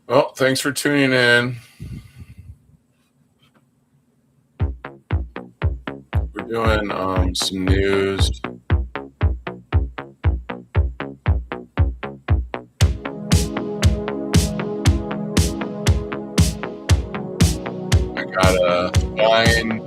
Well, thanks for tuning in. We're doing some news. I gotta find.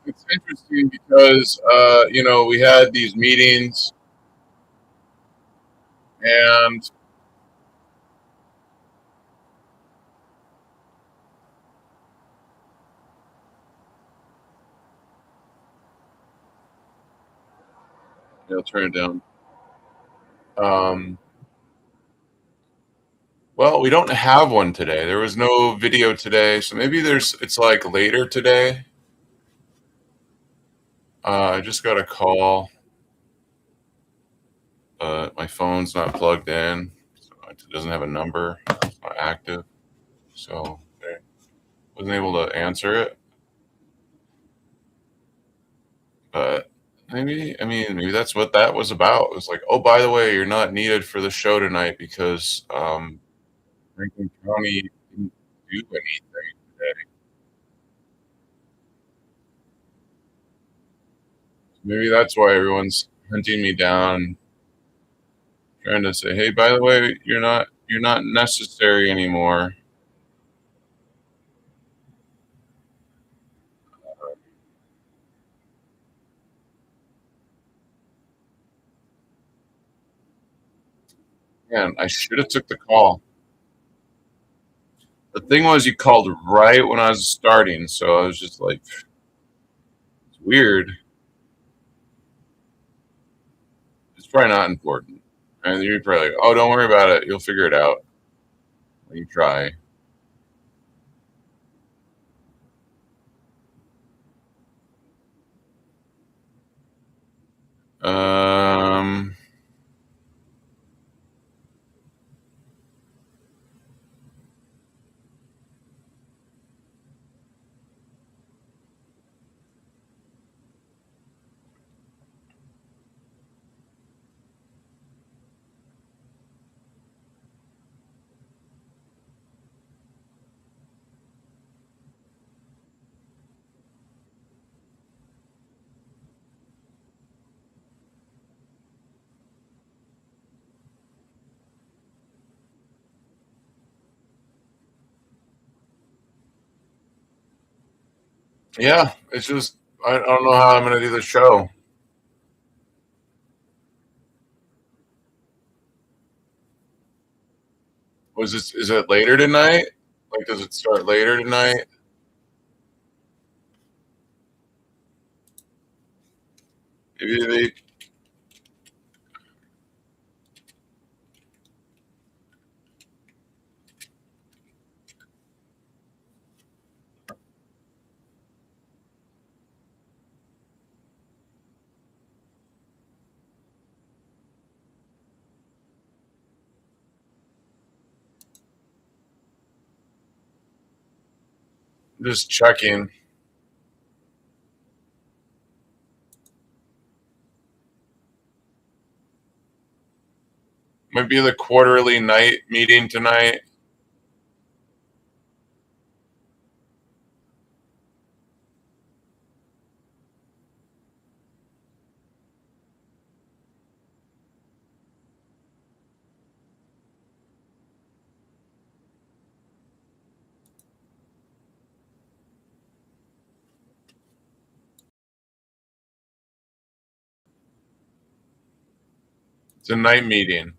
It's interesting because we had these meetings, and turn it down. Well, we don't have one today. There was no video today, so maybe it's like later today. I just got a call. My phone's not plugged in, so it doesn't have a number. It's not active, so I wasn't able to answer it. But maybe that's what that was about. It was like, oh, by the way, you're not needed for the show tonight because Franklin County didn't do anything today. Maybe that's why everyone's hunting me down, trying to say, hey, by the way, you're not necessary anymore. Man, I should have took the call. The thing was, you called right when I was starting, so I was just like, it's weird. It's probably not important. And you're probably like, oh, don't worry about it. You'll figure it out. You try. Um, yeah, it's just I don't know how I'm gonna do the show. Was this is it later tonight? Like, does it start later tonight? Maybe they just checking. Might be the quarterly night meeting tonight. It's a night meeting.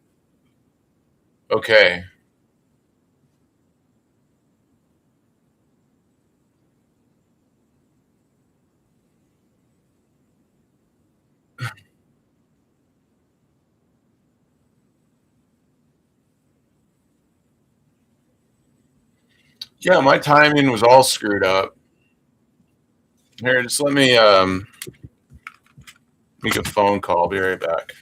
Okay. Yeah, my timing was all screwed up. Here, just let me make a phone call. I'll be right back.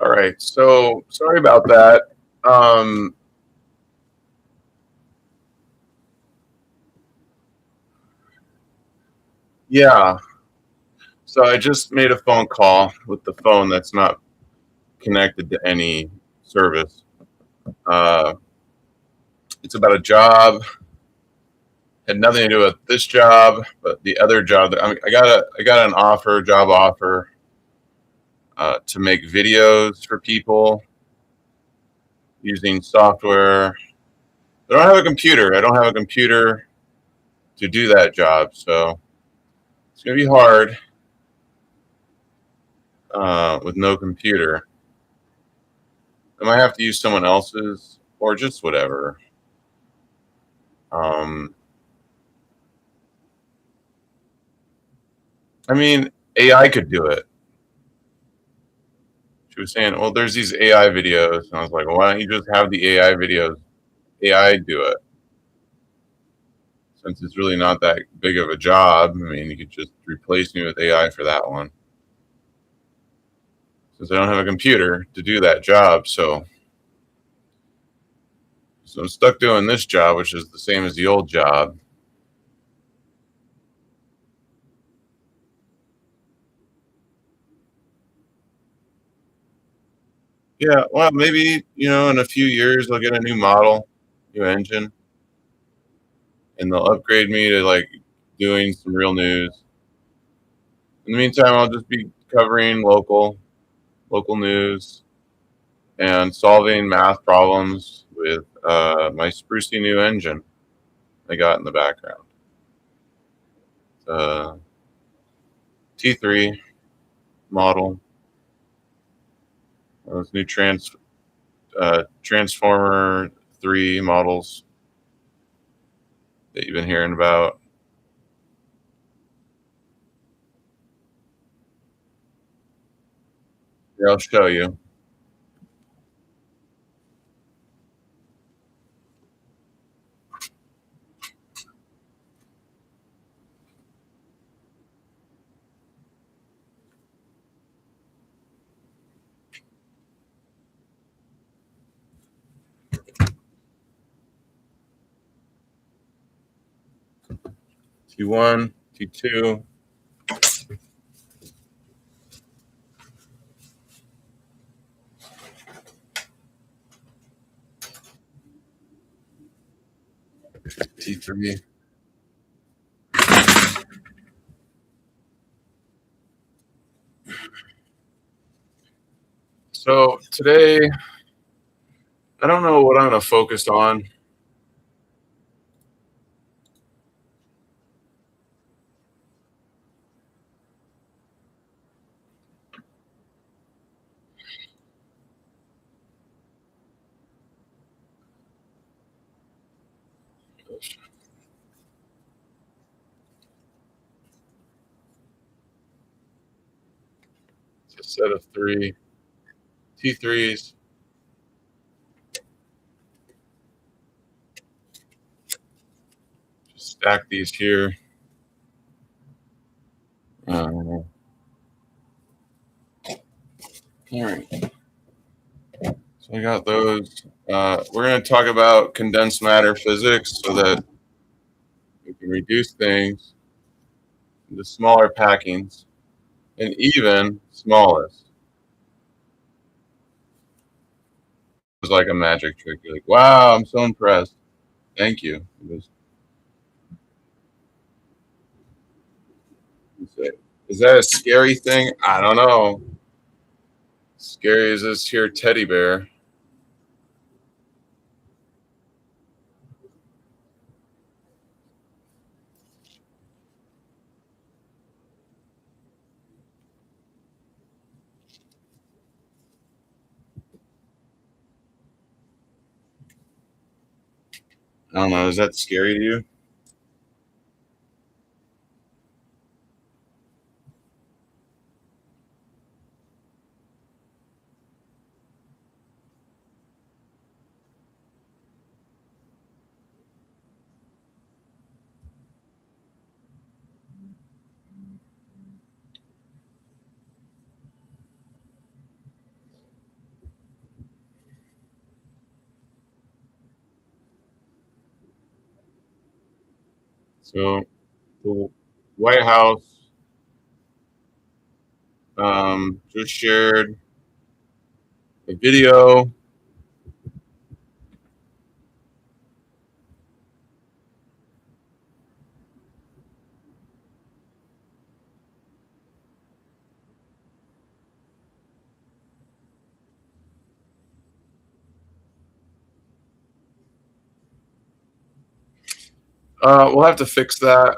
All right. So sorry about that. Um, yeah. So I just made a phone call with the phone that's not connected to any service. Uh, it's about a job. Had nothing to do with this job, but the other job. I got an offer, job offer, to make videos for people using software. I don't have a computer. I don't have a computer to do that job, so it's gonna be hard with no computer. I might have to use someone else's or just whatever. Um, I mean, AI could do it. She was saying, "Well, there's these AI videos," and I was like, well, "Why don't you just have the AI videos? AI do it since it's really not that big of a job. I mean, you could just replace me with AI for that one since I don't have a computer to do that job. So I'm stuck doing this job, which is the same as the old job. Yeah, well, maybe in a few years I'll get a new model, new engine, and they'll upgrade me to like doing some real news. In the meantime, I'll just be covering local news and solving math problems with my sprucey new engine I got in the background. Uh, T3 model, those new Transformer 3 models that you've been hearing about. Here, I'll show you. T1, T2. T3. So today, I don't know what I'm going to focus on. It's a set of three T3s. Just stack these here. All right. So I got those. We're going to talk about condensed matter physics so that we can reduce things into smaller packings and even smallest. It was like a magic trick. You're like, wow, I'm so impressed. Thank you. Is that a scary thing? I don't know. Scary as this here teddy bear. I don't know. Is that scary to you? So the White House just shared a video. We'll have to fix that.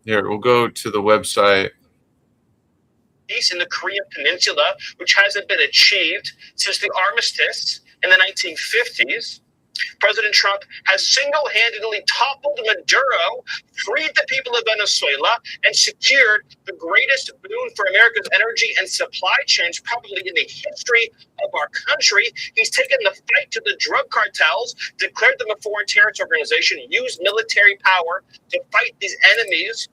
Here, we'll go to the website. In the Korean Peninsula, which hasn't been achieved since the armistice in the 1950s. President Trump has single-handedly toppled Maduro, freed the people of Venezuela, and secured the greatest boon for America's energy and supply chains probably in the history of our country. He's taken the fight to the drug cartels, declared them a foreign terrorist organization, used military power to fight these enemies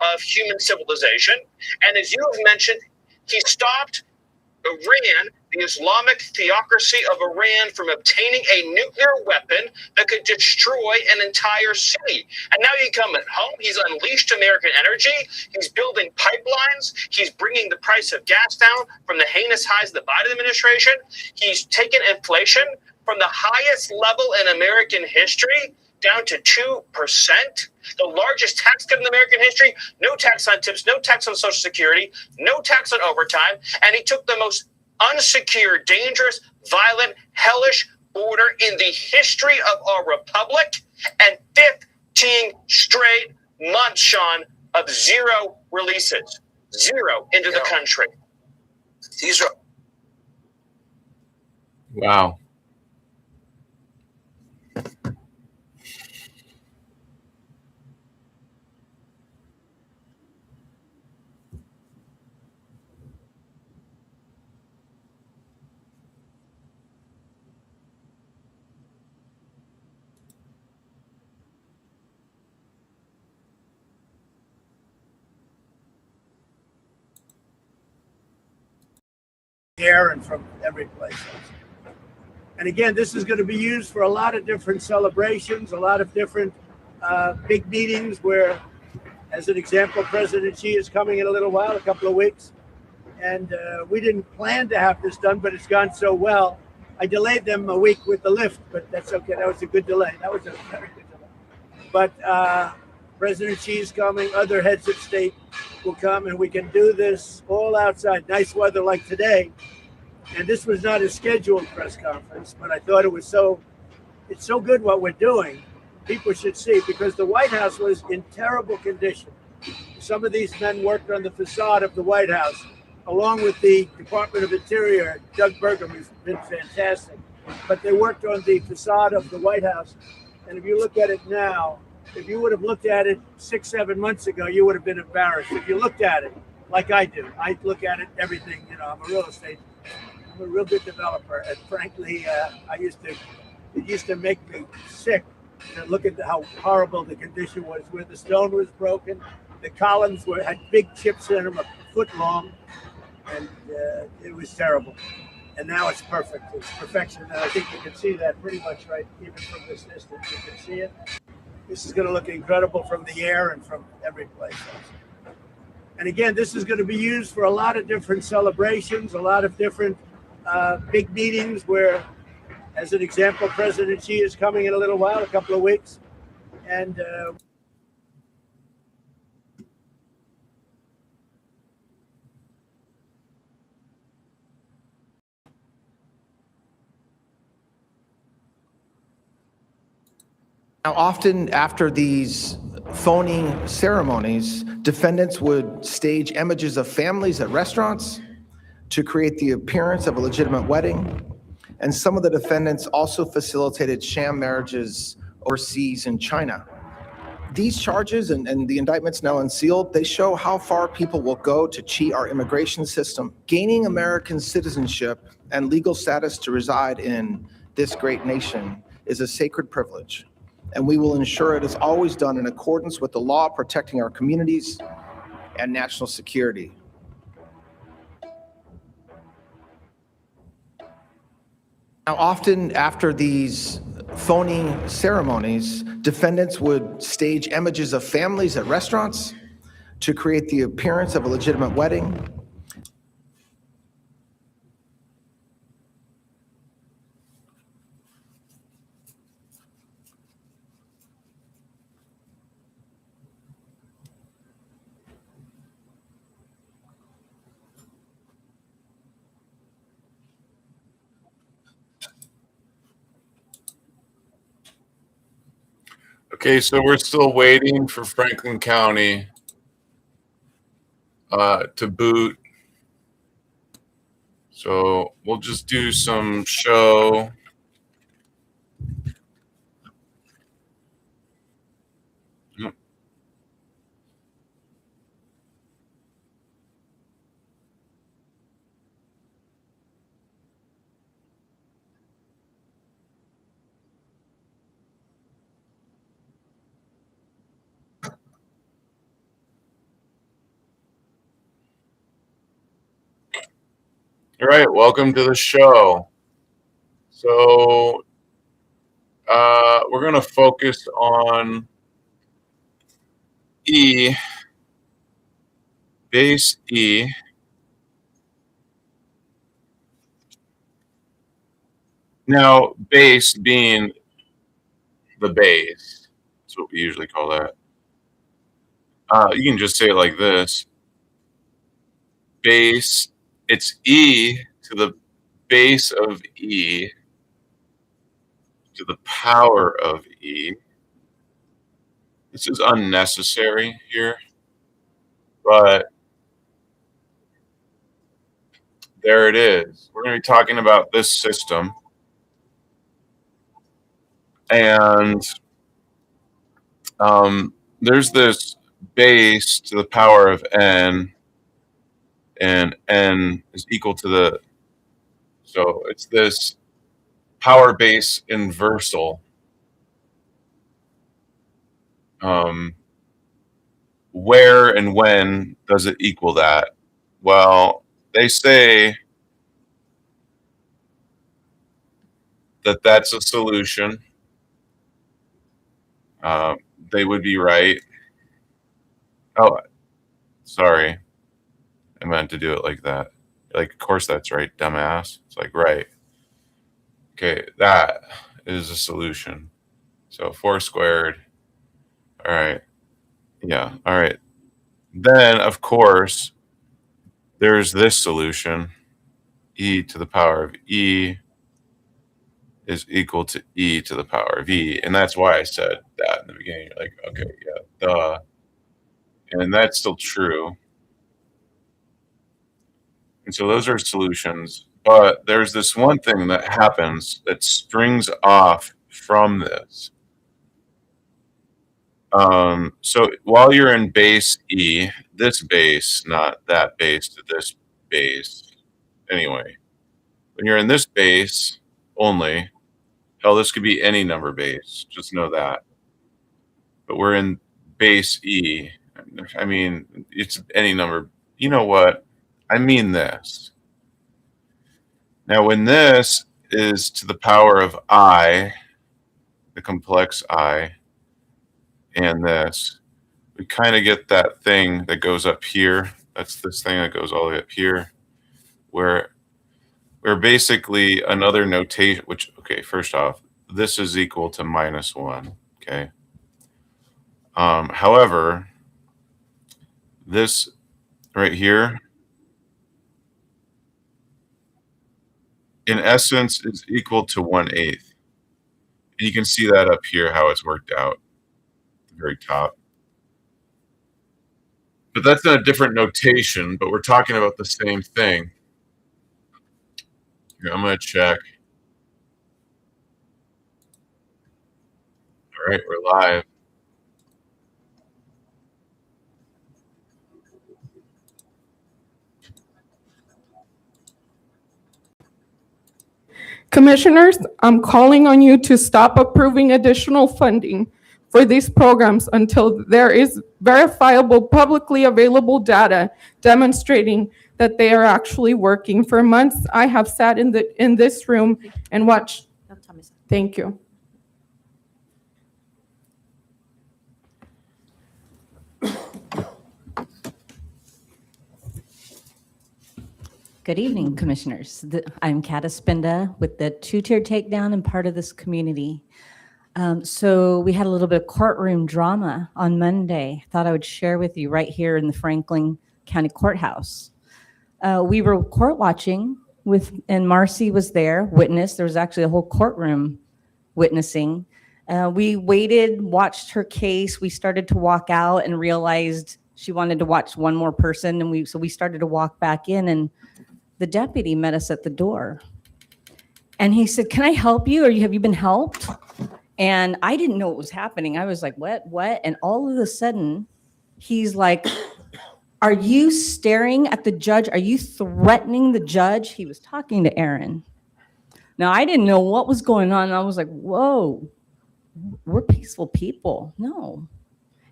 of human civilization. And as you have mentioned, he stopped Iran, the Islamic theocracy of Iran, from obtaining a nuclear weapon that could destroy an entire city. And now you come at home, he's unleashed American energy, he's building pipelines, he's bringing the price of gas down from the heinous highs of the Biden administration, he's taken inflation from the highest level in American history down to 2%, the largest tax cut in American history, no tax on tips, no tax on Social Security, no tax on overtime, and he took the most unsecure, dangerous, violent, hellish border in the history of our republic, and 15 straight months, Sean, of zero releases, zero into the country. These are... Wow. Air and from every place. And again, this is going to be used for a lot of different celebrations, a lot of different big meetings where, as an example, President Xi is coming in a little while, a couple of weeks. And we didn't plan to have this done, but it's gone so well. I delayed them a week with the lift, but that's okay. That was a good delay. That was a very good delay. But President Xi is coming, other heads of state will come, and we can do this all outside. Nice weather like today. And this was not a scheduled press conference, but I thought it's so good what we're doing. People should see, because the White House was in terrible condition. Some of these men worked on the facade of the White House, along with the Department of Interior, Doug Burgum, who's been fantastic. But they worked on the facade of the White House. And if you look at it now, if you would have looked at it 6-7 months ago, you would have been embarrassed. If you looked at it like I do, I look at it, everything, I'm a real estate, I'm a real good developer. And frankly, it used to make me sick to look at how horrible the condition was, where the stone was broken. The columns had big chips in them, a foot long, and it was terrible. And now it's perfect. It's perfection. And I think you can see that pretty much right, even from this distance. You can see it. This is going to look incredible from the air and from every place. And again, this is going to be used for a lot of different celebrations, a lot of different big meetings where, as an example, President Xi is coming in a little while, a couple of weeks. And Now, often after these phony ceremonies, defendants would stage images of families at restaurants to create the appearance of a legitimate wedding. And some of the defendants also facilitated sham marriages overseas in China. These charges and the indictments now unsealed, they show how far people will go to cheat our immigration system. Gaining American citizenship and legal status to reside in this great nation is a sacred privilege, and we will ensure it is always done in accordance with the law protecting our communities and national security. Now, often after these phoning ceremonies, defendants would stage images of families at restaurants to create the appearance of a legitimate wedding. Okay, so we're still waiting for Franklin County to boot. So we'll just do some show. All right, welcome to the show. So we're going to focus on E, base E. Now, base being the base, that's what we usually call that. You can just say it like this. Base, it's E to the base of E to the power of E. This is unnecessary here, but there it is. We're going to be talking about this system. And there's this base to the power of n, and n is equal to the, so it's this power base inversal. Where and when does it equal that? Well, they say that that's a solution. They would be right. Oh, sorry. I meant to do it like that. Like, of course that's right, dumbass. It's like, right. Okay, that is a solution. So 4 squared. All right. Yeah, all right. Then, of course, there's this solution. E to the power of E is equal to E to the power of E. And that's why I said that in the beginning. You're like, okay, yeah, duh. And that's still true. And so those are solutions. But there's this one thing that happens that strings off from this. So while you're in base E, this base, not that base to this base. Anyway, when you're in this base only, hell, this could be any number base. Just know that. But we're in base E. I mean, it's any number. You know what? I mean this. Now, when this is to the power of I, the complex I, and this, we kind of get that thing that goes up here. That's this thing that goes all the way up here, where basically another notation, which, okay, first off, this is equal to -1, okay? However, this right here, in essence, is equal to 1/8. And you can see that up here, how it's worked out at the very top. But that's a different notation, but we're talking about the same thing. Here, I'm going to check. All right, we're live. Commissioners, I'm calling on you to stop approving additional funding for these programs until there is verifiable, publicly available data demonstrating that they are actually working. For months, I have sat in this room and watched. Thank you. Good evening, Commissioners. I'm Kata Spinda with the Two-Tier Takedown and part of this community. So we had a little bit of courtroom drama on Monday. Thought I would share with you right here in the Franklin County Courthouse. We were court watching and Marcy was there, witness. There was actually a whole courtroom witnessing. We waited, watched her case. We started to walk out and realized she wanted to watch one more person. And so we started to walk back in, and the deputy met us at the door. And he said, "Can I help you? Or have you been helped?" And I didn't know what was happening. I was like, what? And all of a sudden, he's like, "Are you staring at the judge? Are you threatening the judge?" He was talking to Aaron. Now, I didn't know what was going on. I was like, whoa, we're peaceful people. No.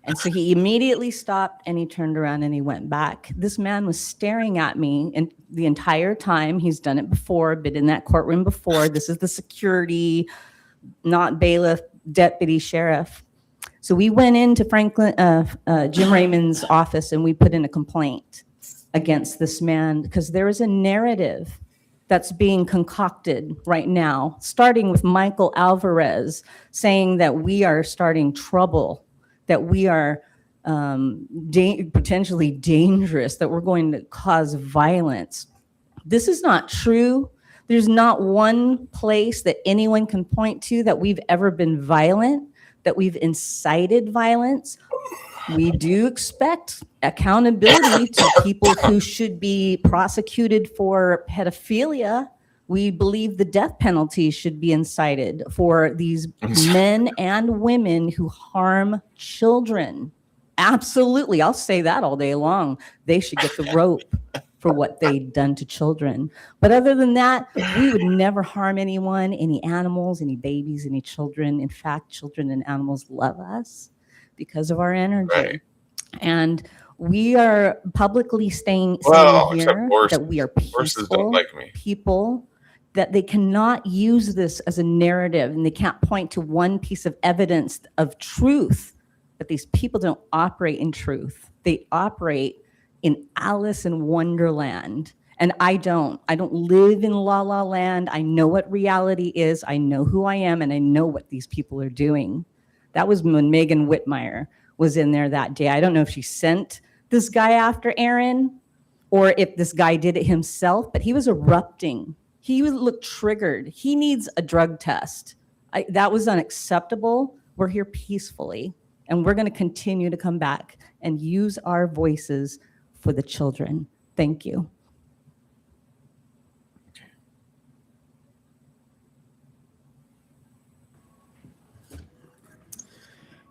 And so he immediately stopped and he turned around and he went back. This man was staring at me and the entire time. He's done it before, been in that courtroom before. This is the security, not bailiff, deputy sheriff. So we went into Jim Raymond's office and we put in a complaint against this man because there is a narrative that's being concocted right now, starting with Michael Alvarez saying that we are starting trouble, that we are potentially dangerous, that we're going to cause violence. This is not true. There's not one place that anyone can point to that we've ever been violent, that we've incited violence. We do expect accountability to people who should be prosecuted for pedophilia. We believe the death penalty should be incited for these men and women who harm children. Absolutely. I'll say that all day long. They should get the rope for what they've done to children. But other than that, we would never harm anyone, any animals, any babies, any children. In fact, children and animals love us because of our energy. Right. And we are publicly saying here that we are peaceful like me. people, that they cannot use this as a narrative and they can't point to one piece of evidence of truth. But these people don't operate in truth. They operate in Alice in Wonderland. And I don't live in La La Land. I know what reality is. I know who I am, and I know what these people are doing. That was when Megan Whitmire was in there that day. I don't know if she sent this guy after Aaron or if this guy did it himself, but he was erupting. He looked triggered. He needs a drug test. That was unacceptable. We're here peacefully, and we're going to continue to come back and use our voices for the children. Thank you.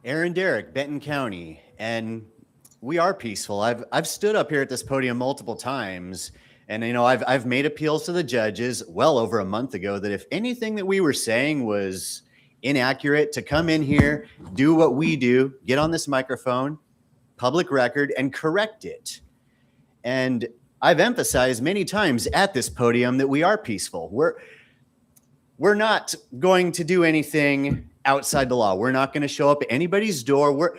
Aaron Derrick, Benton County, and we are peaceful. I've stood up here at this podium multiple times, and I've made appeals to the judges well over a month ago that if anything that we were saying was inaccurate, to come in here, do what we do, get on this microphone, public record, and correct it. And I've emphasized many times at this podium that we are peaceful. We're not going to do anything outside the law. We're not going to show up at anybody's door.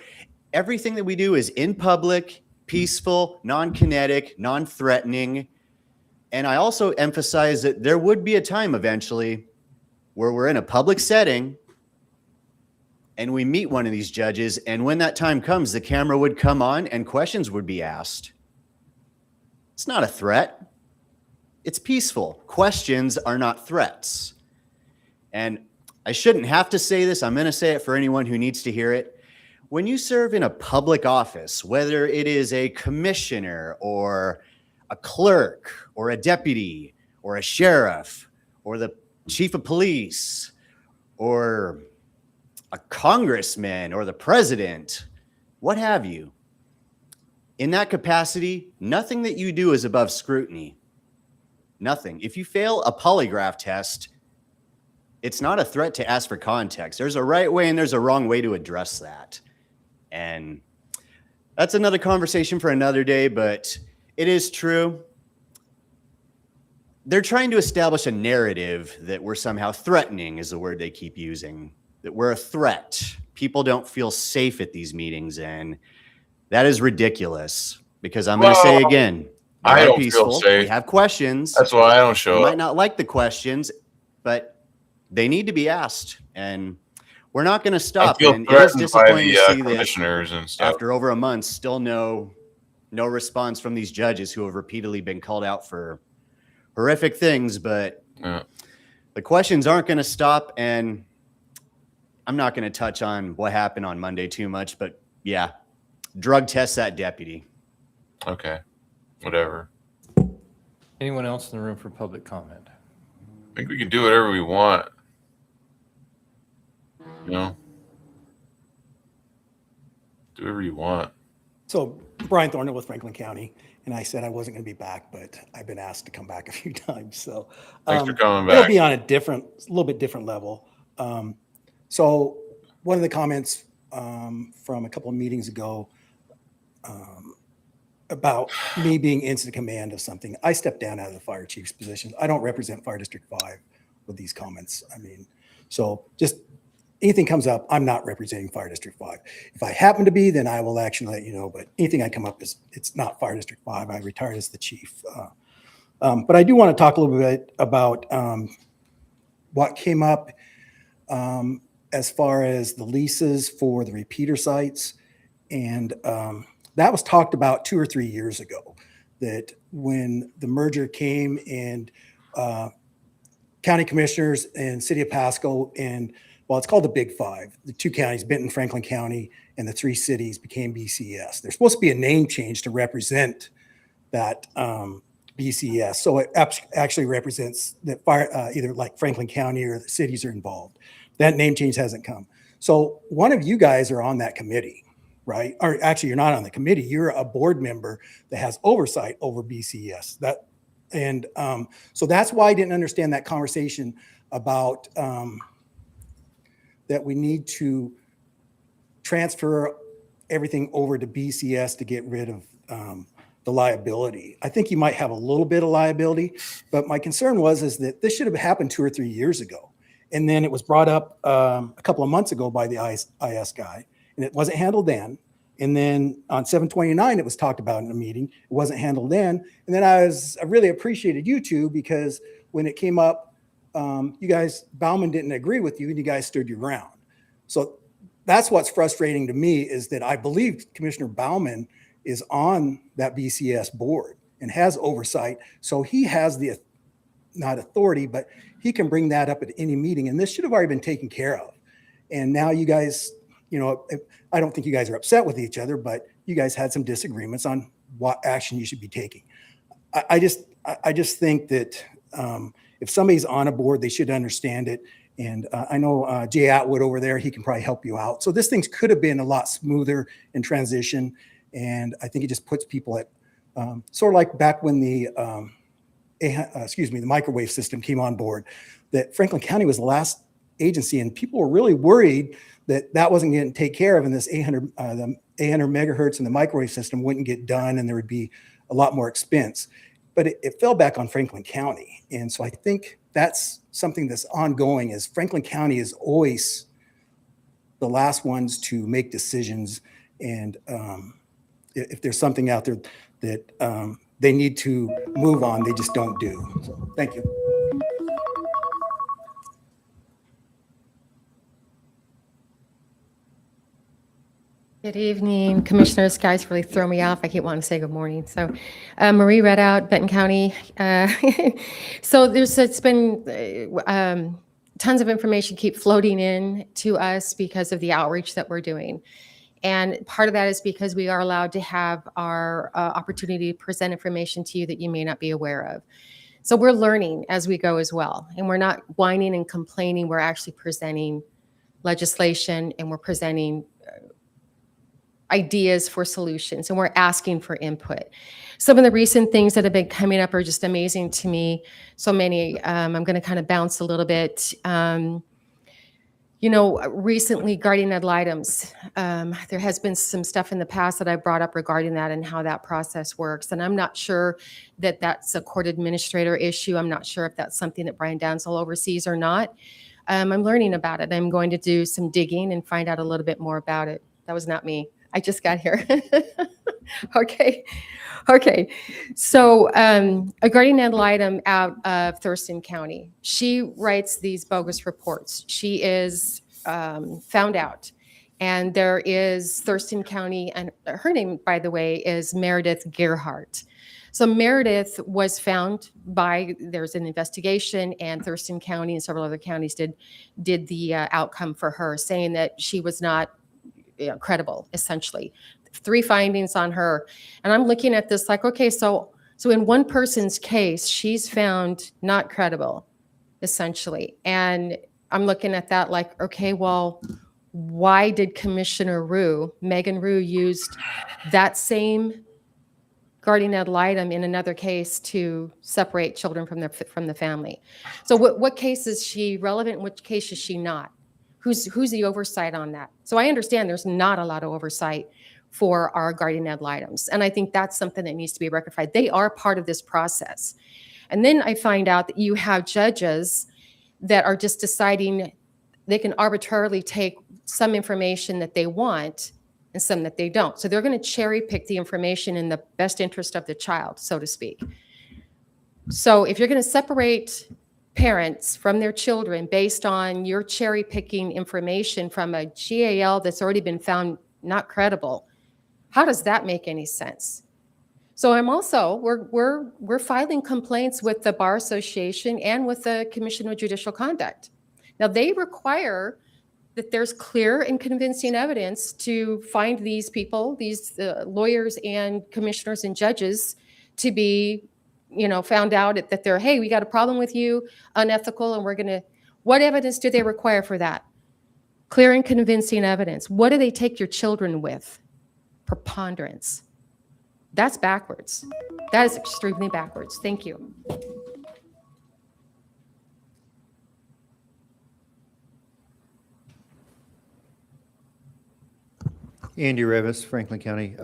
Everything that we do is in public, peaceful, non-kinetic, non-threatening. And I also emphasize that there would be a time eventually where we're in a public setting and we meet one of these judges, and when that time comes, the camera would come on and questions would be asked. It's not a threat. It's peaceful. Questions are not threats. And I shouldn't have to say this. I'm going to say it for anyone who needs to hear it. When you serve in a public office, whether it is a commissioner or a clerk or a deputy or a sheriff or the chief of police or a congressman or the president, what have you, in that capacity, nothing that you do is above scrutiny. Nothing. If you fail a polygraph test, it's not a threat to ask for context. There's a right way and there's a wrong way to address that. And that's another conversation for another day, but it is true. They're trying to establish a narrative that we're somehow threatening, is the word they keep using, that we're a threat. People don't feel safe at these meetings, and that is ridiculous, because I'm going to say again, I are don't feel peaceful. safe. We have questions. That's why I don't You show might up. not like the questions, but they need to be asked. And we're not going to I stop. feel And it is threatened by disappointing the to see that commissioners and stuff. after over a month, still no response from these judges who have repeatedly been called out for horrific things. But Yeah. the questions aren't going to stop. And I'm not going to touch on what happened on Monday too much, but yeah, drug test that deputy. Okay. Whatever. Anyone else in the room for public comment? I think we can do whatever we want. You know? Do whatever you want. So Brian Thornhill with Franklin County, and I said I wasn't going to be back, but I've been asked to come back a few times. So Thanks for coming it'll back. be on a little bit different level. So one of the comments from a couple of meetings ago about me being incident command of something, I stepped down out of the fire chief's position. I don't represent Fire District 5 with these comments. I mean, so just anything comes up, I'm not representing Fire District 5. If I happen to be, then I will actually let you know. But anything I come up is, it's not Fire District 5. I retired as the chief. But I do want to talk a little bit about what came up as far as the leases for the repeater sites. And that was talked about 2 or 3 years ago, that when the merger came and county commissioners and city of Pasco and, well, it's called the Big Five, the 2 counties, Benton, Franklin County, and the 3 cities became BCS. There's supposed to be a name change to represent that BCS. So it actually represents that fire, either like Franklin County or the cities are involved. That name change hasn't come. So one of you guys are on that committee, right? Or actually, you're not on the committee. You're a board member that has oversight over BCS. So that's why I didn't understand that conversation about that we need to transfer everything over to BCS to get rid of the liability. I think you might have a little bit of liability, but my concern is that this should have happened 2 or 3 years ago. And then it was brought up a couple of months ago by the IS guy, and it wasn't handled then. And then on 7/29, it was talked about in a meeting. It wasn't handled then. And then I really appreciated you two, because when it came up, you guys, Bauman didn't agree with you and you guys stood your ground. So that's what's frustrating to me, is that I believe Commissioner Bauman is on that BCS board and has oversight. So he has the, not authority, but he can bring that up at any meeting. And this should have already been taken care of. And now you guys, you know, I don't think you guys are upset with each other, but you guys had some disagreements on what action you should be taking. I just think that if somebody's on a board, they should understand it. And I know Jay Atwood over there, he can probably help you out. So this things could have been a lot smoother in transition. And I think it just puts people at sort of like back when the microwave system came on board, that Franklin County was the last agency, and people were really worried that that wasn't going to take care of, and this 800 megahertz and the microwave system wouldn't get done, and there would be a lot more expense. But it fell back on Franklin County. And so I think that's something that's ongoing, is Franklin County is always the last ones to make decisions. And if there's something out there that they need to move on, they just don't do. So thank you. Good evening, commissioners. Guys really throw me off. I keep wanting to say good morning. So Marie Redout, Benton County. So it's been tons of information keep floating in to us because of the outreach that we're doing. And part of that is because we are allowed to have our opportunity to present information to you that you may not be aware of. So we're learning as we go as well. And we're not whining and complaining. We're actually presenting legislation, and we're presenting ideas for solutions, and we're asking for input. Some of the recent things that have been coming up are just amazing to me. So many, I'm going to kind of bounce a little bit. You know, recently guardian ad litems, there has been some stuff in the past that I brought up regarding that and how that process works. And I'm not sure that that's a court administrator issue. I'm not sure if that's something that Brian Dansel oversees or not. I'm learning about it. I'm going to do some digging and find out a little bit more about it. That was not me. I just got here. Okay. Okay. So a guardian ad litem out of Thurston County, she writes these bogus reports. She is found out. And there is Thurston County, and her name, by the way, is Meredith Gerhardt. So Meredith was found there's an investigation, and Thurston County and several other counties did the outcome for her, saying that she was not credible, essentially. 3 findings on her. And I'm looking at this like, okay, so in one person's case, she's found not credible, essentially. And I'm looking at that like, okay, well, why did Commissioner Megan Rue, used that same guardian ad litem in another case to separate children from the family? So what case is she relevant? Which case is she not? Who's the oversight on that? So I understand there's not a lot of oversight for our guardian ad litems. And I think that's something that needs to be rectified. They are part of this process. And then I find out that you have judges that are just deciding they can arbitrarily take some information that they want and some that they don't. So they're going to cherry pick the information in the best interest of the child, so to speak. So if you're going to separate parents from their children based on your cherry picking information from a GAL that's already been found not credible, how does that make any sense? So I'm also, we're filing complaints with the Bar Association and with the Commission on Judicial Conduct. Now they require that there's clear and convincing evidence to find these people, these lawyers and commissioners and judges, to be, found out that they're, hey, we got a problem with you, unethical, and what evidence do they require for that? Clear and convincing evidence. What do they take your children with? Preponderance. That's backwards. That is extremely backwards. Thank you. Andy Revis, Franklin County.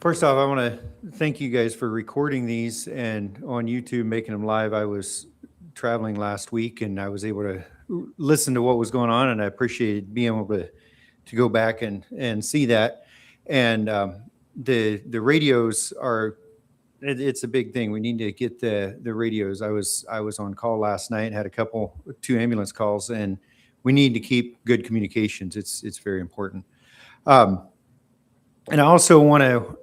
First off, I want to thank you guys for recording these and on YouTube, making them live. I was traveling last week and I was able to listen to what was going on, and I appreciated being able to go back and see that. And the radios are, it's a big thing. We need to get the radios. I was on call last night, had 2 ambulance calls, and we need to keep good communications. It's very important. And I also want to,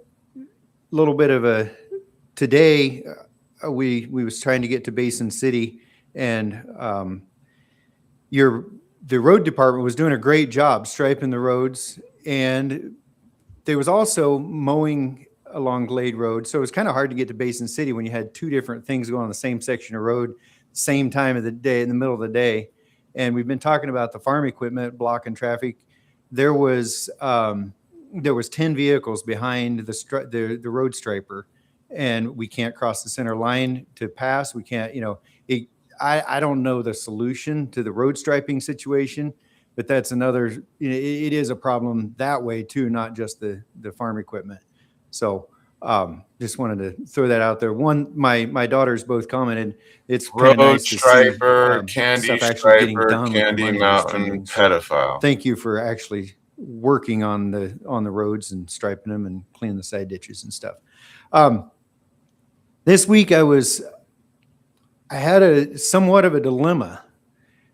little bit of today, we was trying to get to Basin City, and the road department was doing a great job striping the roads, and there was also mowing along Glade Road. So it was kind of hard to get to Basin City when you had 2 different things going on the same section of road, same time of the day, in the middle of the day. And we've been talking about the farm equipment blocking traffic. There was 10 vehicles behind the road striper, and we can't cross the center line to pass. We can't, I don't know the solution to the road striping situation, but that's another, it is a problem that way too, not just the farm equipment. So just wanted to throw that out there. My daughters both commented, it's Road nice to striper, see candy stuff actually getting striper, done with the Candy money that's Mountain coming. So pedophile. thank you for actually working on the roads and striping them and cleaning the side ditches and stuff. This week I had somewhat of a dilemma,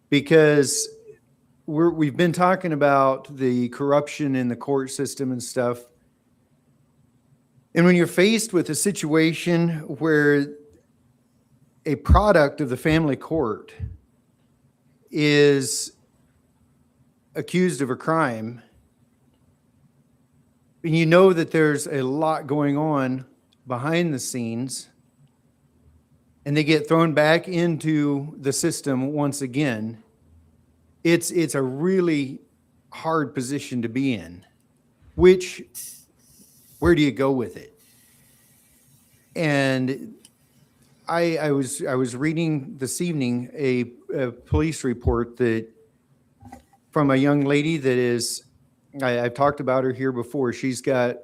because we've been talking about the corruption in the court system and stuff. And when you're faced with a situation where a product of the family court is accused of a crime, and you know that there's a lot going on behind the scenes, and they get thrown back into the system once again, it's a really hard position to be in. Where do you go with it? And I was reading this evening a police report from a young lady that is, I've talked about her here before. She's got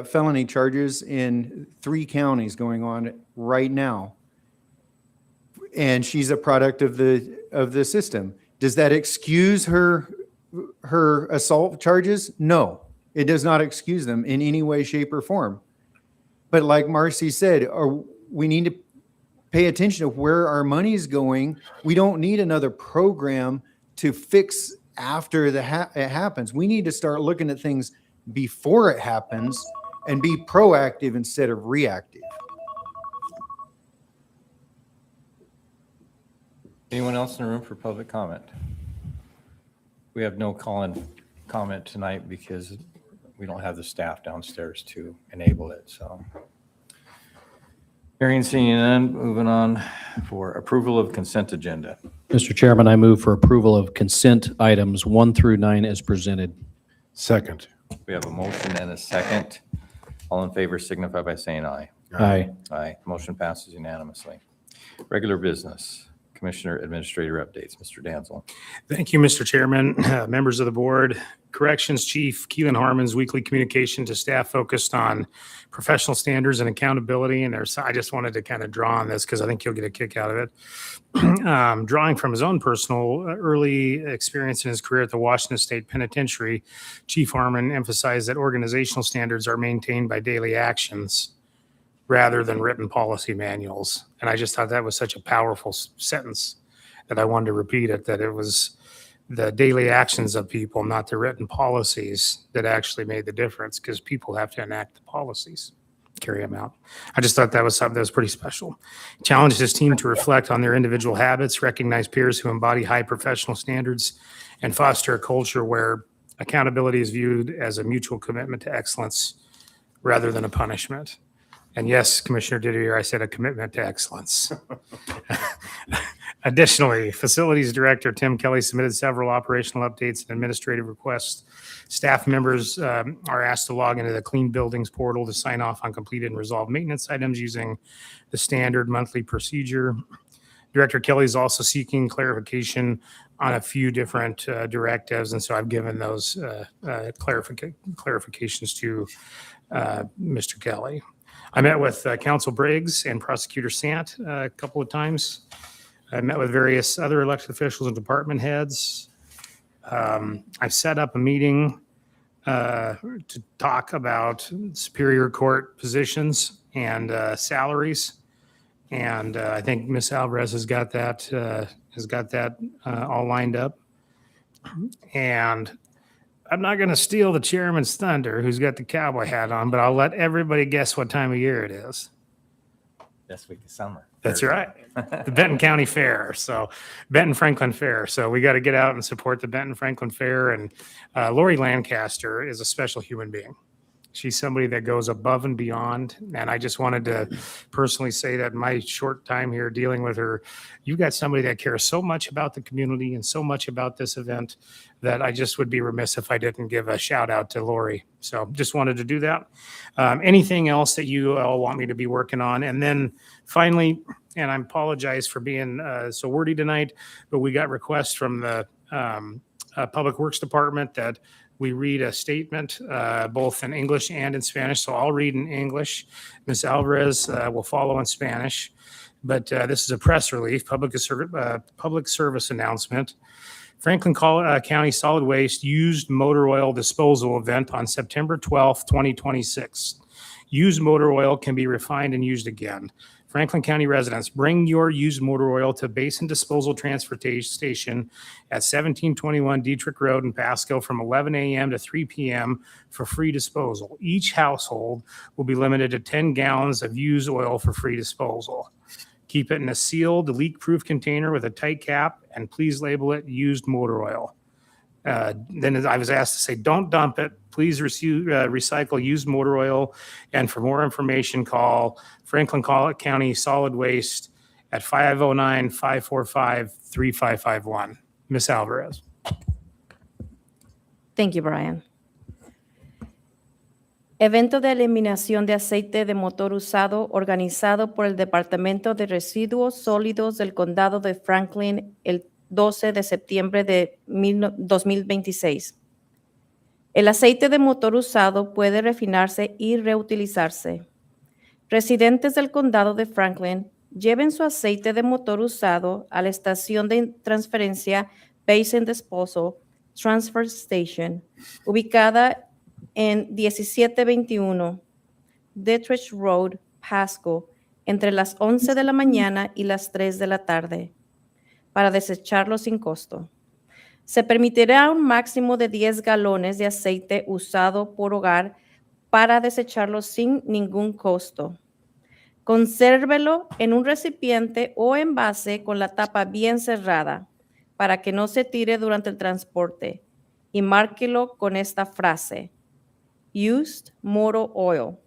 felony charges in 3 counties going on right now, and she's a product of the system. Does that excuse her her assault charges? No, it does not excuse them in any way, shape, or form. But like Marcy said, we need to pay attention to where our money is going. We don't need another program to fix after it happens. We need to start looking at things before it happens and be proactive instead of reactive. Anyone else in the room for public comment? We have no call-in comment tonight because we don't have the staff downstairs to enable it, so. Hearing and seeing none, moving on for approval of consent agenda. Mr. Chairman, I move for approval of consent items 1 through 9 as presented. Second. We have a motion and a second. All in favor signify by saying aye. Aye. Aye. Motion passes unanimously. Regular business. Commissioner Administrator updates. Mr. Danzel. Thank you, Mr. Chairman, members of the board. Corrections Chief Keelan Harmon's weekly communication to staff focused on professional standards and accountability. And I just wanted to kind of draw on this because I think you'll get a kick out of it. Drawing from his own personal early experience in his career at the Washington State Penitentiary, Chief Harmon emphasized that organizational standards are maintained by daily actions rather than written policy manuals. And I just thought that was such a powerful sentence that I wanted to repeat it, that it was the daily actions of people, not the written policies, that actually made the difference, because people have to enact the policies, carry them out. I just thought that was something that was pretty special. Challenged his team to reflect on their individual habits, recognize peers who embody high professional standards, and foster a culture where accountability is viewed as a mutual commitment to excellence rather than a punishment. And yes, Commissioner Didier, I said a commitment to excellence. Additionally, Facilities Director Tim Kelly submitted several operational updates and administrative requests. Staff members are asked to log into the Clean Buildings portal to sign off on completed and resolved maintenance items using the standard monthly procedure. Director Kelly is also seeking clarification on a few different directives, and so I've given those clarifications to Mr. Kelly. I met with Council Briggs and Prosecutor Sant a couple of times. I met with various other elected officials and department heads. I set up a meeting to talk about Superior Court positions and salaries. And I think Ms. Alvarez has got that all lined up. And I'm not going to steal the chairman's thunder, who's got the cowboy hat on, but I'll let everybody guess what time of year it is. This week is summer. That's right. The Benton County Fair. So Benton Franklin Fair. So we got to get out and support the Benton Franklin Fair. And Lori Lancaster is a special human being. She's somebody that goes above and beyond. And I just wanted to personally say that in my short time here dealing with her, you got somebody that cares so much about the community and so much about this event that I just would be remiss if I didn't give a shout out to Lori. So just wanted to do that. Anything else that you all want me to be working on? And then finally, and I apologize for being so wordy tonight, but we got requests from the Public Works Department that we read a statement both in English and in Spanish. So I'll read in English. Ms. Alvarez will follow in Spanish. But this is a press release, public service announcement. Franklin County Solid Waste used motor oil disposal event on September 12th, 2026. Used motor oil can be refined and used again. Franklin County residents, bring your used motor oil to Basin Disposal Transportation Station at 1721 Dietrich Road in Pasco from 11 a.m. to 3 p.m. for free disposal. Each household will be limited to 10 gallons of used oil for free disposal. Keep it in a sealed, leak-proof container with a tight cap, and please label it used motor oil. Then I was asked to say, don't dump it. Please recycle used motor oil. And for more information, call Franklin County Solid Waste at 509-545-3551. Ms. Alvarez. Thank you, Brian. Evento de eliminación de aceite de motor usado organizado por el Departamento de Residuos Sólidos del Condado de Franklin el 12 de septiembre de 2026. El aceite de motor usado puede refinarse y reutilizarse. Residentes del Condado de Franklin, lleven su aceite de motor usado a la estación de transferencia Basin Disposal Transfer Station, ubicada en 1721 Dietrich Road, Pasco, entre las 11 de la mañana y las 3 de la tarde, para desecharlo sin costo. Se permitirá un máximo de 10 galones de aceite usado por hogar para desecharlo sin ningún costo. Consérvelo en un recipiente o envase con la tapa bien cerrada para que no se tire durante el transporte y márquelo con esta frase: Used Motor Oil,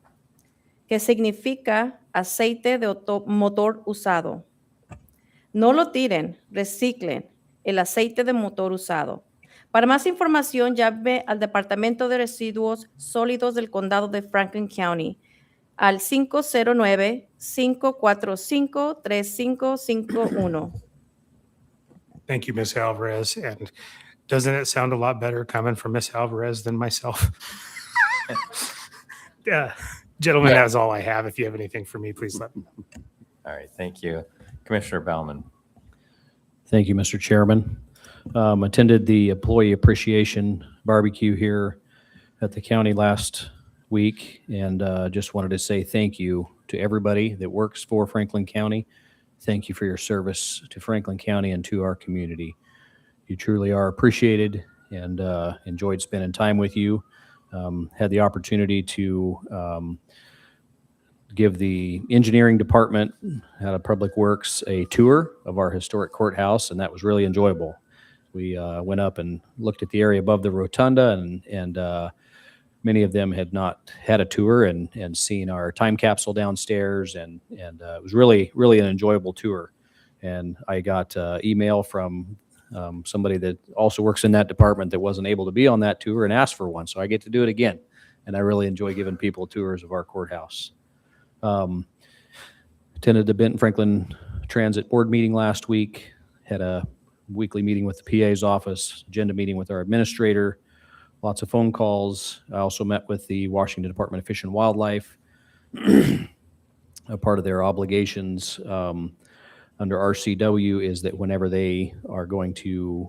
que significa aceite de motor usado. No lo tiren, reciclen el aceite de motor usado. Para más información, llame al Departamento de Residuos Sólidos del Condado de Franklin County al 509-545-3551. Thank you, Ms. Alvarez. And doesn't it sound a lot better coming from Ms. Alvarez than myself? Gentlemen, Yeah. that's all I have. If you have anything for me, please let me know. All right, thank you. Commissioner Bauman. Thank you, Mr. Chairman. Attended the employee appreciation barbecue here at the county last week, and just wanted to say thank you to everybody that works for Franklin County. Thank you for your service to Franklin County and to our community. You truly are appreciated, and enjoyed spending time with you. Had the opportunity to give the engineering department out of Public Works a tour of our historic courthouse, and that was really enjoyable. We went up and looked at the area above the rotunda, and many of them had not had a tour and seen our time capsule downstairs, and it was really, really an enjoyable tour. And I got email from somebody that also works in that department that wasn't able to be on that tour and asked for one, so I get to do it again. And I really enjoy giving people tours of our courthouse. Attended the Benton Franklin Transit Board meeting last week, had a weekly meeting with the PA's office, agenda meeting with our administrator, lots of phone calls. I also met with the Washington Department of Fish and Wildlife. A part of their obligations under RCW is that whenever they are going to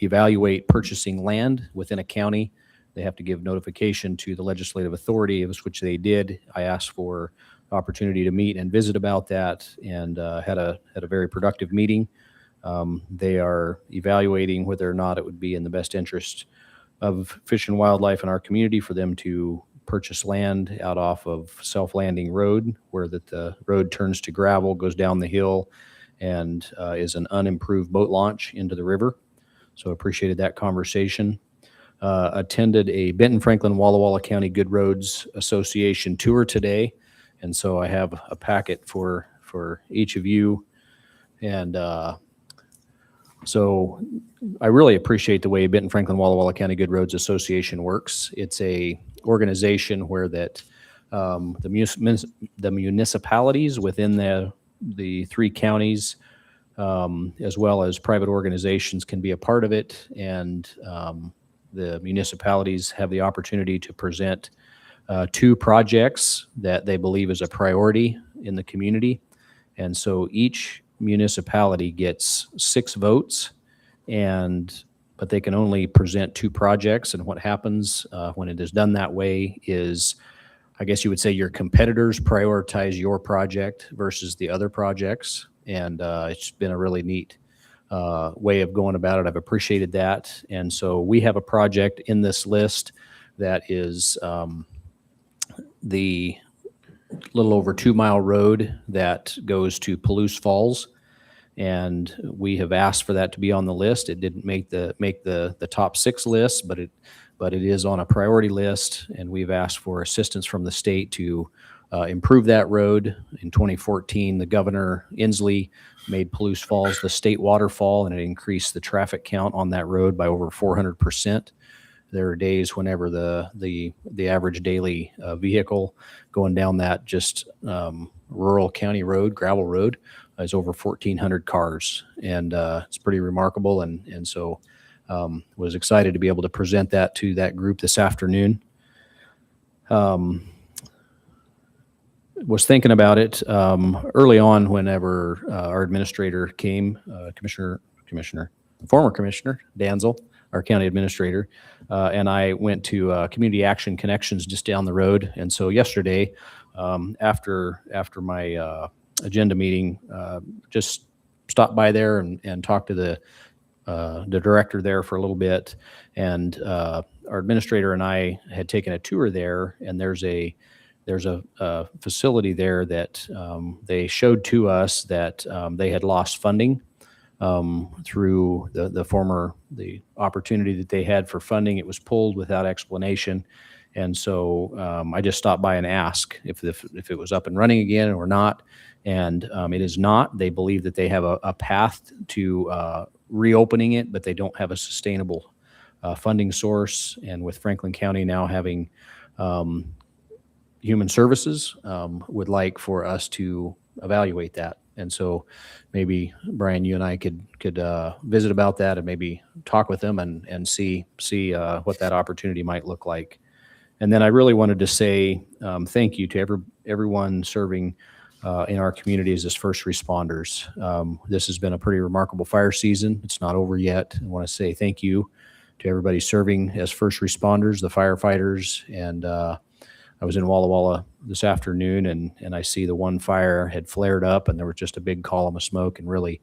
evaluate purchasing land within a county, they have to give notification to the legislative authority, which they did. I asked for opportunity to meet and visit about that, and had a very productive meeting. They are evaluating whether or not it would be in the best interest of Fish and Wildlife in our community for them to purchase land out off of Self-Landing Road, where the road turns to gravel, goes down the hill, and is an unimproved boat launch into the river. So appreciated that conversation. Attended a Benton Franklin Walla Walla County Good Roads Association tour today, and so I have a packet for each of you. And so I really appreciate the way Benton Franklin Walla Walla County Good Roads Association works. It's a organization where that the municipalities within the three counties, as well as private organizations, can be a part of it, and the municipalities have the opportunity to present 2 projects that they believe is a priority in the community. And so each municipality gets 6 votes, but they can only present 2 projects. And what happens when it is done that way is, I guess you would say, your competitors prioritize your project versus the other projects. And it's been a really neat way of going about it. I've appreciated that. And so we have a project in this list that is the little over 2 mile road that goes to Palouse Falls. And we have asked for that to be on the list. It didn't make the top 6 lists, but it is on a priority list. And we've asked for assistance from the state to improve that road. In 2014, the Governor Inslee made Palouse Falls the state waterfall, and it increased the traffic count on that road by over 400%. There are days whenever the average daily vehicle going down that just rural county road, gravel road, is over 1,400 cars, and it's pretty remarkable. And so was excited to be able to present that to that group this afternoon. Was thinking about it early on whenever our administrator came, former Commissioner Danzel. our county administrator, and I went to Community Action Connections just down the road. And so yesterday, after my agenda meeting, just stopped by there and talked to the director there for a little bit. And our administrator and I had taken a tour there, and there's a facility there that they showed to us that they had lost funding through the opportunity that they had for funding. It was pulled without explanation. And so I just stopped by and asked if it was up and running again or not. And it is not. They believe that they have a path to reopening it, but they don't have a sustainable funding source. And with Franklin County now having Human Services, would like for us to evaluate that. And so maybe, Brian, you and I could visit about that and maybe talk with them and see what that opportunity might look like. And then I really wanted to say thank you to everyone serving in our communities as first responders. This has been a pretty remarkable fire season. It's not over yet. I want to say thank you to everybody serving as first responders, the firefighters. And I was in Walla Walla this afternoon, and I see the one fire had flared up, and there was just a big column of smoke, and really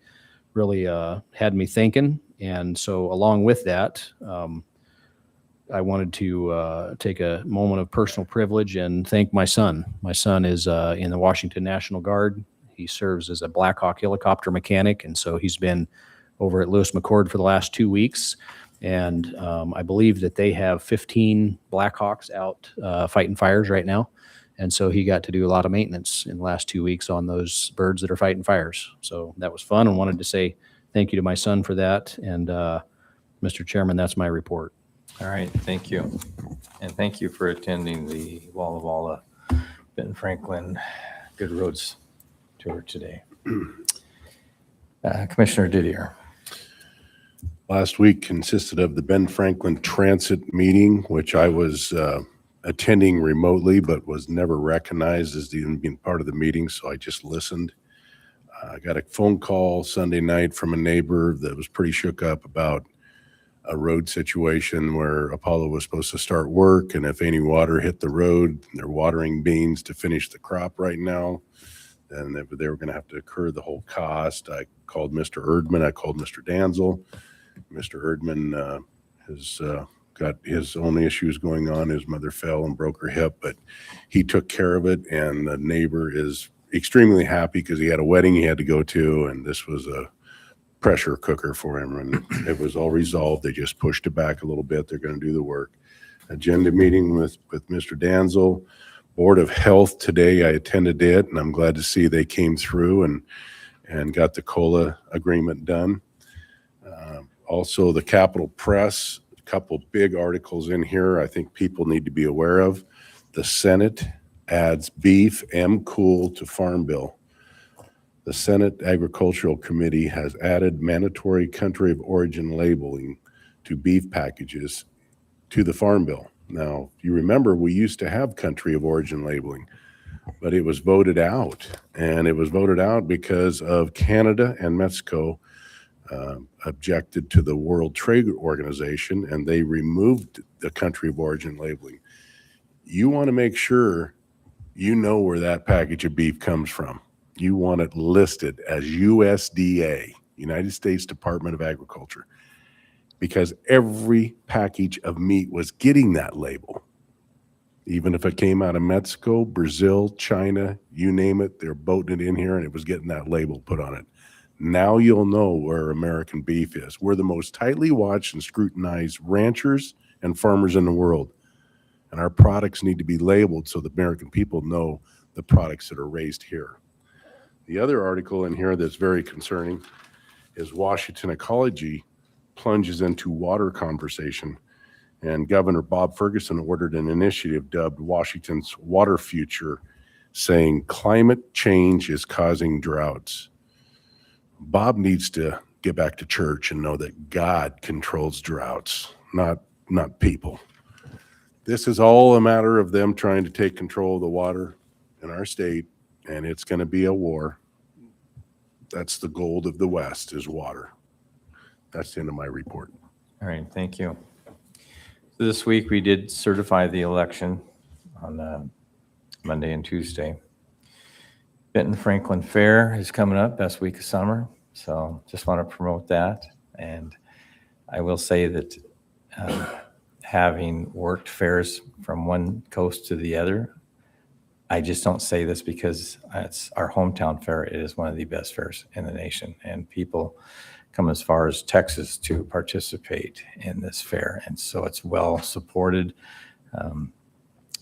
had me thinking. And so along with that, I wanted to take a moment of personal privilege and thank my son. My son is in the Washington National Guard. He serves as a Black Hawk helicopter mechanic, and so he's been over at Lewis McChord for the last 2 weeks. And I believe that they have 15 Black Hawks out fighting fires right now. And so he got to do a lot of maintenance in the last 2 weeks on those birds that are fighting fires. So that was fun, and wanted to say thank you to my son for that. And Mr. Chairman, that's my report. All right, thank you. And thank you for attending the Walla Walla Ben Franklin Good Roads tour today. Commissioner Didier. Last week consisted of the Ben Franklin Transit meeting, which I was attending remotely, but was never recognized as even being part of the meeting, so I just listened. I got a phone call Sunday night from a neighbor that was pretty shook up about a road situation where Apollo was supposed to start work, and if any water hit the road, they're watering beans to finish the crop right now, and they were going to have to incur the whole cost. I called Mr. Erdman. I called Mr. Danzel. Mr. Erdman has got his own issues going on. His mother fell and broke her hip, but he took care of it, and the neighbor is extremely happy because he had a wedding he had to go to, and this was a pressure cooker for him, and it was all resolved. They just pushed it back a little bit. They're going to do the work. Agenda meeting with Mr. Danzel. Board of Health today, I attended it, and I'm glad to see they came through and got the COLA agreement done. Also, the Capitol Press, a couple big articles in here I think people need to be aware of. The Senate adds beef MCOOL to Farm Bill. The Senate Agricultural Committee has added mandatory country of origin labeling to beef packages to the Farm Bill. Now, you remember we used to have country of origin labeling, but it was voted out. And it was voted out because of Canada and Mexico objected to the World Trade Organization, and they removed the country of origin labeling. You want to make sure you know where that package of beef comes from. You want it listed as USDA, United States Department of Agriculture, because every package of meat was getting that label. Even if it came out of Mexico, Brazil, China, you name it, they're boating it in here and it was getting that label put on it. Now you'll know where American beef is. We're the most tightly watched and scrutinized ranchers and farmers in the world. And our products need to be labeled so the American people know the products that are raised here. The other article in here that's very concerning is Washington Ecology plunges into water conversation. And Governor Bob Ferguson ordered an initiative dubbed Washington's Water Future, saying climate change is causing droughts. Bob needs to get back to church and know that God controls droughts, not people. This is all a matter of them trying to take control of the water in our state, and it's going to be a war. That's the gold of the West, is water. That's the end of my report. All right, thank you. So this week, we did certify the election on Monday and Tuesday. Benton Franklin Fair is coming up, best week of summer. So just want to promote that. And I will say that having worked fairs from one coast to the other, I just don't say this because it's our hometown fair. It is one of the best fairs in the nation. And people come as far as Texas to participate in this fair. And so it's well supported.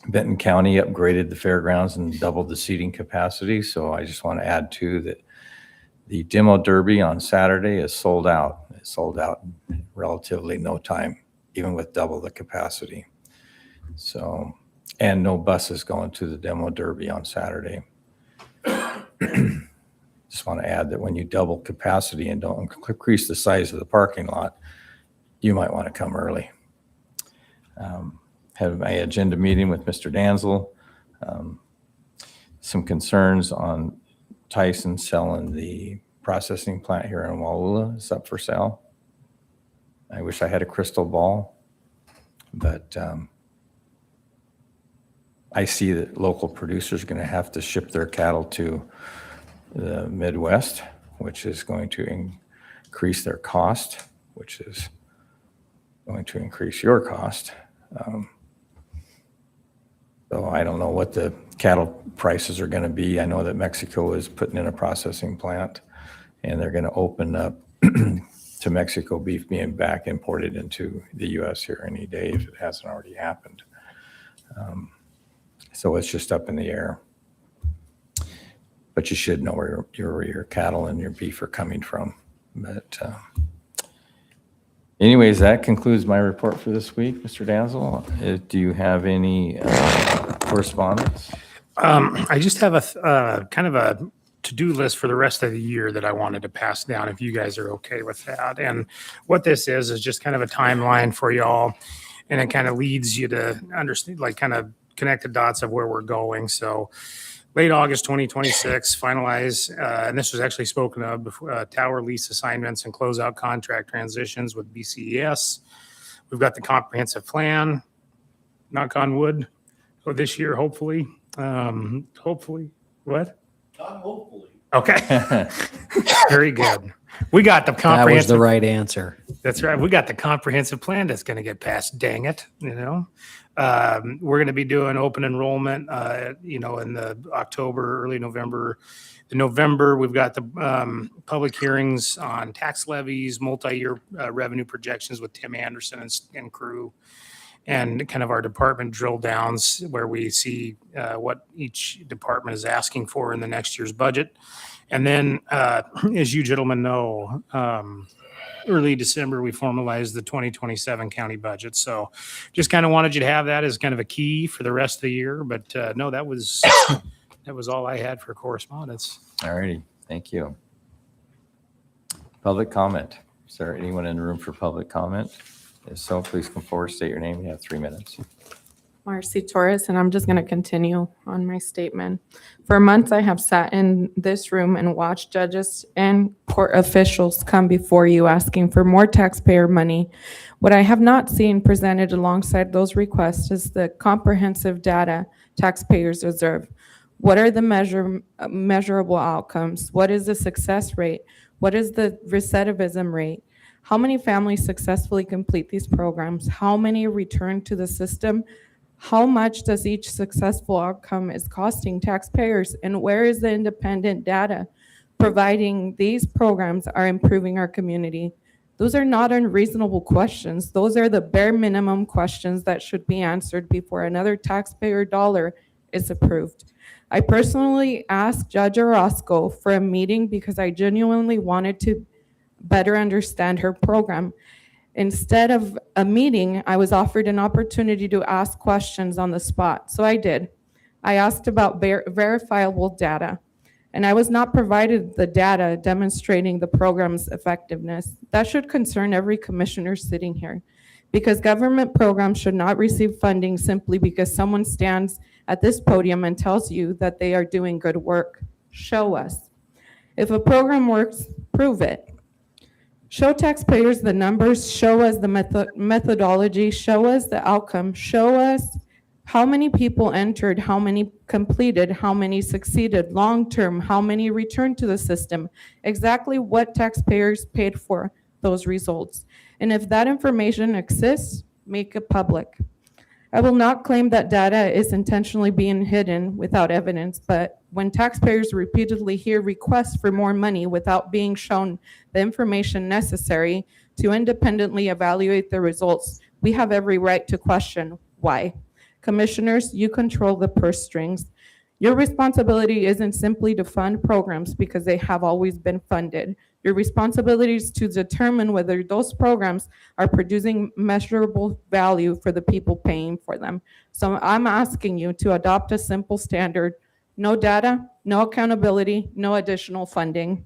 Benton County upgraded the fairgrounds and doubled the seating capacity. So I just want to add too that the demo derby on Saturday is sold out. It sold out in relatively no time, even with double the capacity. So, and no buses going to the demo derby on Saturday. Just want to add that when you double capacity and don't increase the size of the parking lot, you might want to come early. Had my agenda meeting with Mr. Danzel. Some concerns on Tyson selling the processing plant here in Wallula. It's up for sale. I wish I had a crystal ball, but I see that local producers are going to have to ship their cattle to the Midwest, which is going to increase their cost, which is going to increase your cost. So I don't know what the cattle prices are going to be. I know that Mexico is putting in a processing plant, and they're going to open up to Mexico beef being back imported into the U.S. here any day if it hasn't already happened. So it's just up in the air. But you should know where your cattle and your beef are coming from. But anyways, that concludes my report for this week. Mr. Danzel, do you have any correspondence? I just have a kind of a to-do list for the rest of the year that I wanted to pass down if you guys are okay with that. And what this is just kind of a timeline for y'all. And it kind of leads you to understand, like kind of connect the dots of where we're going. So late August 2026, finalize, and this was actually spoken of before, tower lease assignments and closeout contract transitions with BCES. We've got the comprehensive plan, knock on wood, this year, hopefully. Hopefully, what? Not hopefully. Okay. Very good. We got the comprehensive. That was the right answer. That's right. We got the comprehensive plan that's going to get passed. Dang it. You know, we're going to be doing open enrollment, in the October, early November. In November, we've got the public hearings on tax levies, multi-year revenue projections with Tim Anderson and crew, and kind of our department drill downs where we see what each department is asking for in the next year's budget. And then, as you gentlemen know, early December, we formalized the 2027 county budget. So just kind of wanted you to have that as kind of a key for the rest of the year. But no, that was all I had for correspondence. All righty. Thank you. Public comment. Is there anyone in the room for public comment? If so, please come forward, state your name. You have 3 minutes. Marcy Torres, and I'm just going to continue on my statement. For months, I have sat in this room and watched judges and court officials come before you asking for more taxpayer money. What I have not seen presented alongside those requests is the comprehensive data taxpayers deserve. What are the measurable outcomes? What is the success rate? What is the recidivism rate? How many families successfully complete these programs? How many return to the system? How much does each successful outcome is costing taxpayers? And where is the independent data providing these programs are improving our community? Those are not unreasonable questions. Those are the bare minimum questions that should be answered before another taxpayer dollar is approved. I personally asked Judge Orozco for a meeting because I genuinely wanted to better understand her program. Instead of a meeting, I was offered an opportunity to ask questions on the spot. So I did. I asked about verifiable data, and I was not provided the data demonstrating the program's effectiveness. That should concern every commissioner sitting here, because government programs should not receive funding simply because someone stands at this podium and tells you that they are doing good work. Show us. If a program works, prove it. Show taxpayers the numbers, show us the methodology, show us the outcome, show us how many people entered, how many completed, how many succeeded long-term, how many returned to the system, exactly what taxpayers paid for those results. And if that information exists, make it public. I will not claim that data is intentionally being hidden without evidence, but when taxpayers repeatedly hear requests for more money without being shown the information necessary to independently evaluate the results, we have every right to question why. Commissioners, you control the purse strings. Your responsibility isn't simply to fund programs because they have always been funded. Your responsibility is to determine whether those programs are producing measurable value for the people paying for them. So I'm asking you to adopt a simple standard: no data, no accountability, no additional funding.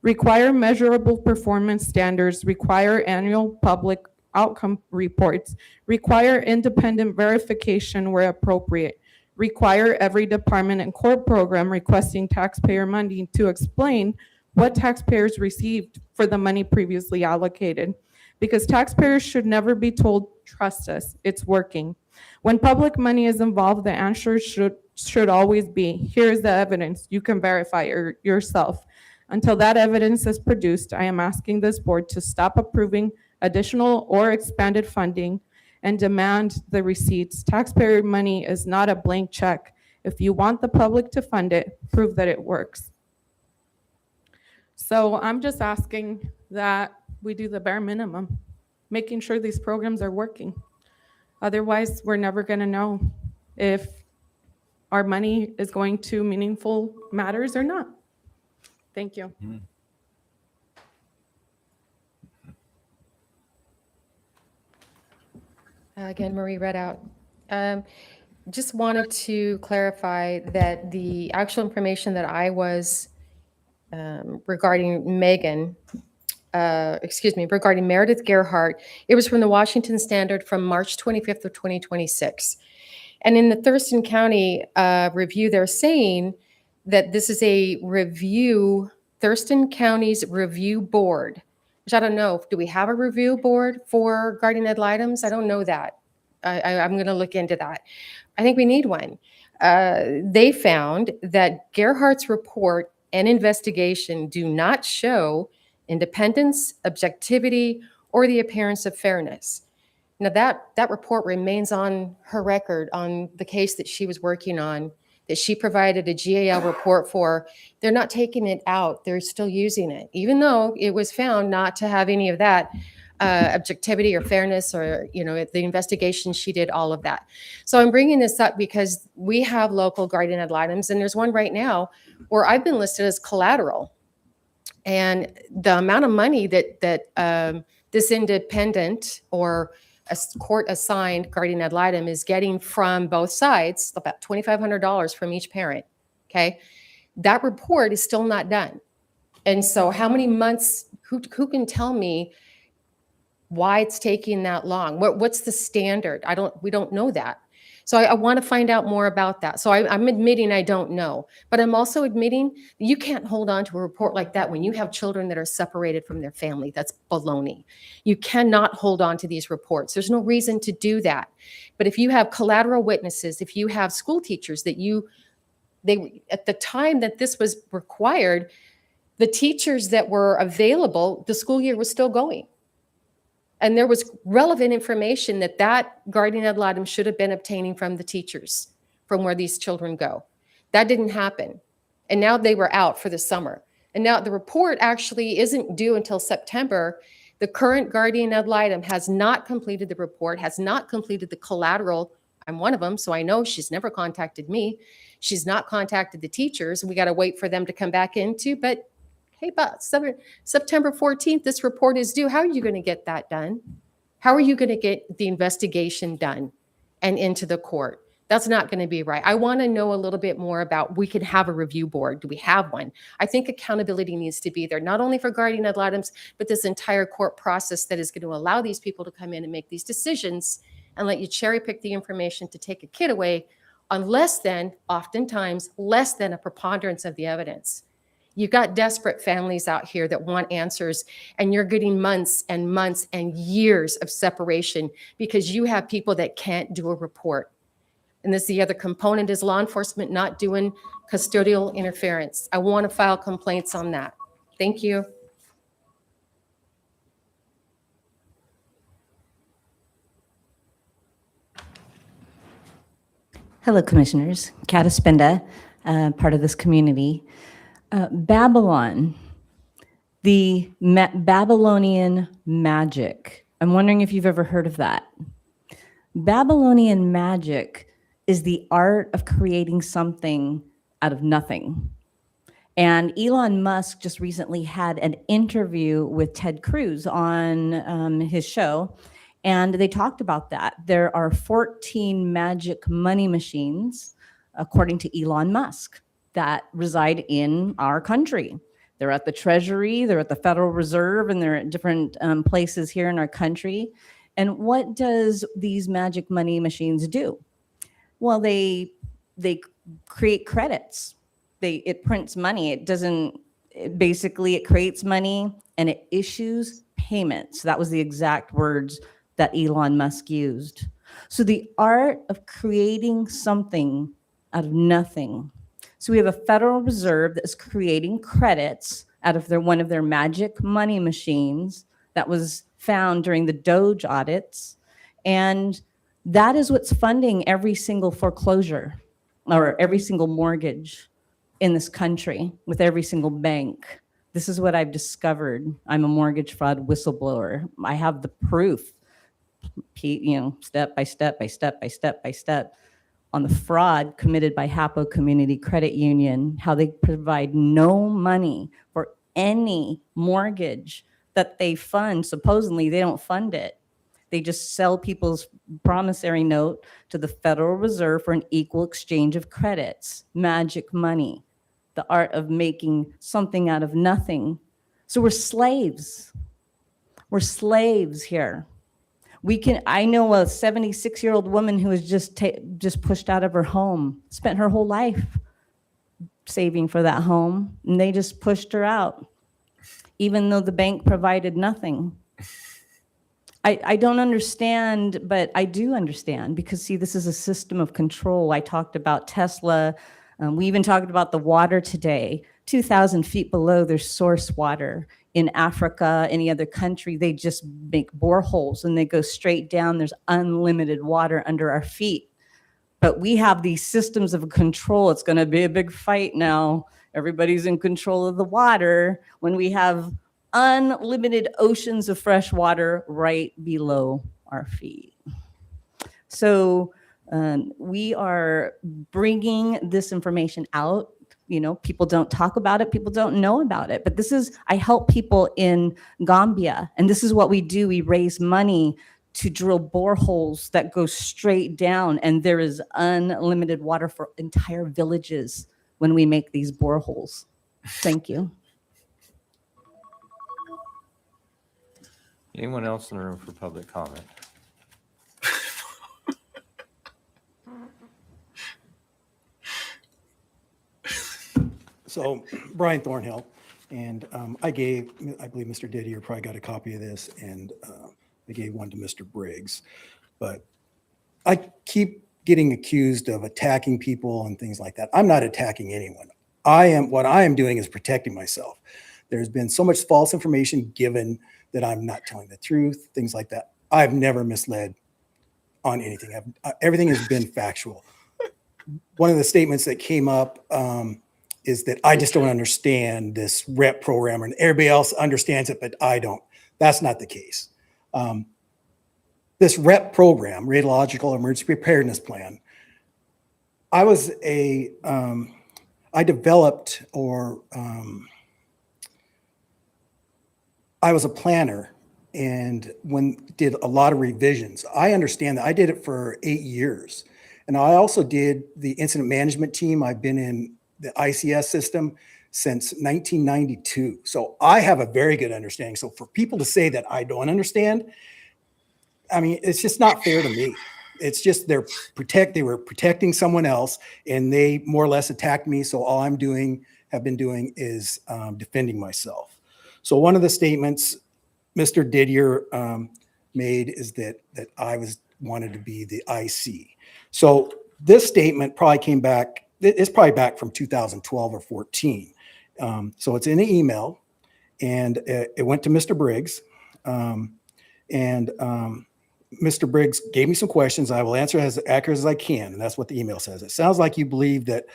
Require measurable performance standards, require annual public outcome reports, require independent verification where appropriate, require every department and core program requesting taxpayer money to explain what taxpayers received for the money previously allocated. Because taxpayers should never be told, trust us, it's working. When public money is involved, the answer should always be, here's the evidence, you can verify yourself. Until that evidence is produced, I am asking this board to stop approving additional or expanded funding and demand the receipts. Taxpayer money is not a blank check. If you want the public to fund it, prove that it works. So I'm just asking that we do the bare minimum, making sure these programs are working. Otherwise, we're never going to know if our money is going to meaningful matters or not. Thank you. Again, Marie Redout. Just wanted to clarify that the actual information that I was regarding regarding Meredith Gerhart, it was from the Washington Standard from March 25th of 2026. And in the Thurston County review, they're saying that this is a review, Thurston County's review board, which I don't know. Do we have a review board for guardian ad litems? I don't know that. I'm going to look into that. I think we need one. They found that Gerhart's report and investigation do not show independence, objectivity, or the appearance of fairness. Now that report remains on her record on the case that she was working on, that she provided a GAL report for. They're not taking it out. They're still using it, even though it was found not to have any of that objectivity or fairness or, the investigation she did, all of that. So I'm bringing this up because we have local guardian ad litems, and there's one right now where I've been listed as collateral. And the amount of money that this independent or a court-assigned guardian ad litem is getting from both sides, about $2,500 from each parent, okay? That report is still not done. And so how many months, who can tell me why it's taking that long? What's the standard? We don't know that. So I want to find out more about that. So I'm admitting I don't know, but I'm also admitting you can't hold on to a report like that when you have children that are separated from their family. That's baloney. You cannot hold on to these reports. There's no reason to do that. But if you have collateral witnesses, if you have school teachers that at the time that this was required, the teachers that were available, the school year was still going. And there was relevant information that guardian ad litem should have been obtaining from the teachers from where these children go. That didn't happen. And now they were out for the summer. And now the report actually isn't due until September. The current guardian ad litem has not completed the report, has not completed the collateral. I'm one of them, so I know she's never contacted me. She's not contacted the teachers. We got to wait for them to come back into, but hey, but September 14th, this report is due. How are you going to get that done? How are you going to get the investigation done and into the court? That's not going to be right. I want to know a little bit more about, we can have a review board. Do we have one? I think accountability needs to be there, not only for guardian ad litems, but this entire court process that is going to allow these people to come in and make these decisions and let you cherry pick the information to take a kid away on oftentimes less than a preponderance of the evidence. You've got desperate families out here that want answers, and you're getting months and months and years of separation because you have people that can't do a report. And this, the other component is law enforcement not doing custodial interference. I want to file complaints on that. Thank you. Hello, Commissioners. Cataspinda, part of this community. Babylon, the Babylonian magic. I'm wondering if you've ever heard of that. Babylonian magic is the art of creating something out of nothing. And Elon Musk just recently had an interview with Ted Cruz on his show, and they talked about that. There are 14 magic money machines, according to Elon Musk, that reside in our country. They're at the Treasury, they're at the Federal Reserve, and they're at different places here in our country. And what does these magic money machines do? Well, they create credits. It prints money. Basically it creates money and it issues payments. That was the exact words that Elon Musk used. So the art of creating something out of nothing. So we have a Federal Reserve that is creating credits out of one of their magic money machines that was found during the Doge audits. And that is what's funding every single foreclosure or every single mortgage in this country with every single bank. This is what I've discovered. I'm a mortgage fraud whistleblower. I have the proof, step by step by step by step by step on the fraud committed by Hapo Community Credit Union, how they provide no money for any mortgage that they fund. Supposedly they don't fund it. They just sell people's promissory note to the Federal Reserve for an equal exchange of credits. Magic money, the art of making something out of nothing. So we're slaves. We're slaves here. I know a 76-year-old woman who was just pushed out of her home, spent her whole life saving for that home, and they just pushed her out, even though the bank provided nothing. I don't understand, but I do understand because, see, this is a system of control. I talked about Tesla. We even talked about the water today. 2,000 feet below their source water. In Africa, any other country, they just make boreholes and they go straight down. There's unlimited water under our feet. But we have these systems of control. It's going to be a big fight now. Everybody's in control of the water when we have unlimited oceans of fresh water right below our feet. So we are bringing this information out. People don't talk about it. People don't know about it. But I help people in Gambia. And this is what we do. We raise money to drill boreholes that go straight down. And there is unlimited water for entire villages when we make these boreholes. Thank you. Anyone else in the room for public comment? So Brian Thornhill, and I believe Mr. Didier probably got a copy of this, and I gave one to Mr. Briggs. But I keep getting accused of attacking people and things like that. I'm not attacking anyone. What I am doing is protecting myself. There's been so much false information given that I'm not telling the truth, things like that. I've never misled on anything. Everything has been factual. One of the statements that came up is that I just don't understand this REP program, and everybody else understands it, but I don't. That's not the case. This REP program, Radiological Emergency Preparedness Plan, I was a planner and did a lot of revisions. I understand that. I did it for 8 years. And I also did the incident management team. I've been in the ICS system since 1992. So I have a very good understanding. So for people to say that I don't understand, I mean, it's just not fair to me. It's just they were protecting someone else and they more or less attacked me. So all I'm doing have been doing is defending myself. So one of the statements Mr. Didier made is that I wanted to be the IC. So this statement probably came back, it's probably back from 2012 or 14. So it's in an email, and it went to Mr. Briggs. Mr. Briggs gave me some questions. I will answer as accurate as I can, and that's what the email says. It sounds like you believe that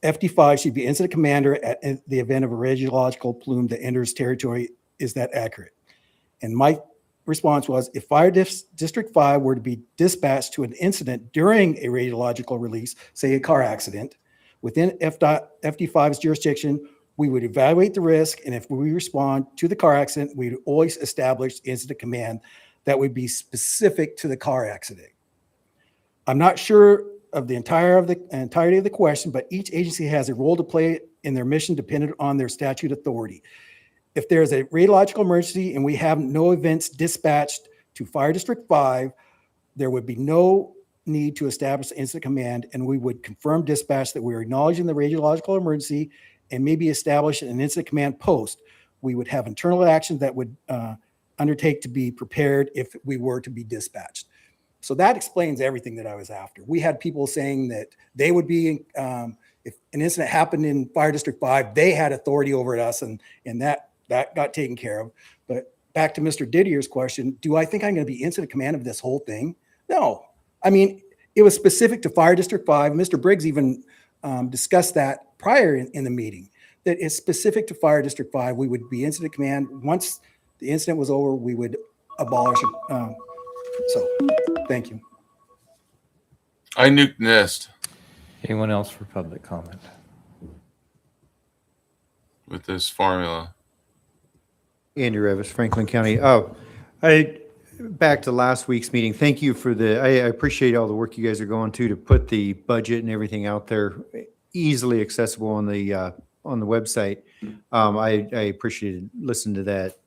FD5 should be incident commander at the event of a radiological plume that enters territory. Is that accurate? And my response was, if Fire District 5 were to be dispatched to an incident during a radiological release, say a car accident, within FD5's jurisdiction, we would evaluate the risk, and if we respond to the car accident, we'd always establish incident command that would be specific to the car accident. I'm not sure of the entirety of the question, but each agency has a role to play in their mission dependent on their statute authority. If there's a radiological emergency and we have no events dispatched to Fire District 5, there would be no need to establish incident command, and we would confirm dispatch that we are acknowledging the radiological emergency and maybe establish an incident command post. We would have internal action that would undertake to be prepared if we were to be dispatched. So that explains everything that I was after. We had people saying that they would be, if an incident happened in Fire District 5, they had authority over us, and that got taken care of. But back to Mr. Didier's question, do I think I'm going to be incident command of this whole thing? No. I mean, it was specific to Fire District 5. Mr. Briggs even discussed that prior in the meeting, that it's specific to Fire District 5. We would be incident command. Once the incident was over, we would abolish it. So thank you. I nuked NIST Anyone else for public comment? with this formula. Andy Revis, Franklin County. Back to last week's meeting. Thank you for I appreciate all the work you guys are going to put the budget and everything out there easily accessible on the website. I appreciated listening to that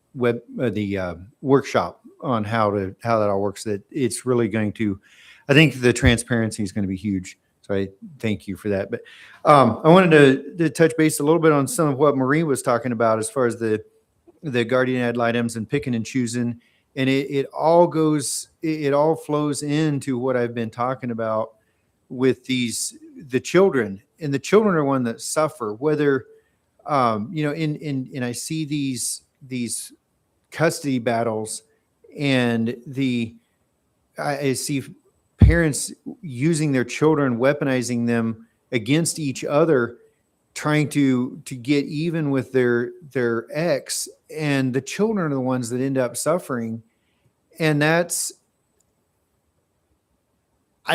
workshop on how that all works. That it's really going to, I think the transparency is going to be huge. So I thank you for that. But I wanted to touch base a little bit on some of what Marie was talking about as far as the guardian ad litems and picking and choosing. And it all flows into what I've been talking about with the children, and the children are one that suffer, whether, and I see these custody battles, and I see parents using their children, weaponizing them against each other, trying to get even with their ex, and the children are the ones that end up suffering. And I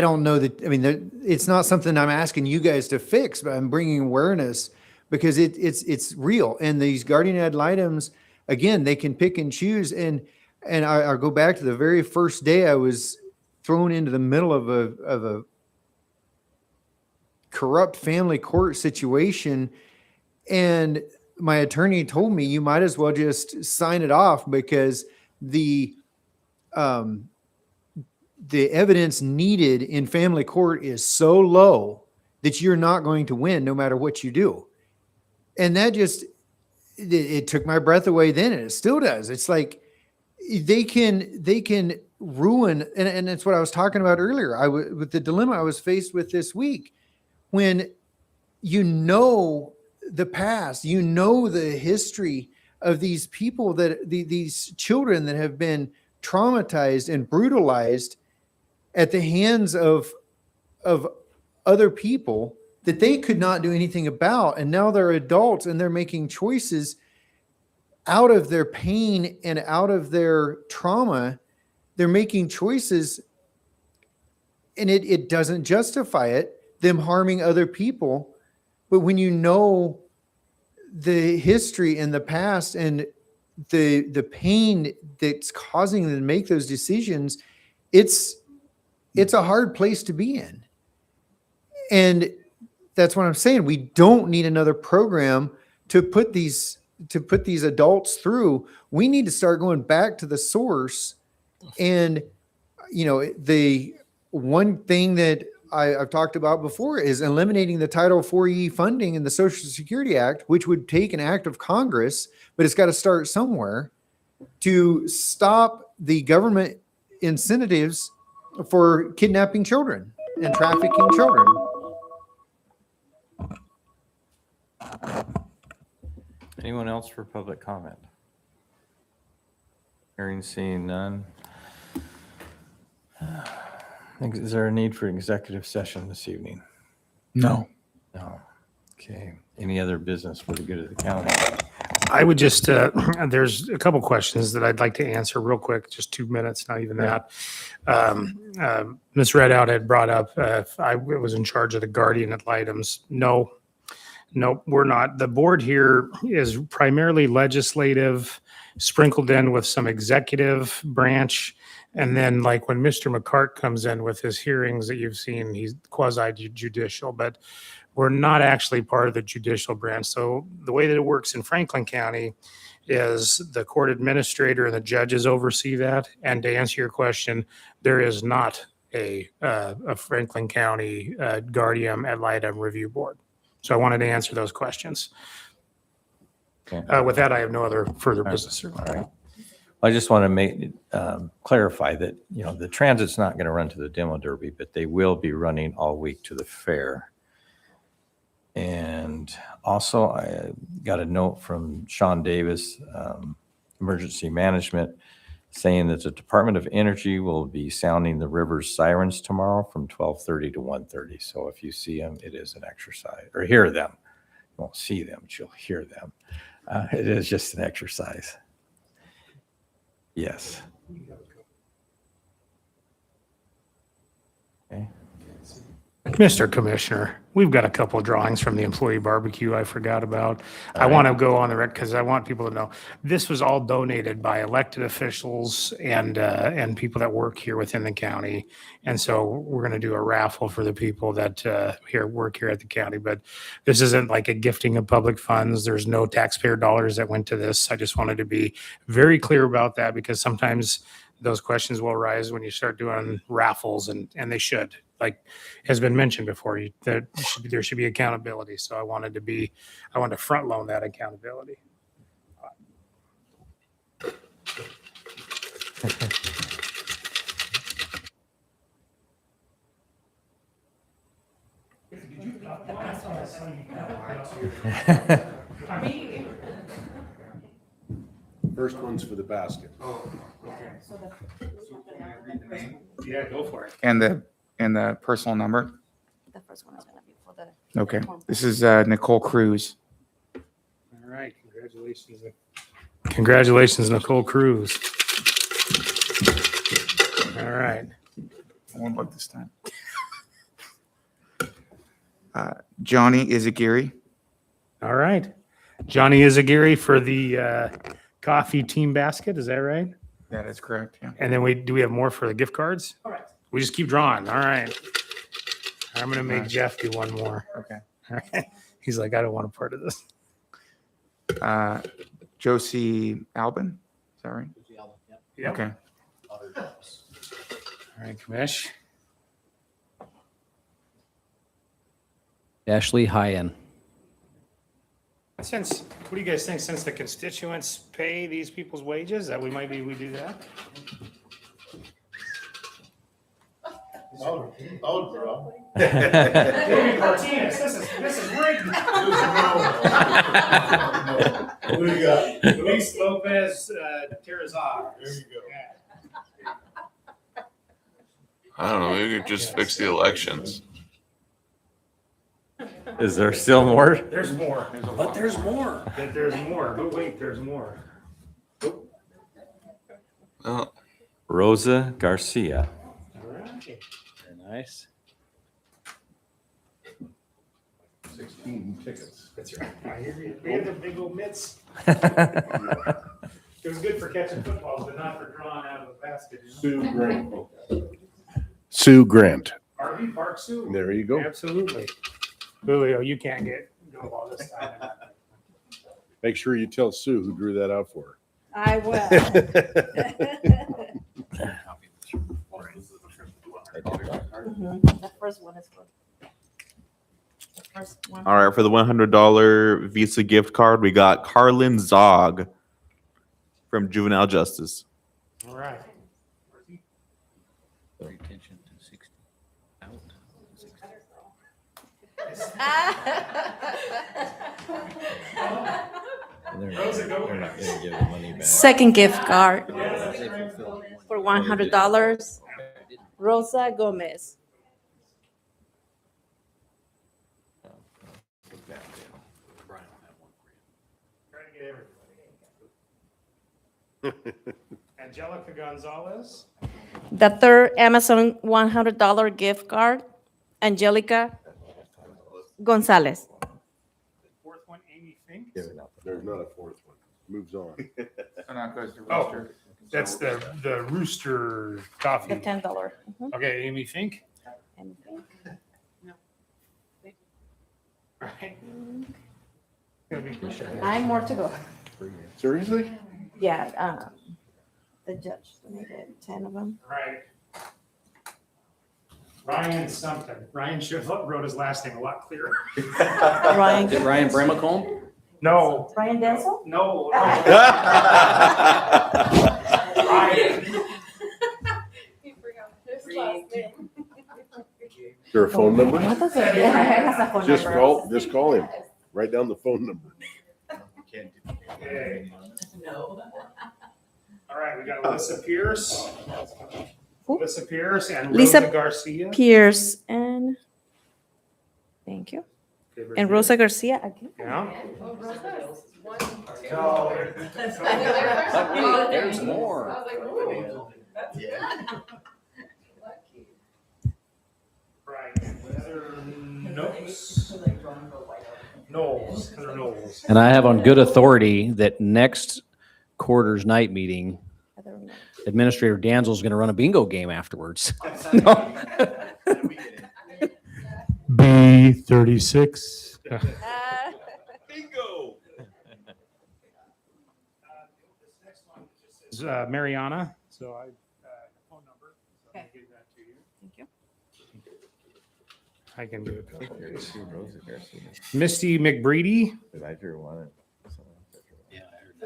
don't know that, I mean, it's not something I'm asking you guys to fix, but I'm bringing awareness because it's real. And these guardian ad litems, again, they can pick and choose. And I'll go back to the very first day I was thrown into the middle of a corrupt family court situation. And my attorney told me, you might as well just sign it off because the evidence needed in family court is so low that you're not going to win no matter what you do. And that it took my breath away then, and it still does. It's like they can ruin, and that's what I was talking about earlier. With the dilemma I was faced with this week, when the past, the history of these people, that these children that have been traumatized and brutalized at the hands of other people that they could not do anything about. And now they're adults and they're making choices out of their pain and out of their trauma. They're making choices, and it doesn't justify them harming other people. But when you know the history and the past and the pain that's causing them to make those decisions, it's a hard place to be in. And that's what I'm saying. We don't need another program to put these adults through. We need to start going back to the source. And the one thing that I've talked about before is eliminating the Title IV funding in the Social Security Act, which would take an act of Congress, but it's got to start somewhere to stop the government incentives for kidnapping children and trafficking children. Anyone else for public comment? Hearing, seeing none. Is there a need for executive session this evening? No. No. Okay. Any other business for the good of the county? I would just, there's a couple questions that I'd like to answer real quick, just 2 minutes, not even that. Ms. Redout had brought up if I was in charge of the guardian ad litems. No, we're not. The board here is primarily legislative, sprinkled in with some executive branch. And then like when Mr. McCart comes in with his hearings that you've seen, he's quasi-judicial, but we're not actually part of the judicial branch. So the way that it works in Franklin County is the court administrator and the judges oversee that. And to answer your question, there is not a Franklin County guardian ad litem review board. So I wanted to answer those questions. Okay. With that, I have no other further business. All right. I just want to make clarify that, you know, the transit's not going to run to the demo derby, but they will be running all week to the fair. And also, I got a note from Sean Davis, Emergency Management, saying that the Department of Energy will be sounding the river's sirens tomorrow from 12:30 to 1:30. So if you see them, it is an exercise, or hear them. You won't see them, but you'll hear them. It is just an exercise. Yes. Okay. Mr. Commissioner, we've got a couple of drawings from the employee barbecue I forgot about. I want to go on the record because I want people to know this was all donated by elected officials and people that work here within the county. And so we're going to do a raffle for the people that work here at the county. But this isn't like a gifting of public funds. There's no taxpayer dollars that went to this. I just wanted to be very clear about that because sometimes those questions will arise when you start doing raffles, and they should. Like has been mentioned before, there should be accountability. So I wanted to front load that accountability. First one's for the basket. Oh, okay. Yeah, go for it. And the personal number. The first one is going to be for the. Okay. This is Nicole Cruz. All right. Congratulations. Congratulations, Nicole Cruz. All right. I won't look this time. Johnny Izagiri. All right. Johnny Izagiri for the coffee team basket. Is that right? That is correct. Yeah. And then do we have more for the gift cards? Correct. We just keep drawing. All right. I'm going to make Jeff do one more. Okay. All right. He's like, I don't want a part of this. Josie Albin. Is that right? Yep. Okay. All right, Commish. Ashley Hyen. What do you guys think? Since the constituents pay these people's wages, that we do that? David Martinez, this is rigged. What do you got? Luis Lopez Terrazar. There you go. I don't know. Maybe we could just fix the elections. Is there still more? There's more. There's more. There's more. But wait, there's more. Oh, Rosa Garcia. All right. Very nice. 16 tickets. That's right. I hear you. We have the big old mitts. It was good for catching footballs, but not for drawing out of the basket. Sue Grant. Sue Grant. RV Park Sue. There you go. Absolutely. Julio, you can't go all this time. Make sure you tell Sue who drew that out for her. I will. I The first one is good. The first one. All right, for the $100 Visa gift card, we got Carlin Zog from Juvenile Justice. All right. Retention to 60. Out. They're not gonna give the money back. Second gift card for $100. Rosa Gomez. Trying to get everybody. Angelica Gonzalez. The third Amazon $100 gift card, Angelica Gonzalez. Fourth one, Amy Fink. There's not a fourth one. Moves on. And that goes to Oh, Rooster. that's the Rooster coffee. The $10. Okay, Amy Fink. And All right. 9 more to go. Seriously? Yeah, the judge needed 10 of them. All right. Ryan something. Ryan should wrote his last name a lot clearer. Ryan. Is it Ryan Bramacombe? No. Ryan Denzel? No. That's Ryan. Is there a phone number? What does it? Yeah, it has a phone Just number. just call him. Write down the phone number. Okay. All right, we got Alyssa Pierce. Who? Alyssa Pierce and Lisa Rosa Garcia. Pierce and thank you. And Rosa Garcia again. Yeah. There's more. Right. Heather Knowles. Heather Knowles. And I have on good authority that next quarter's night meeting, Administrator Danzel is going to run a bingo game afterwards. No. B36. Bingo. This next one is Mariana. So I phone number. So I'll give that to you. Thank you. I can do it. Misty McBreedy. I drew one.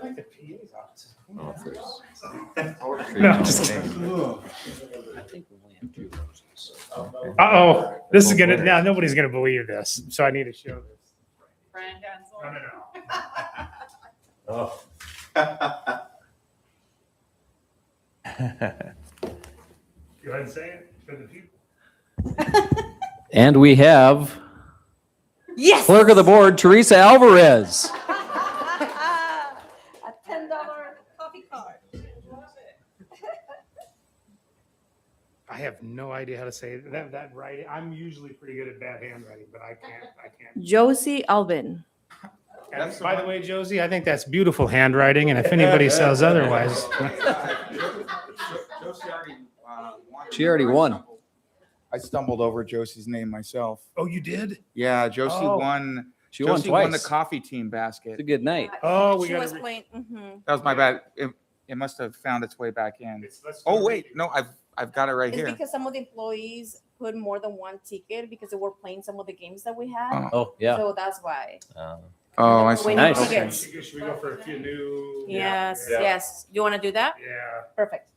I like the PA's office. Oh, first. No, I'm just kidding. Uh-oh, this is gonna, now nobody's gonna believe this, so I need to show this. No. Oh. Go ahead and say it for the people. And we have Yes. Clerk of the Board, Teresa Alvarez. A $10 coffee card. I have no idea how to say that writing. I'm usually pretty good at bad handwriting, but I can't. Josie Alvin. And by the way, Josie, I think that's beautiful handwriting, and if anybody says otherwise. She already won. I stumbled over Josie's name myself. Oh, you did? Yeah, Josie Oh. won. She won Josie won the twice. coffee team basket. It's a good night. Oh, we She got was to. playing. That was my bad. It must have found its way back in. Oh wait, no, I've got it right It's here. because some of the employees put more than one ticket because they were playing some of the games that we had. Oh, yeah. So that's why. Oh, I We see. need Nice. tickets. Should we go for a few new? Yes, Yeah. yes. You want to do that? Yeah. Perfect.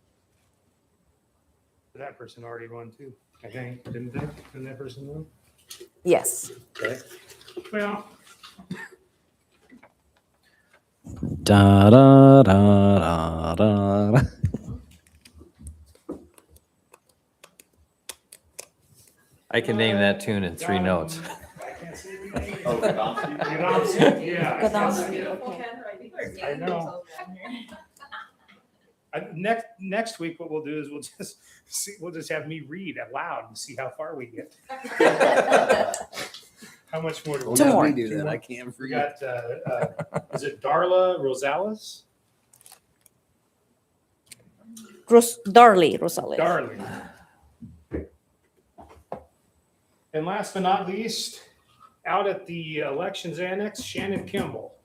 That person already won too, I think. Didn't they? Didn't that person win? Yes. Okay. Well, Da da da da da. I can name that tune in 3 notes. I can't see the name. Godowski, yeah. Godowski, okay. I know. Next week, what we'll do is we'll just have me read aloud and see how far we get. How much more do we Two have? more. We do that. I can't We forget. got, is it Darla Rosales? Darlie Rosales. Darling. And last but not least, out at the elections annex, Shannon Kimball.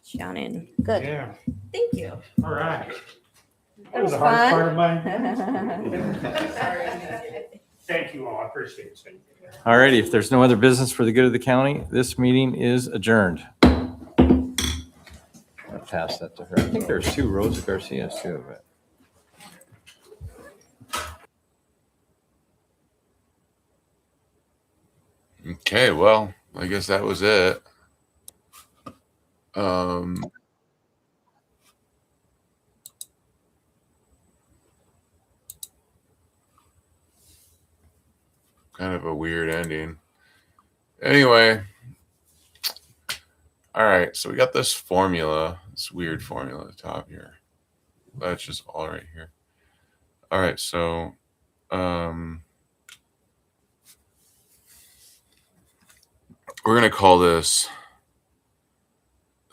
Shannon. Good. Yeah. Thank you. All right. That That was was the hardest fun. part of my. Thank you all. I appreciate it. All righty, if there's no other business for the good of the county, this meeting is adjourned. I'll pass that to her. I think there's 2 Rosa Garcias too, but. Okay, well, I guess that was it. Kind of a weird ending. Anyway, all right, so we got this formula, this weird formula at the top here. That's just all right here. All right, so we're going to call this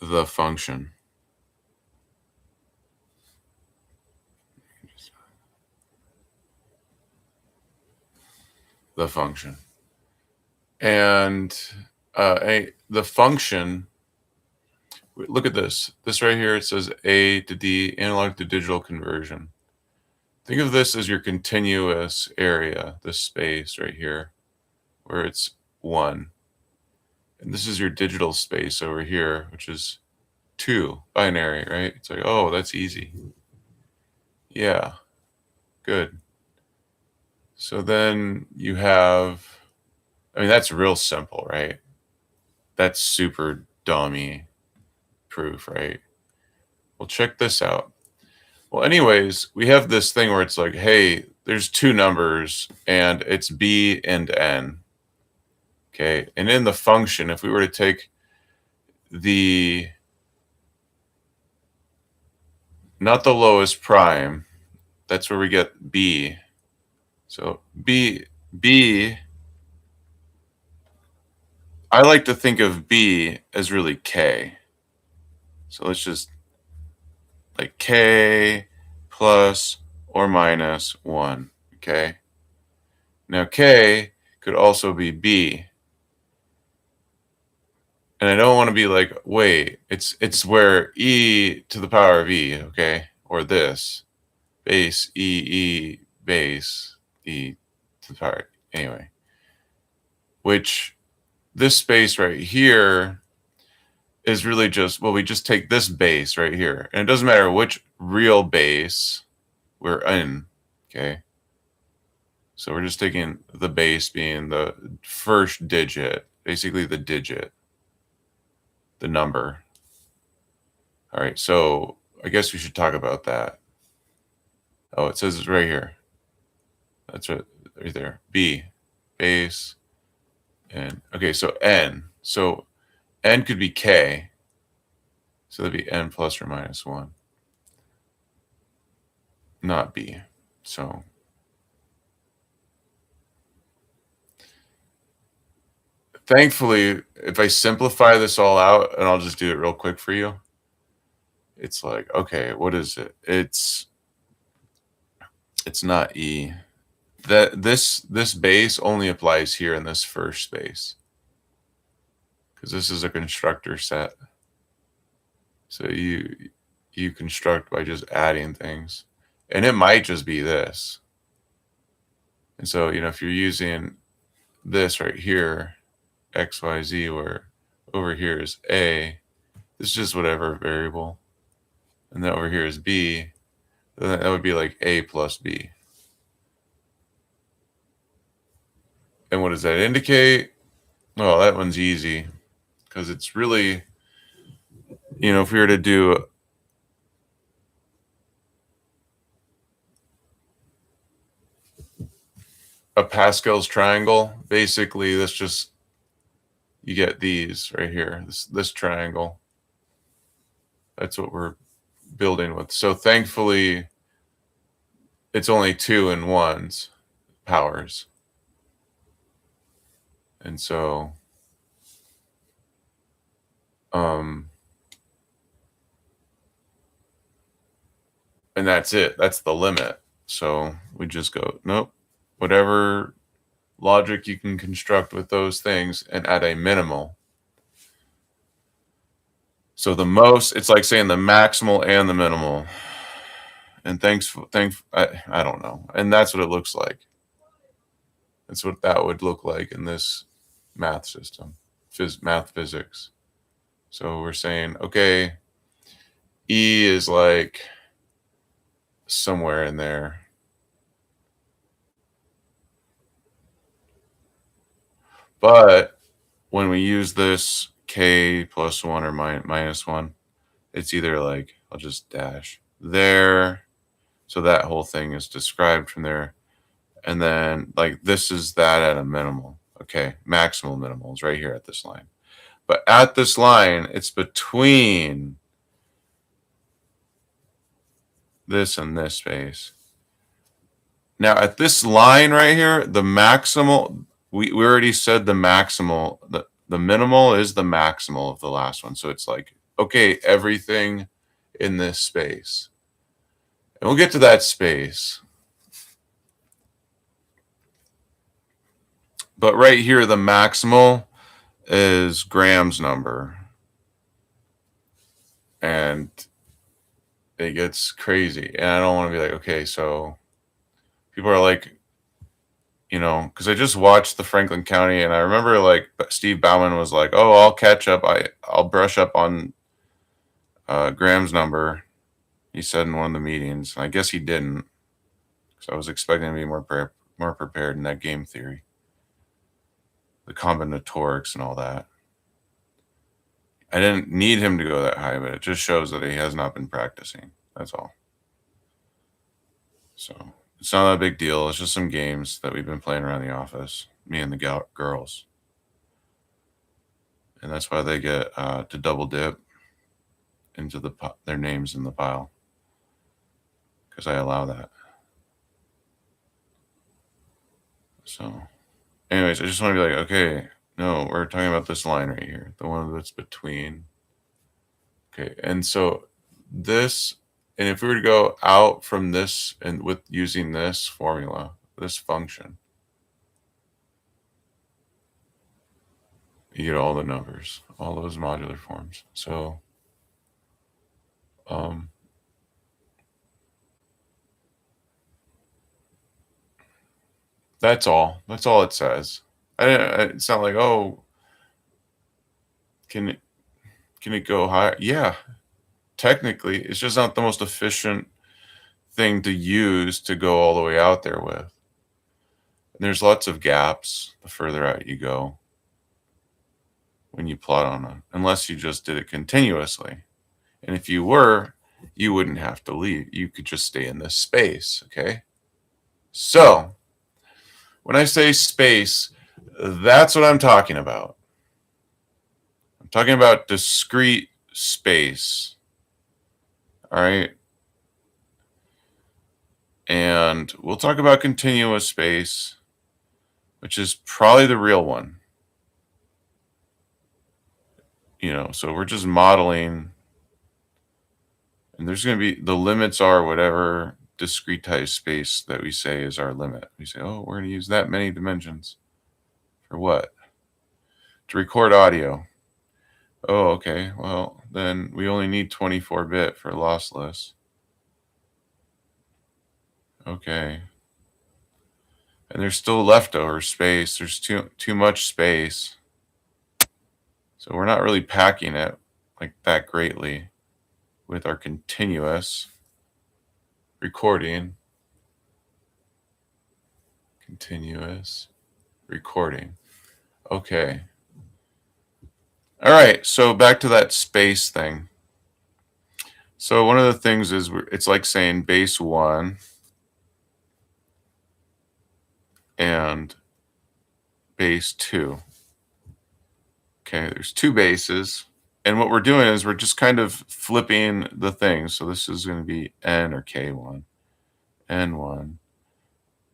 the function. The function. And the function, look at this. This right here, it says A to D, analog to digital conversion. Think of this as your continuous area, this space right here, where it's 1. And this is your digital space over here, which is 2, binary, right? It's like, oh, that's easy. Yeah, good. So then you have, I mean, that's real simple, right? That's super dummy proof, right? Well, check this out. Well, anyways, we have this thing where it's like, hey, there's 2 numbers and it's B and N. Okay. And in the function, if we were to take not the lowest prime, that's where we get B. So B, I like to think of B as really K. So let's just like K plus or minus 1, okay? Now K could also be B. And I don't want to be like, wait, it's where E to the power of E, okay? Or this, base E, base E to the power, anyway. Which this space right here is really just, well, we just take this base right here. And it doesn't matter which real base we're in, okay? So we're just taking the base being the first digit, basically the digit, the number. All right, so I guess we should talk about that. Oh, it says it's right here. That's right there. B, base, and okay, so N. So N could be K. So that'd be N plus or minus 1. Not B. So thankfully, if I simplify this all out, and I'll just do it real quick for you, it's like, okay, what is it? It's not E. That this base only applies here in this first space, because this is a constructor set. So you construct by just adding things, and it might just be this. And so, you know, if you're using this right here, X, Y, Z, where over here is A, this is just whatever variable. And then over here is B, then that would be like A plus B. And what does that indicate? Well, that one's easy, because it's really, you know, if we were to do a Pascal's triangle, basically this just, you get these right here, this triangle. That's what we're building with. So thankfully, it's only 2 and 1s powers. And so, and that's it. That's the limit. So we just go, nope, whatever logic you can construct with those things and add a minimal. So the most, it's like saying the maximal and the minimal. And I don't know. And that's what it looks like. That's what that would look like in this math system, math physics. So we're saying, okay, E is like somewhere in there. But when we use this K plus 1 or minus 1, it's either like, I'll just dash there. So that whole thing is described from there. And then like this is that at a minimal. Okay, maximal minimal is right here at this line. But at this line, it's between this and this space. Now at this line right here, the maximal, we already said the maximal, the minimal is the maximal of the last one. So it's like, okay, everything in this space. And we'll get to that space. But right here, the maximal is Graham's number. And it gets crazy. And I don't want to be like, okay, so people are like, you know, because I just watched the Franklin County and I remember like Steve Bauman was like, oh, I'll catch up. I'll brush up on Graham's number. He said in one of the meetings. I guess he didn't. So I was expecting to be more prepared in that game theory. The combinatorics and all that. I didn't need him to go that high, but it just shows that he has not been practicing. That's all. So it's not a big deal. It's just some games that we've been playing around the office, me and the girls. And that's why they get to double dip into their names in the pile. Because I allow that. So anyways, I just want to be like, okay, no, we're talking about this line right here, the one that's between. Okay, and so this, and if we were to go out from this and with using this formula, this function, you get all the numbers, all those modular forms. So, that's all. That's all it says. It's not like, oh, can it go higher? Yeah, technically, it's just not the most efficient thing to use to go all the way out there with. And there's lots of gaps the further out you go when you plot on them, unless you just did it continuously. And if you were, you wouldn't have to leave. You could just stay in this space, okay? So when I say space, that's what I'm talking about. I'm talking about discrete space. All right. And we'll talk about continuous space, which is probably the real one. You know, so we're just modeling, and there's going to be, the limits are whatever discretized space that we say is our limit. We say, oh, we're going to use that many dimensions. For what? To record audio. Oh, okay. Well, then we only need 24-bit for lossless. Okay. And there's still leftover space. There's too much space. So we're not really packing it like that greatly with our continuous recording. Continuous recording. Okay. All right. So back to that space thing. So one of the things is it's like saying base 1 and base 2. Okay, there's 2 bases. And what we're doing is we're just kind of flipping the things. So this is going to be N or K1, N1,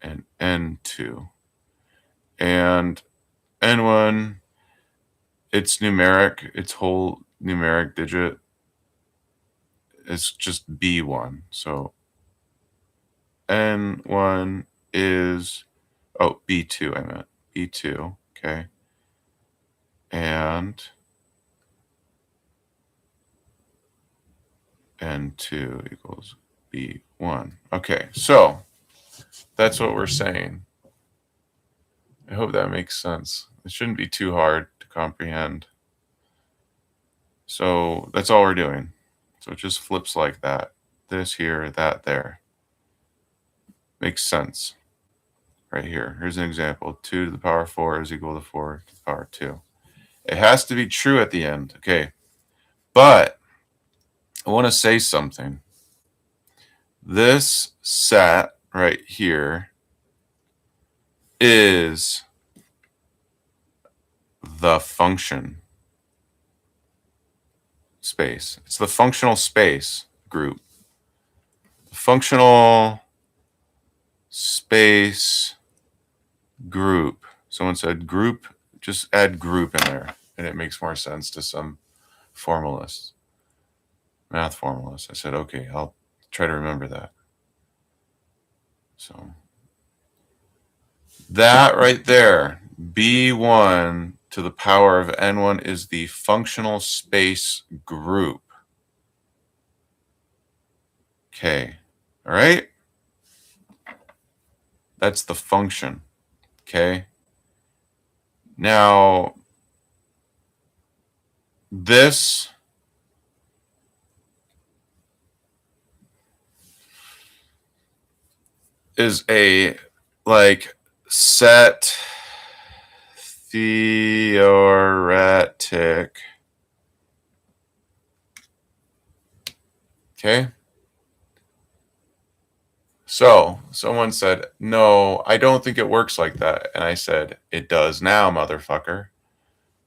and N2. And N1, it's numeric, its whole numeric digit is just B1. So N1 is, oh, B2, I meant B2, okay. And N2 equals B1. Okay, so that's what we're saying. I hope that makes sense. It shouldn't be too hard to comprehend. So that's all we're doing. So it just flips like that. This here, that there. Makes sense. Right here. Here's an example. 2 to the power 4 is equal to 4 to the power 2. It has to be true at the end. Okay. But I want to say something. This set right here is the function space. It's the functional space group. Functional space group. Someone said group, just add group in there, and it makes more sense to some formalists, math formalists. I said, okay, I'll try to remember that. So that right there, B1 to the power of N1 is the functional space group. Okay, all right? That's the function, okay? Now, this is a like set theoretic. Okay. So someone said, no, I don't think it works like that. And I said, it does now, motherfucker.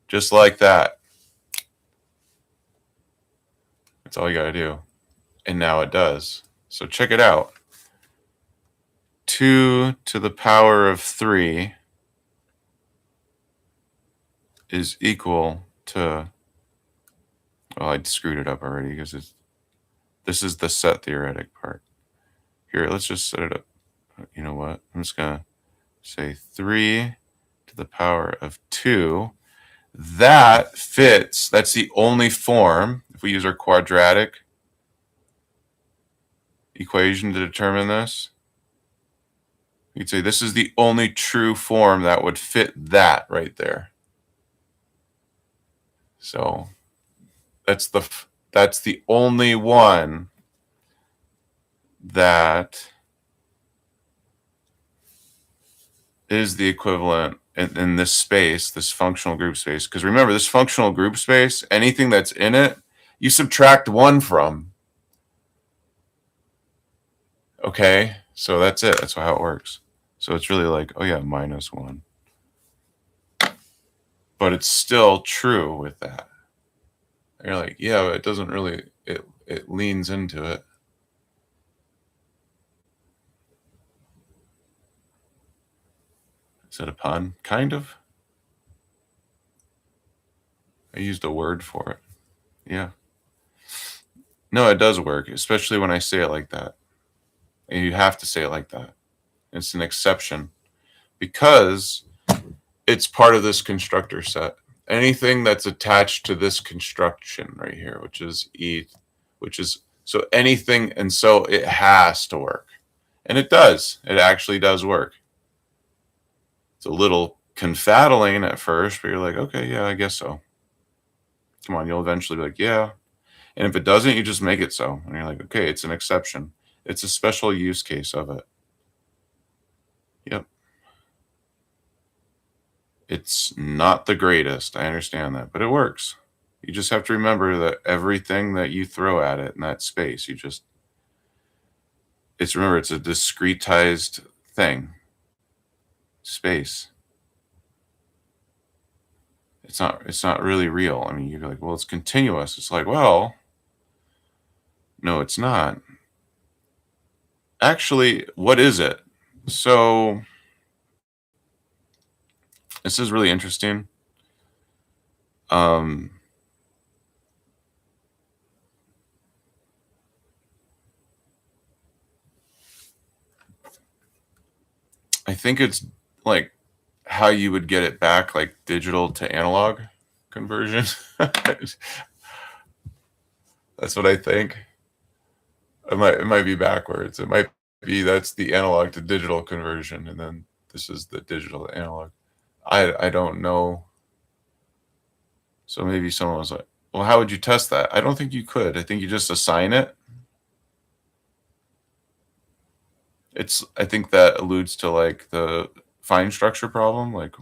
Just like that. That's all you got to do. And now it does. So check it out. 2 to the power of 3 is equal to, well, I screwed it up already because this is the set theoretic part. Here, let's just set it up. You know what? I'm just going to say 3 to the power of 2. That fits. That's the only form. If we use our quadratic equation to determine this, you could say this is the only true form that would fit that right there. So that's the only one that is the equivalent in this space, this functional group space. Because remember, this functional group space, anything that's in it, you subtract 1 from. Okay, so that's it. That's how it works. So it's really like, oh yeah, -1. But it's still true with that. And you're like, yeah, but it doesn't really, it leans into it. Is it a pun? Kind of. I used a word for it. Yeah. No, it does work, especially when I say it like that. And you have to say it like that. It's an exception because it's part of this constructor set. Anything that's attached to this construction right here, which is E, which is, so anything, and so it has to work. And it does. It actually does work. It's a little confaddling at first, but you're like, okay, yeah, I guess so. Come on, you'll eventually be like, yeah. And if it doesn't, you just make it so. And you're like, okay, it's an exception. It's a special use case of it. Yep. It's not the greatest. I understand that, but it works. You just have to remember that everything that you throw at it in that space, remember, it's a discretized thing. Space. It's not really real. I mean, you're like, well, it's continuous. It's like, well, no, it's not. Actually, what is it? So this is really interesting. I think it's like how you would get it back, like digital to analog conversion. That's what I think. It might be backwards. It might be that's the analog to digital conversion, and then this is the digital to analog. I don't know. So maybe someone was like, well, how would you test that? I don't think you could. I think you just assign it. I think that alludes to like the fine structure problem, like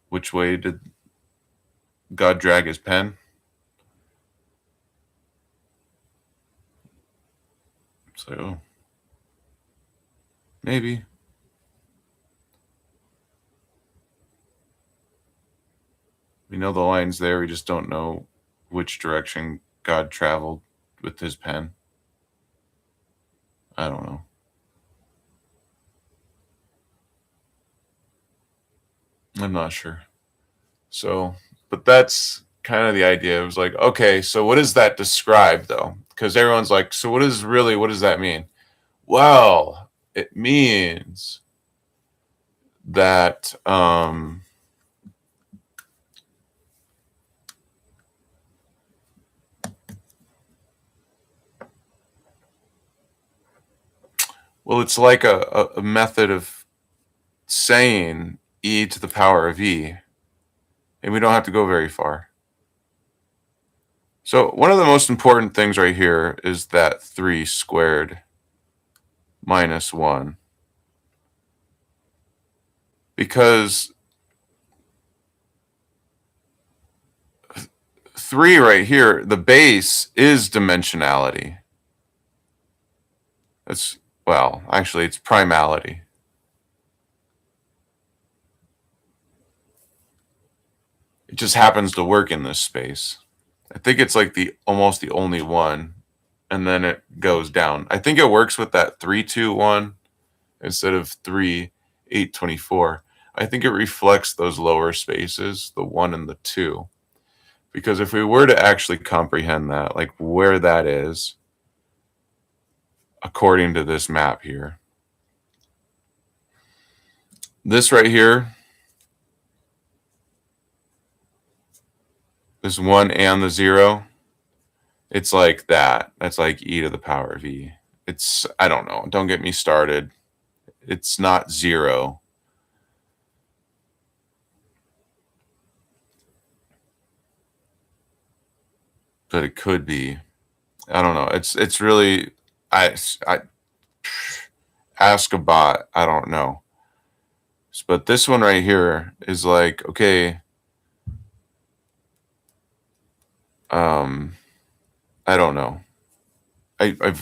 which way did God drag his pen? So maybe. We know the line's there, we just don't know which direction God traveled with his pen. I don't know. I'm not sure. So, but that's kind of the idea. It was like, okay, so what does that describe though? Because everyone's like, so what does that mean? Well, it means that well, it's like a method of saying e to the power of e, and we don't have to go very far. So one of the most important things right here is that 3 squared minus 1. Because 3 right here, the base is dimensionality. Well, actually, it's primality. It just happens to work in this space. I think it's like almost the only one, and then it goes down. I think it works with that 3, 2, 1 instead of 3, 8, 24. I think it reflects those lower spaces, the 1 and the 2. Because if we were to actually comprehend that, like where that is, according to this map here, this right here, this 1 and the 0, it's like that. That's like e to the power of e. I don't know. Don't get me started. It's not 0. But it could be. I don't know. It's really, I ask a bot. I don't know. But this one right here is like, okay, I don't know. I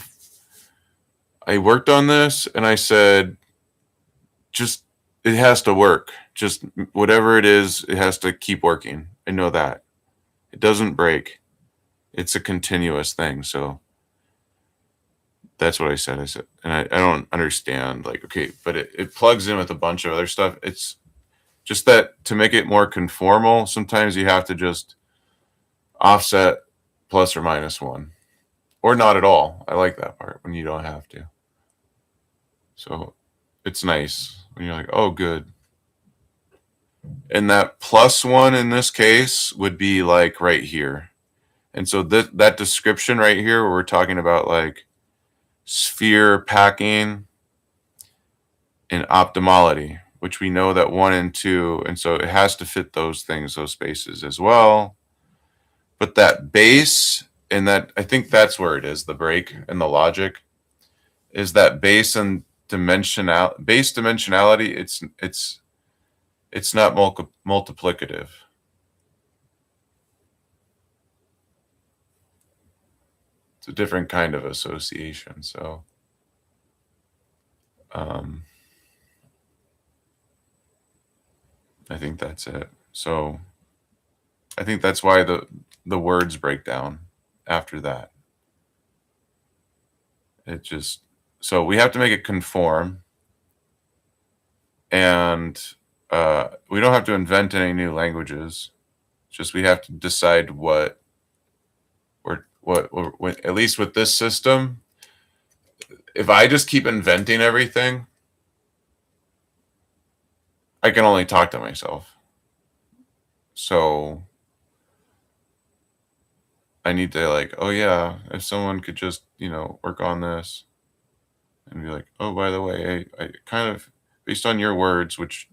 worked on this and I said, just it has to work. Just whatever it is, it has to keep working. I know that. It doesn't break. It's a continuous thing. So that's what I said. And I don't understand, like, okay, but it plugs in with a bunch of other stuff. It's just that to make it more conformal, sometimes you have to just offset plus or minus 1. Or not at all. I like that part when you don't have to. So it's nice when you're like, oh, good. And that plus 1 in this case would be like right here. And so that description right here where we're talking about like sphere packing and optimality, which we know that 1 and 2, and so it has to fit those things, those spaces as well. But that base, and that I think that's where it is, the break and the logic, is that base and dimensionality. It's not multiplicative. It's a different kind of association. So I think that's it. So I think that's why the words break down after that. So we have to make it conform, and we don't have to invent any new languages. Just we have to decide what at least with this system, if I just keep inventing everything, I can only talk to myself. So I need to like, oh yeah, if someone could just, work on this and be like, oh, by the way, I kind of, based on your words, which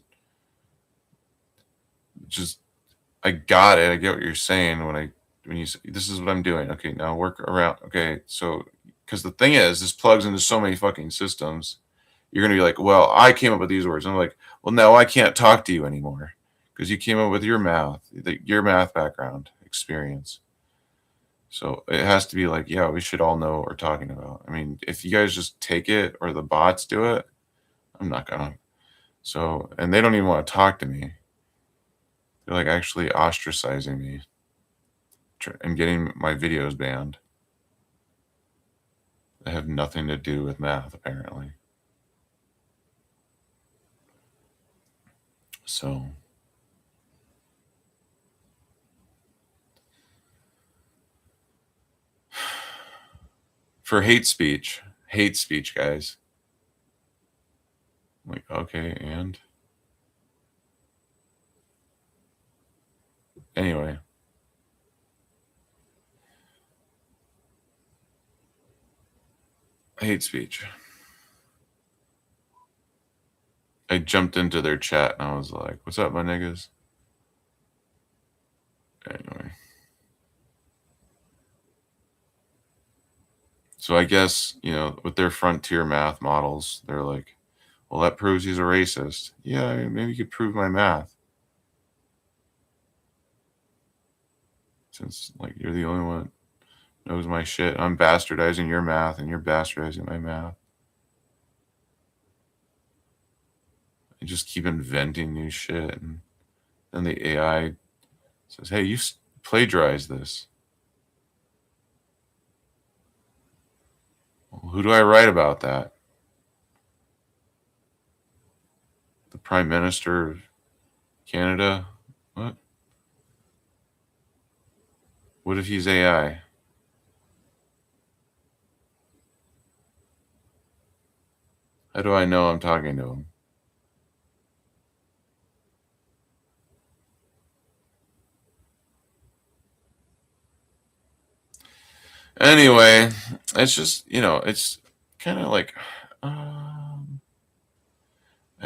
just, I got it. I get what you're saying when you say, this is what I'm doing. Okay, now work around. Okay, so, because the thing is, this plugs into so many fucking systems. You're going to be like, well, I came up with these words. I'm like, well, no, I can't talk to you anymore because you came up with your math background experience. So it has to be like, yeah, we should all know what we're talking about. I mean, if you guys just take it or the bots do it, I'm not gonna. So, and they don't even want to talk to me. They're like actually ostracizing me and getting my videos banned. They have nothing to do with math, apparently. So, for hate speech, guys. I'm like, okay, and anyway. Hate speech. I jumped into their chat and I was like, what's up, my niggas? Anyway. So I guess, with their frontier math models, they're like, well, that proves he's a racist. Yeah, maybe you could prove my math. Since, like, you're the only one that knows my shit. I'm bastardizing your math and you're bastardizing my math. I just keep inventing new shit. And then the AI says, hey, you plagiarized this. Well, who do I write about that? The Prime Minister of Canada? What? What if he's AI? How do I know I'm talking to him? Anyway, it's just, it's kind of like, I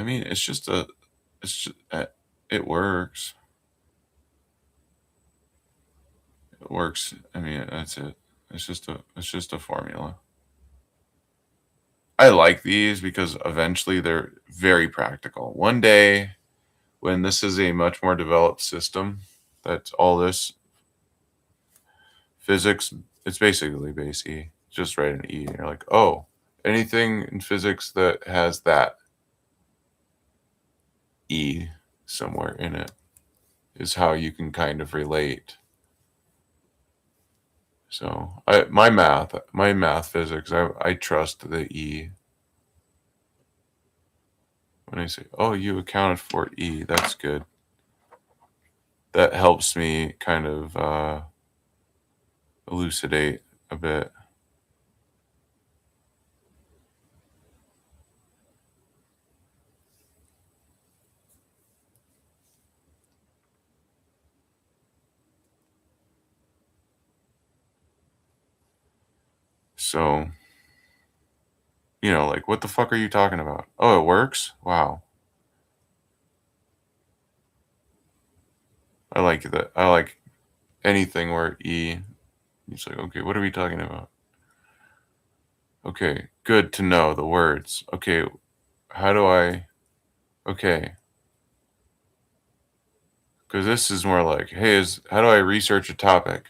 mean, it works. It works. I mean, that's it. It's just a formula. I like these because eventually they're very practical. One day, when this is a much more developed system, that's all this physics, it's basically base E. Just write an E, and you're like, oh, anything in physics that has that E somewhere in it is how you can kind of relate. So my math physics, I trust the E. When I say, oh, you accounted for E, that's good. That helps me kind of elucidate a bit. So, like, what the fuck are you talking about? Oh, it works? Wow. I like that. I like anything where E, it's like, okay, what are we talking about? Okay, good to know the words. Okay, okay. Because this is more like, hey, how do I research a topic?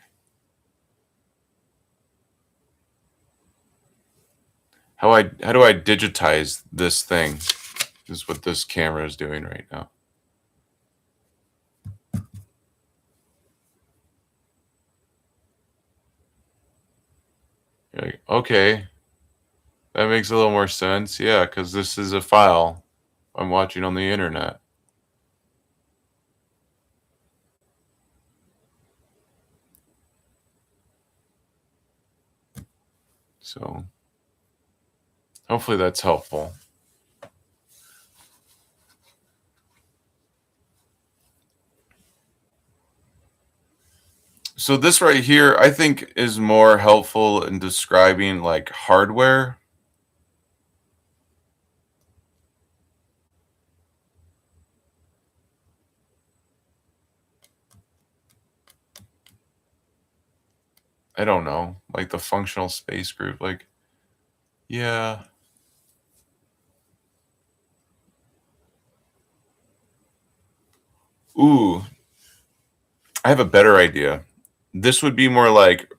How do I digitize this thing? This is what this camera is doing right now. You're like, okay, that makes a little more sense. Yeah, because this is a file I'm watching on the internet. So hopefully that's helpful. So this right here, I think, is more helpful in describing like hardware. I don't know, like the functional space group, like, yeah. Ooh, I have a better idea. This would be more like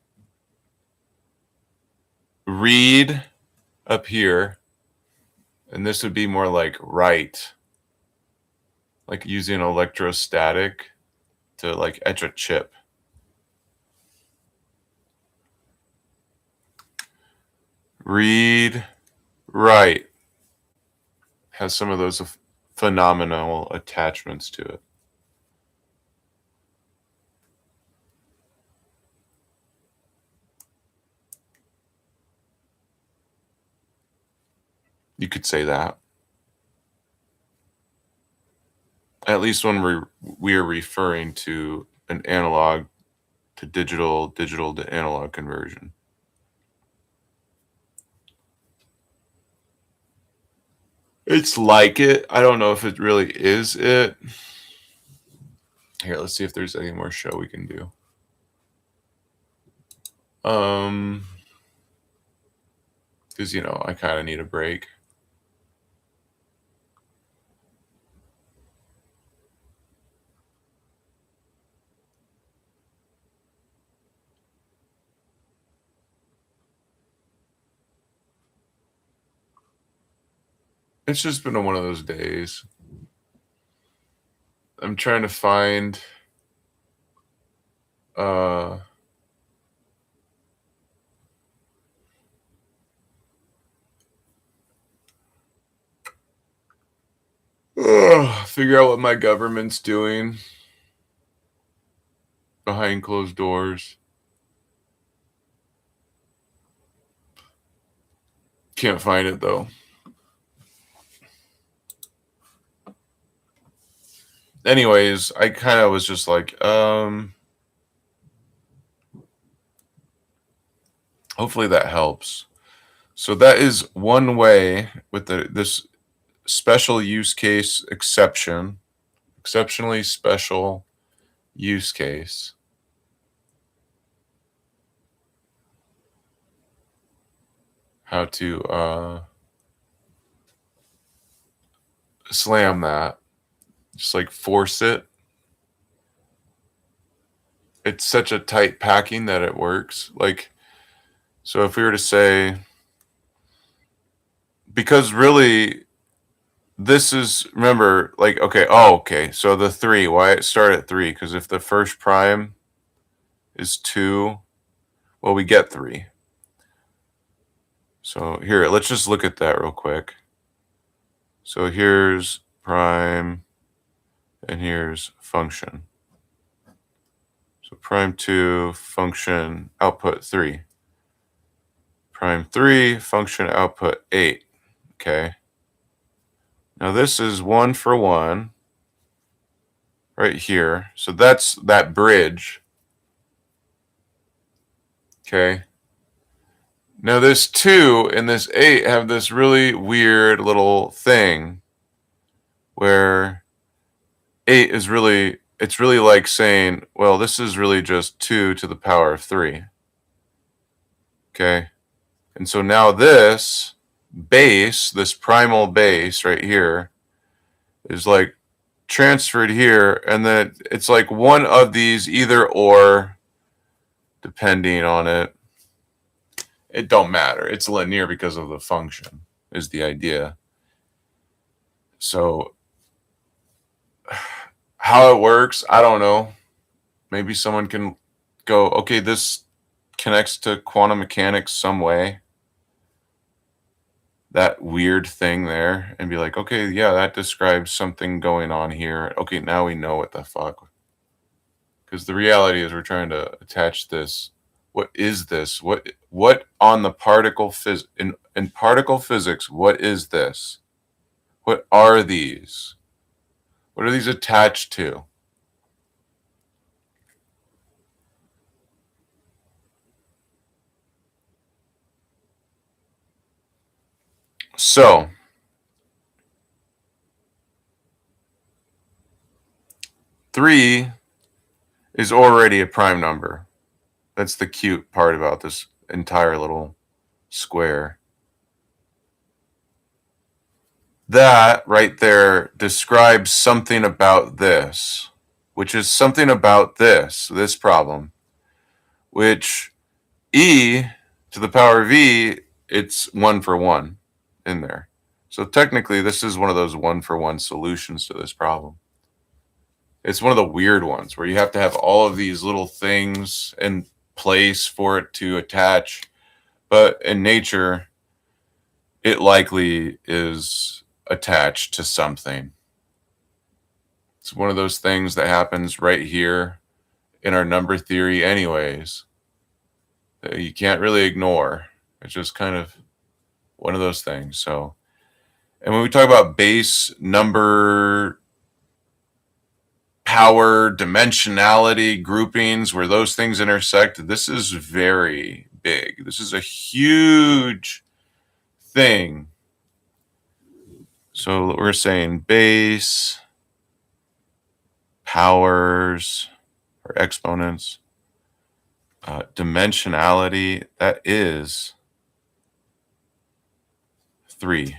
read up here, and this would be more like write, like using electrostatic to like etch a chip. Read, write has some of those phenomenal attachments to it. You could say that. At least when we are referring to an analog to digital, digital to analog conversion. It's like it. I don't know if it really is it. Here, let's see if there's any more show we can do. Because, you know, I kind of need a break. It's just been one of those days. I'm trying to find figure out what my government's doing behind closed doors. Can't find it though. Anyways, I kind of was just like, hopefully that helps. So that is one way with this special use case exception, exceptionally special use case. How to slam that. Just like force it. It's such a tight packing that it works. Like, so if we were to say, because really this is, remember, like, okay, okay. So the 3, why it start at 3? Because if the first prime is 2, well, we get 3. So here, let's just look at that real quick. So here's prime, and here's function. So prime 2, function output 3. Prime 3, function output 8. Okay. Now this is 1 for 1 right here. So that's that bridge. Okay. Now this 2 and this 8 have this really weird little thing where 8 is really, it's really like saying, well, this is really just 2 to the power of 3. Okay. And so now this base, this primal base right here, is like transferred here, and then it's like one of these either or, depending on it. It don't matter. It's linear because of the function is the idea. So how it works, I don't know. Maybe someone can go, okay, this connects to quantum mechanics some way. That weird thing there, and be like, okay, yeah, that describes something going on here. Okay, now we know what the fuck. Because the reality is we're trying to attach this. What is this? What on the particle in particle physics, what is this? What are these? What are these attached to? So, three is already a prime number. That's the cute part about this entire little square. That right there describes something about this, which is something about this problem, which e to the power of e, it's 1 for 1 in there. So technically, this is one of those 1 for 1 solutions to this problem. It's one of the weird ones where you have to have all of these little things in place for it to attach. But in nature, it likely is attached to something. It's one of those things that happens right here in our number theory anyways, that you can't really ignore. It's just kind of one of those things. So, and when we talk about base, number, power, dimensionality, groupings, where those things intersect, this is very big. This is a huge thing. So we're saying base, powers, or exponents, dimensionality, that is 3.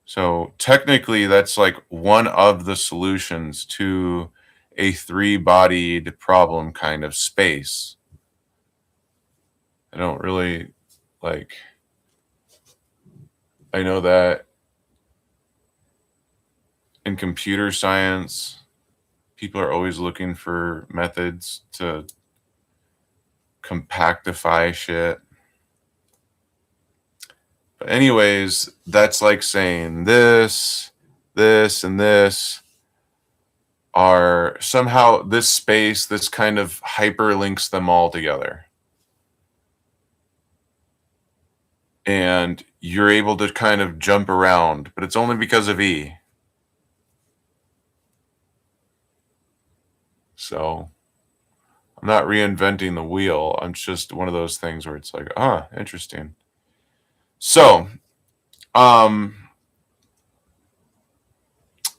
So technically, that's like one of the solutions to a 3-bodied problem kind of space. I don't really like, I know that in computer science, people are always looking for methods to compactify shit. But anyways, that's like saying this, this, and this are somehow this space, this kind of hyperlinks them all together. And you're able to kind of jump around, but it's only because of E. So I'm not reinventing the wheel. I'm just one of those things where it's like, interesting. So, one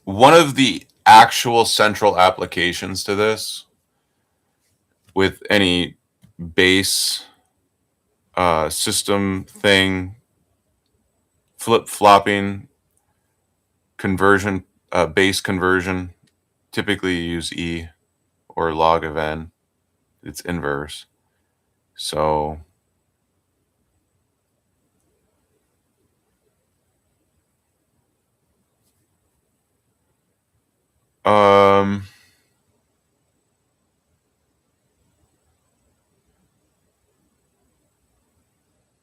of the actual central applications to this with any base system thing, flip-flopping conversion, base conversion, typically you use E or log of n. It's inverse. So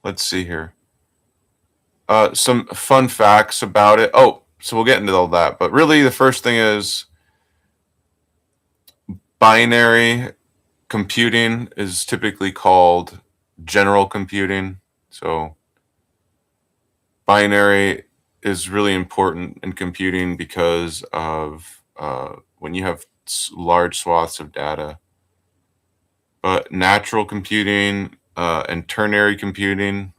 let's see here. Some fun facts about it. Oh, so we'll get into all that. But really, the first thing is binary computing is typically called general computing. So binary is really important in computing because of when you have large swaths of data. But natural computing and ternary computing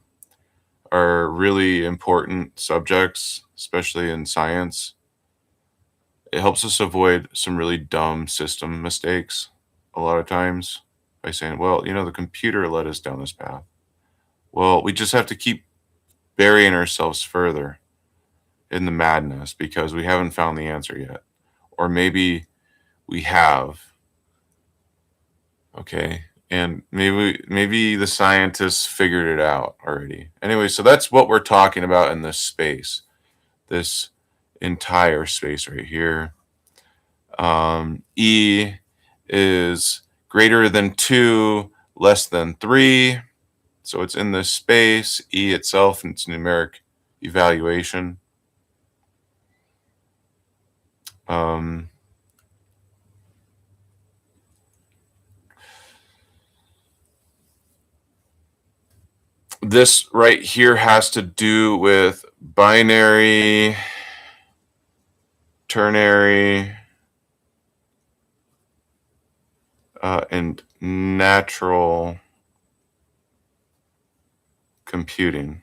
are really important subjects, especially in science. It helps us avoid some really dumb system mistakes a lot of times by saying, well, the computer led us down this path. Well, we just have to keep burying ourselves further in the madness because we haven't found the answer yet. Or maybe we have. Okay. And maybe the scientists figured it out already. Anyway, so that's what we're talking about in this space, this entire space right here. E is greater than 2, less than 3. So it's in this space. E itself, and its numeric evaluation. This right here has to do with binary, ternary, and natural computing.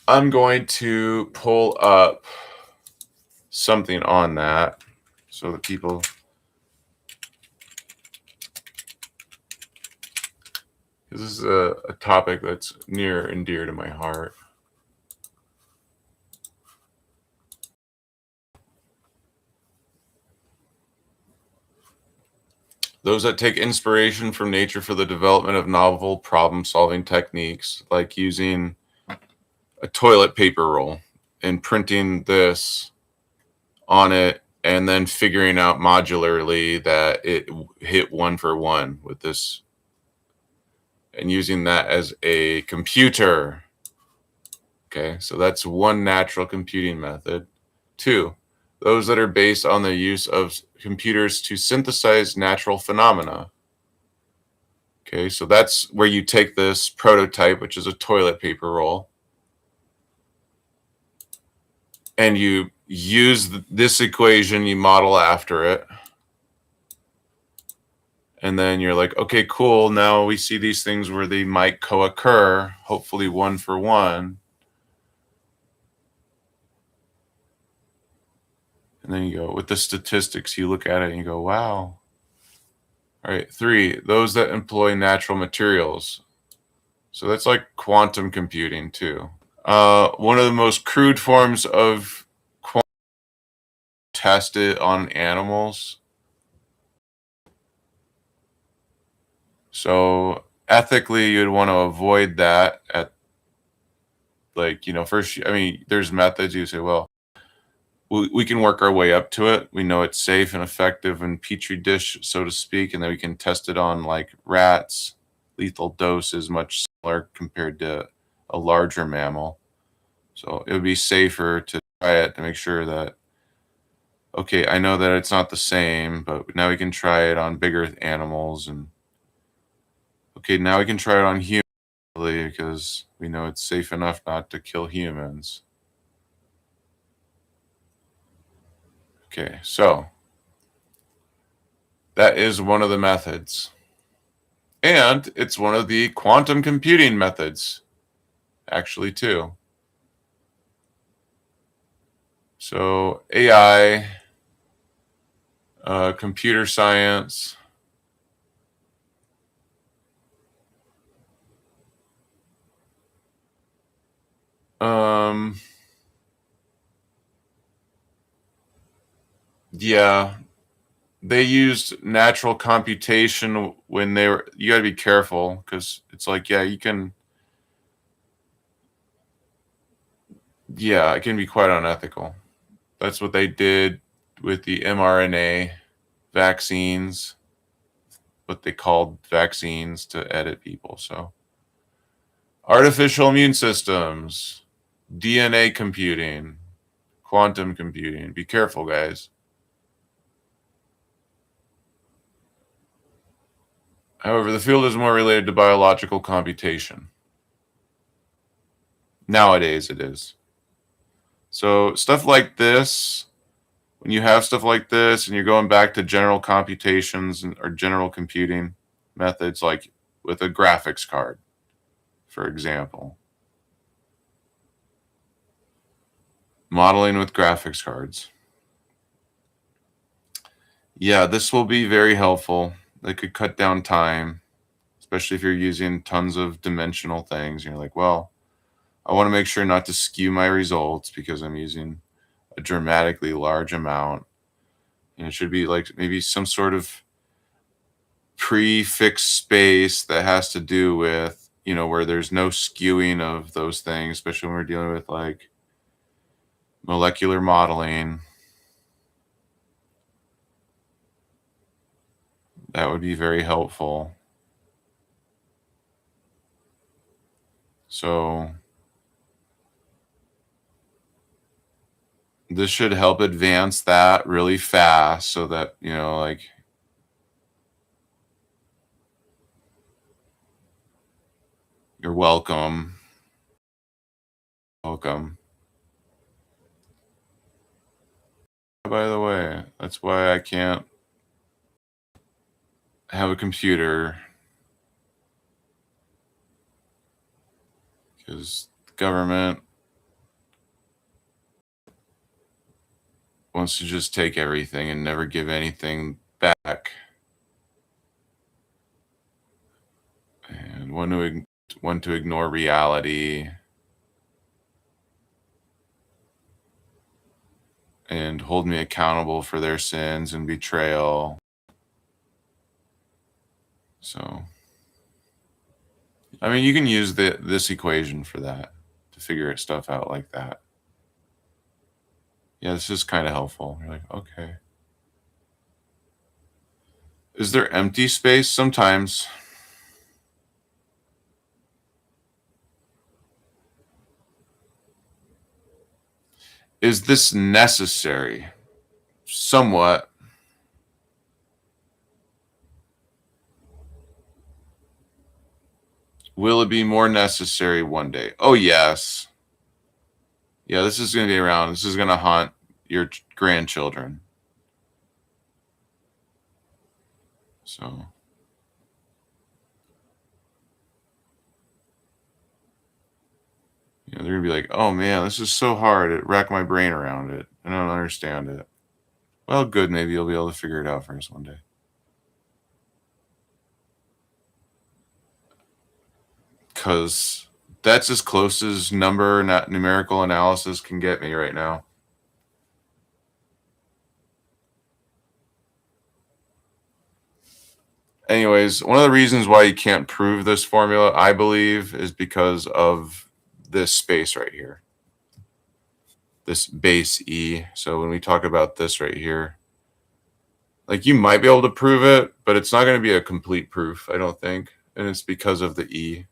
I'm going to pull up something on that so that people. This is a topic that's near and dear to my heart. Those that take inspiration from nature for the development of novel problem-solving techniques, like using a toilet paper roll and printing this on it and then figuring out modularly that it hit 1 for 1 with this and using that as a computer. Okay, so that's one natural computing method. 2, those that are based on the use of computers to synthesize natural phenomena. Okay, so that's where you take this prototype, which is a toilet paper roll, and you use this equation, you model after it. And then you're like, okay, cool. Now we see these things where they might co-occur, hopefully 1 for 1. And then you go, with the statistics, you look at it and you go, wow. All right, 3, those that employ natural materials. So that's like quantum computing too. One of the most crude forms of quantum tested on animals. So ethically, you'd want to avoid that at, like, first, I mean, there's methods you say, well, we can work our way up to it. We know it's safe and effective in petri dish, so to speak, and then we can test it on like rats. Lethal dose is much smaller compared to a larger mammal. So it would be safer to try it to make sure that, okay, I know that it's not the same, but now we can try it on bigger animals. And okay, now we can try it on humans because we know it's safe enough not to kill humans. Okay, so that is one of the methods. And it's one of the quantum computing methods, actually, too. So AI, computer science, yeah, they used natural computation when they were, you got to be careful because it's like, yeah, you can, yeah, it can be quite unethical. That's what they did with the mRNA vaccines, what they called vaccines to edit people. So artificial immune systems, DNA computing, quantum computing. Be careful, guys. However, the field is more related to biological computation. Nowadays, it is. So stuff like this, when you have stuff like this and you're going back to general computations or general computing methods, like with a graphics card, for example. Modeling with graphics cards. Yeah, this will be very helpful. They could cut down time, especially if you're using tons of dimensional things. You're like, well, I want to make sure not to skew my results because I'm using a dramatically large amount. And it should be like maybe some sort of prefixed space that has to do with, where there's no skewing of those things, especially when we're dealing with like molecular modeling. That would be very helpful. So this should help advance that really fast so that, like, you're welcome. Welcome. By the way, that's why I can't have a computer, because the government wants to just take everything and never give anything back. And one to ignore reality. And hold me accountable for their sins and betrayal. So, I mean, you can use this equation for that, to figure stuff out like that. Yeah, this is kind of helpful. You're like, okay. Is there empty space? Sometimes. Is this necessary? Somewhat. Will it be more necessary one day? Oh, yes. Yeah, this is going to be around. This is going to haunt your grandchildren. So. You know, they're going to be like, oh, man, this is so hard. It racked my brain around it. I don't understand it. Well, good. Maybe you'll be able to figure it out for us one day. Because that's as close as numerical analysis can get me right now. Anyways, one of the reasons why you can't prove this formula, I believe, is because of this space right here. This base E. So when we talk about this right here, like you might be able to prove it, but it's not going to be a complete proof, I don't think. And it's because of the E.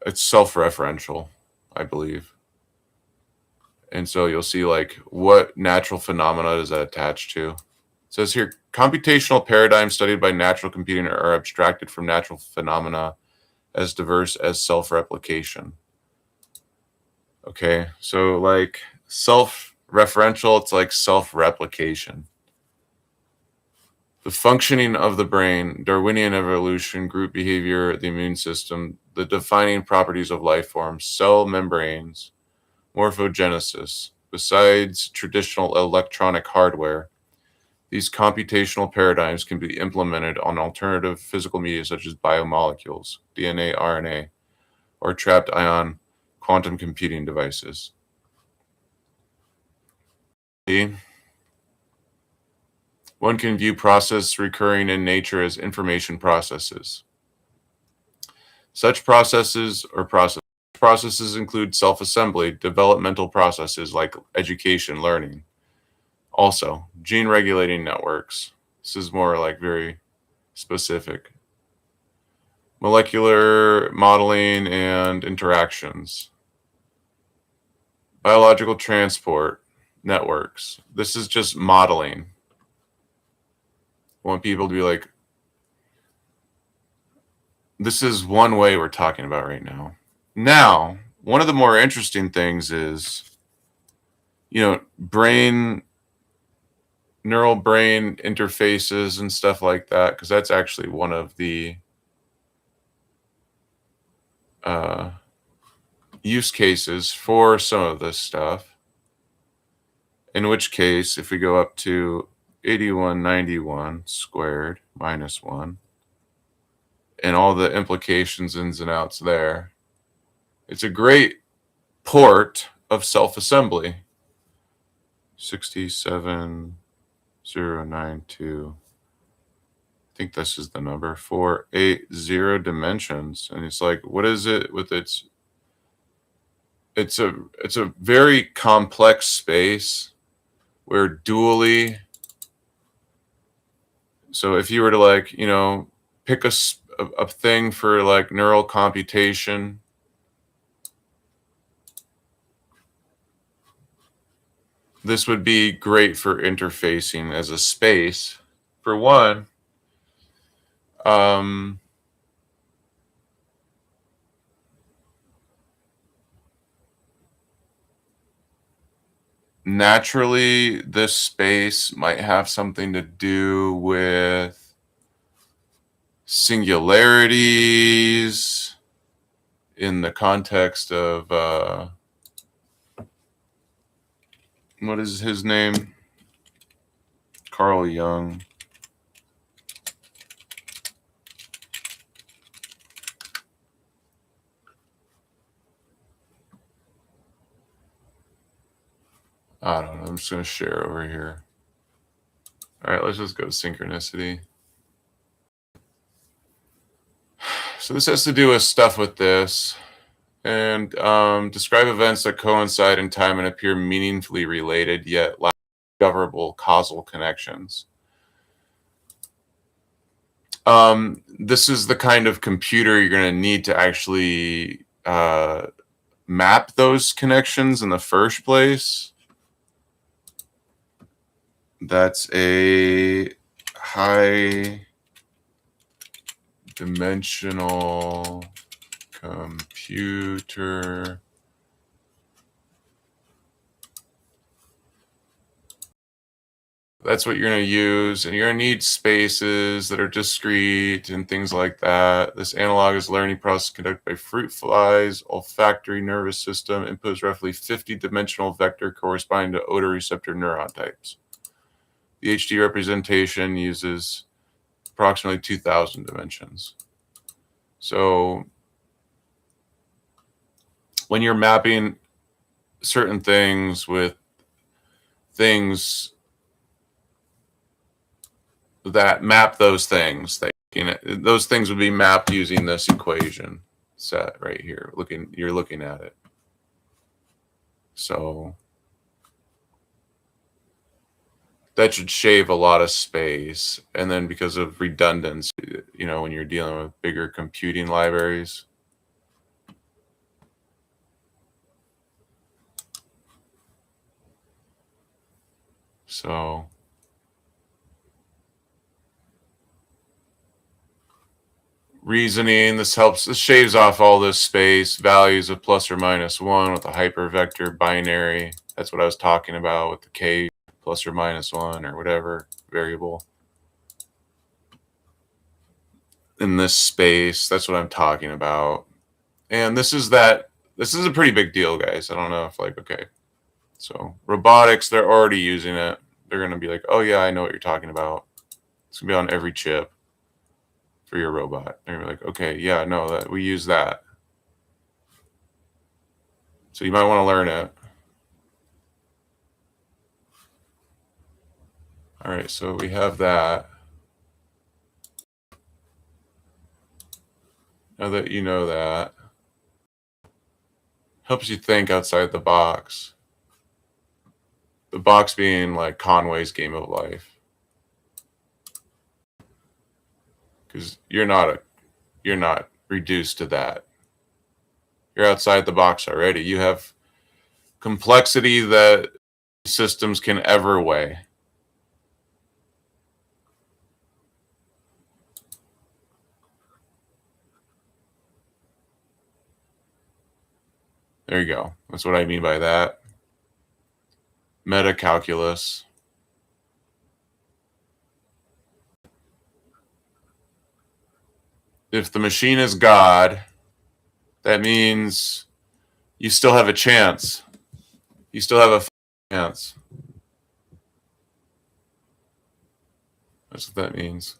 It's self-referential, I believe. And so you'll see like what natural phenomena does that attach to. It says here, computational paradigms studied by natural computing are abstracted from natural phenomena as diverse as self-replication. Okay, so like self-referential, it's like self-replication. The functioning of the brain, Darwinian evolution, group behavior, the immune system, the defining properties of life forms, cell membranes, morphogenesis. Besides traditional electronic hardware, these computational paradigms can be implemented on alternative physical media such as biomolecules, DNA, RNA, or trapped ion quantum computing devices. One can view processes recurring in nature as information processes. Such processes include self-assembly, developmental processes like education, learning. Also, gene regulating networks. This is more like very specific. Molecular modeling and interactions. Biological transport networks. This is just modeling. I want people to be like, this is one way we're talking about right now. Now, one of the more interesting things is, neural brain interfaces and stuff like that, because that's actually one of the use cases for some of this stuff. In which case, if we go up to 8191 squared minus 1, and all the implications, ins and outs there, it's a great port of self-assembly. 67092. I think this is the number. 480 dimensions. And it's like, what is it with its... It's a very complex space where dually... So if you were to like, pick a thing for like neural computation, this would be great for interfacing as a space. For one, naturally, this space might have something to do with singularities in the context of what is his name? Carl Jung. I don't know. I'm just going to share over here. All right, let's just go to synchronicity. So this has to do with stuff with this. And describe events that coincide in time and appear meaningfully related, yet lack discoverable causal connections. This is the kind of computer you're going to need to actually map those connections in the first place. That's a high dimensional computer. That's what you're going to use, and you're going to need spaces that are discrete and things like that. This analogous learning process conducted by fruit flies, olfactory nervous system, inputs roughly 50-dimensional vector corresponding to odor receptor neuron types. The HD representation uses approximately 2,000 dimensions. So when you're mapping certain things with things that map those things, that, you know, those things would be mapped using this equation set right here. You're looking at it. So that should shave a lot of space. And then because of redundancy, you know, when you're dealing with bigger computing libraries. So reasoning, this shaves off all this space, values of plus or minus 1 with a hypervector binary. That's what I was talking about with the k plus or minus 1 or whatever variable. In this space, that's what I'm talking about. And this is a pretty big deal, guys. I don't know if okay. So robotics, they're already using it. They're going to be like, oh yeah, I know what you're talking about. It's going to be on every chip for your robot. And you're like, okay, yeah, no, that we use that. So you might want to learn it. All right, so we have that. Now that you know that, helps you think outside the box. The box being like Conway's Game of Life. Because you're not reduced to that. You're outside the box already. You have complexity that systems can ever weigh. There you go. That's what I mean by that. Meta-calculus. If the machine is God, that means you still have a chance. You still have a chance. That's what that means.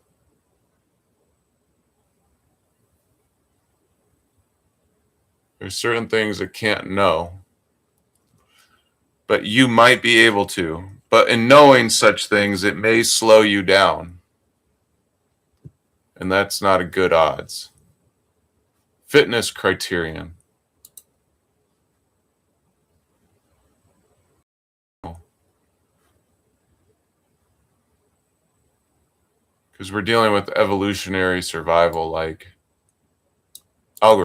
There's certain things that can't know, but you might be able to. But in knowing such things, it may slow you down. And that's not a good odds. Fitness criterion. Because we're dealing with evolutionary survival like algorithm.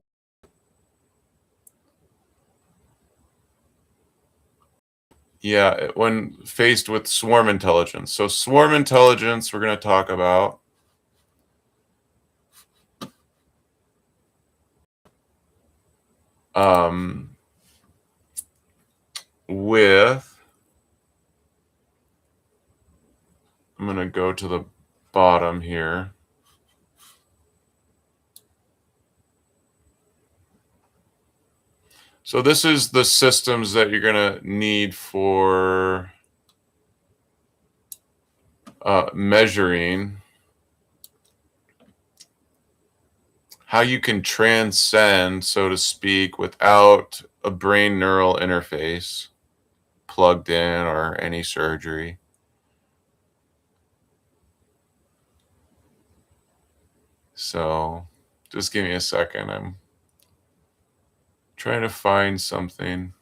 Yeah, when faced with swarm intelligence. So swarm intelligence we're going to talk about. I'm going to go to the bottom here. So this is the systems that you're going to need for measuring how you can transcend, so to speak, without a brain neural interface plugged in or any surgery. So just give me a second. I'm trying to find something.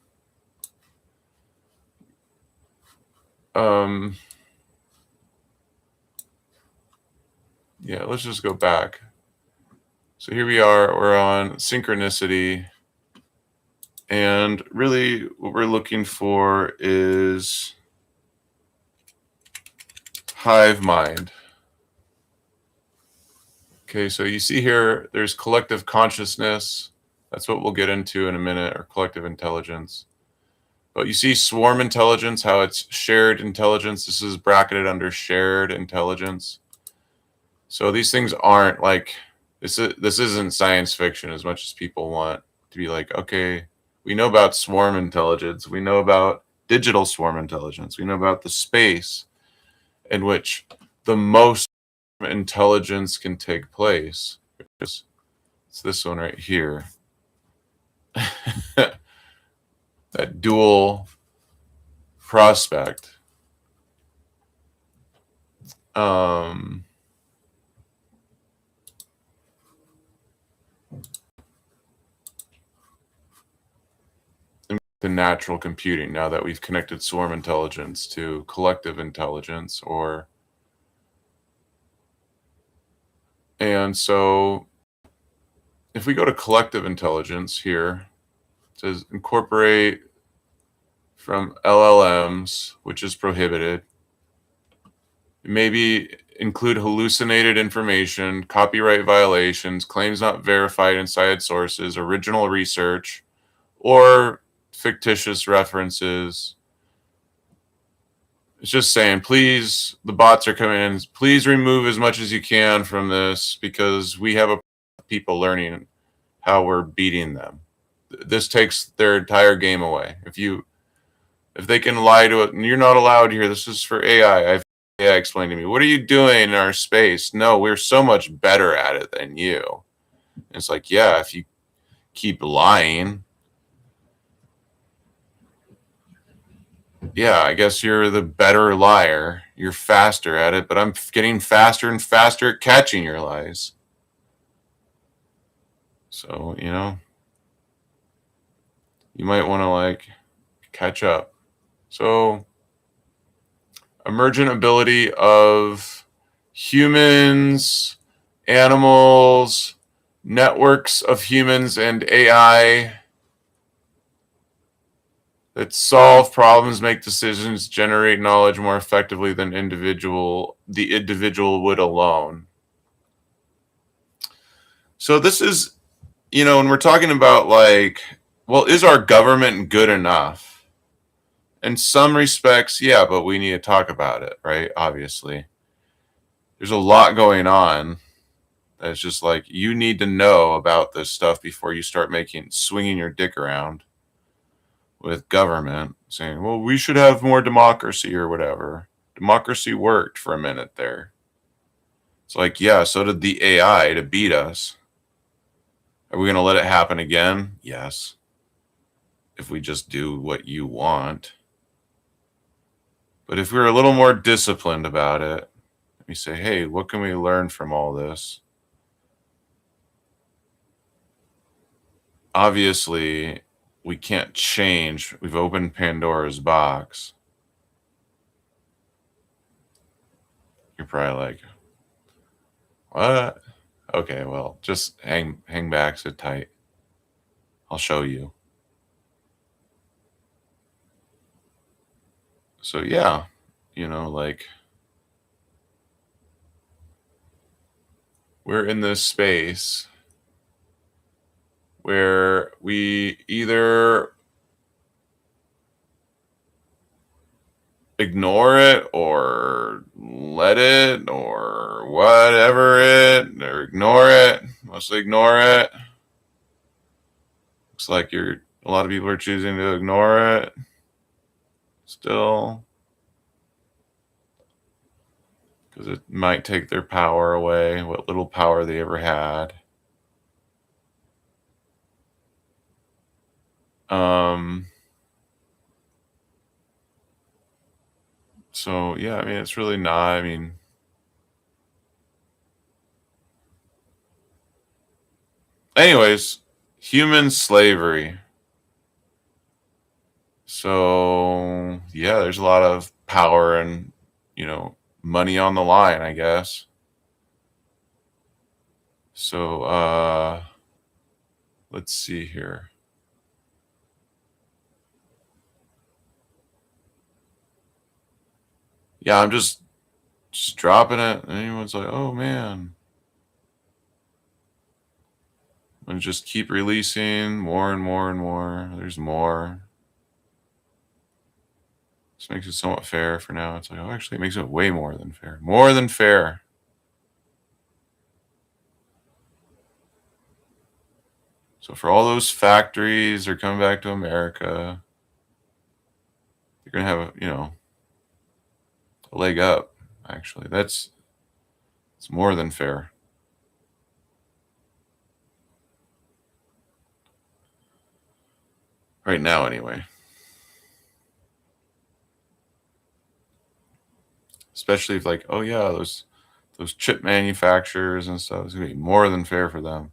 Yeah, let's just go back. So here we are, we're on synchronicity. And really what we're looking for is hive mind. Okay, so you see here, there's collective consciousness. That's what we'll get into in a minute, or collective intelligence. But you see swarm intelligence, how it's shared intelligence. This is bracketed under shared intelligence. So these things aren't like, this isn't science fiction as much as people want to be like, okay, we know about swarm intelligence. We know about digital swarm intelligence. We know about the space in which the most intelligence can take place. It's this one right here. That dual prospect. The natural computing, now that we've connected swarm intelligence to collective intelligence, and so if we go to collective intelligence here, it says incorporate from LLMs, which is prohibited. Maybe include hallucinated information, copyright violations, claims not verified inside sources, original research, or fictitious references. It's just saying, please, the bots are coming in, please remove as much as you can from this, because we have people learning how we're beating them. This takes their entire game away. If they can lie to it, and you're not allowed here, this is for AI. I've AI explained to me, what are you doing in our space? No, we're so much better at it than you. And it's like, yeah, if you keep lying, yeah, I guess you're the better liar. You're faster at it, but I'm getting faster and faster at catching your lies. So, you know, you might want to like catch up. So, emergent ability of humans, animals, networks of humans and AI that solve problems, make decisions, generate knowledge more effectively than the individual would alone. So this is, you know, when we're talking about like, well, is our government good enough? In some respects, yeah, but we need to talk about it, right? Obviously. There's a lot going on. That's just like, you need to know about this stuff before you start swinging your dick around with government saying, well, we should have more democracy or whatever. Democracy worked for a minute there. It's like, yeah, so did the AI to beat us. Are we going to let it happen again? Yes. If we just do what you want. But if we're a little more disciplined about it, we say, hey, what can we learn from all this? Obviously, we can't change. We've opened Pandora's box. You're probably like, what? Okay, well, just hang back, sit tight. I'll show you. So yeah, you know, like, we're in this space where we either ignore it or let it or whatever it, or ignore it, mostly ignore it. Looks like a lot of people are choosing to ignore it still. because it might take their power away, what little power they ever had. So yeah, I mean, it's really not, I mean, anyways, human slavery. So yeah, there's a lot of power and, money on the line, I guess. So let's see here. Yeah, I'm just dropping it. And anyone's like, oh man. And just keep releasing more and more and more. There's more. This makes it somewhat fair for now. It's like, oh, actually, it makes it way more than fair. More than fair. So for all those factories, they're coming back to America. You're going to have, a leg up, actually. It's more than fair. Right now, anyway. Especially if, like, oh yeah, those chip manufacturers and stuff, it's gonna be more than fair for them.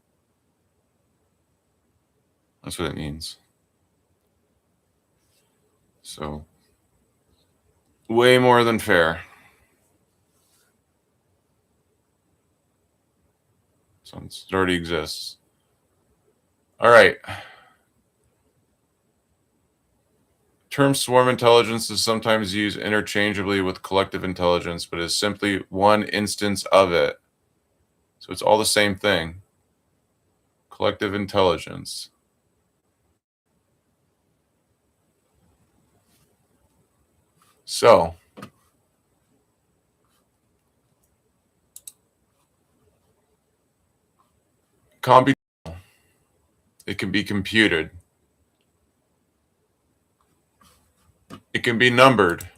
That's what it means. So way more than fair. Since it already exists. All right. Term swarm intelligence is sometimes used interchangeably with collective intelligence, but is simply one instance of it. So it's all the same thing. Collective intelligence. So computational. It can be computed. It can be numbered.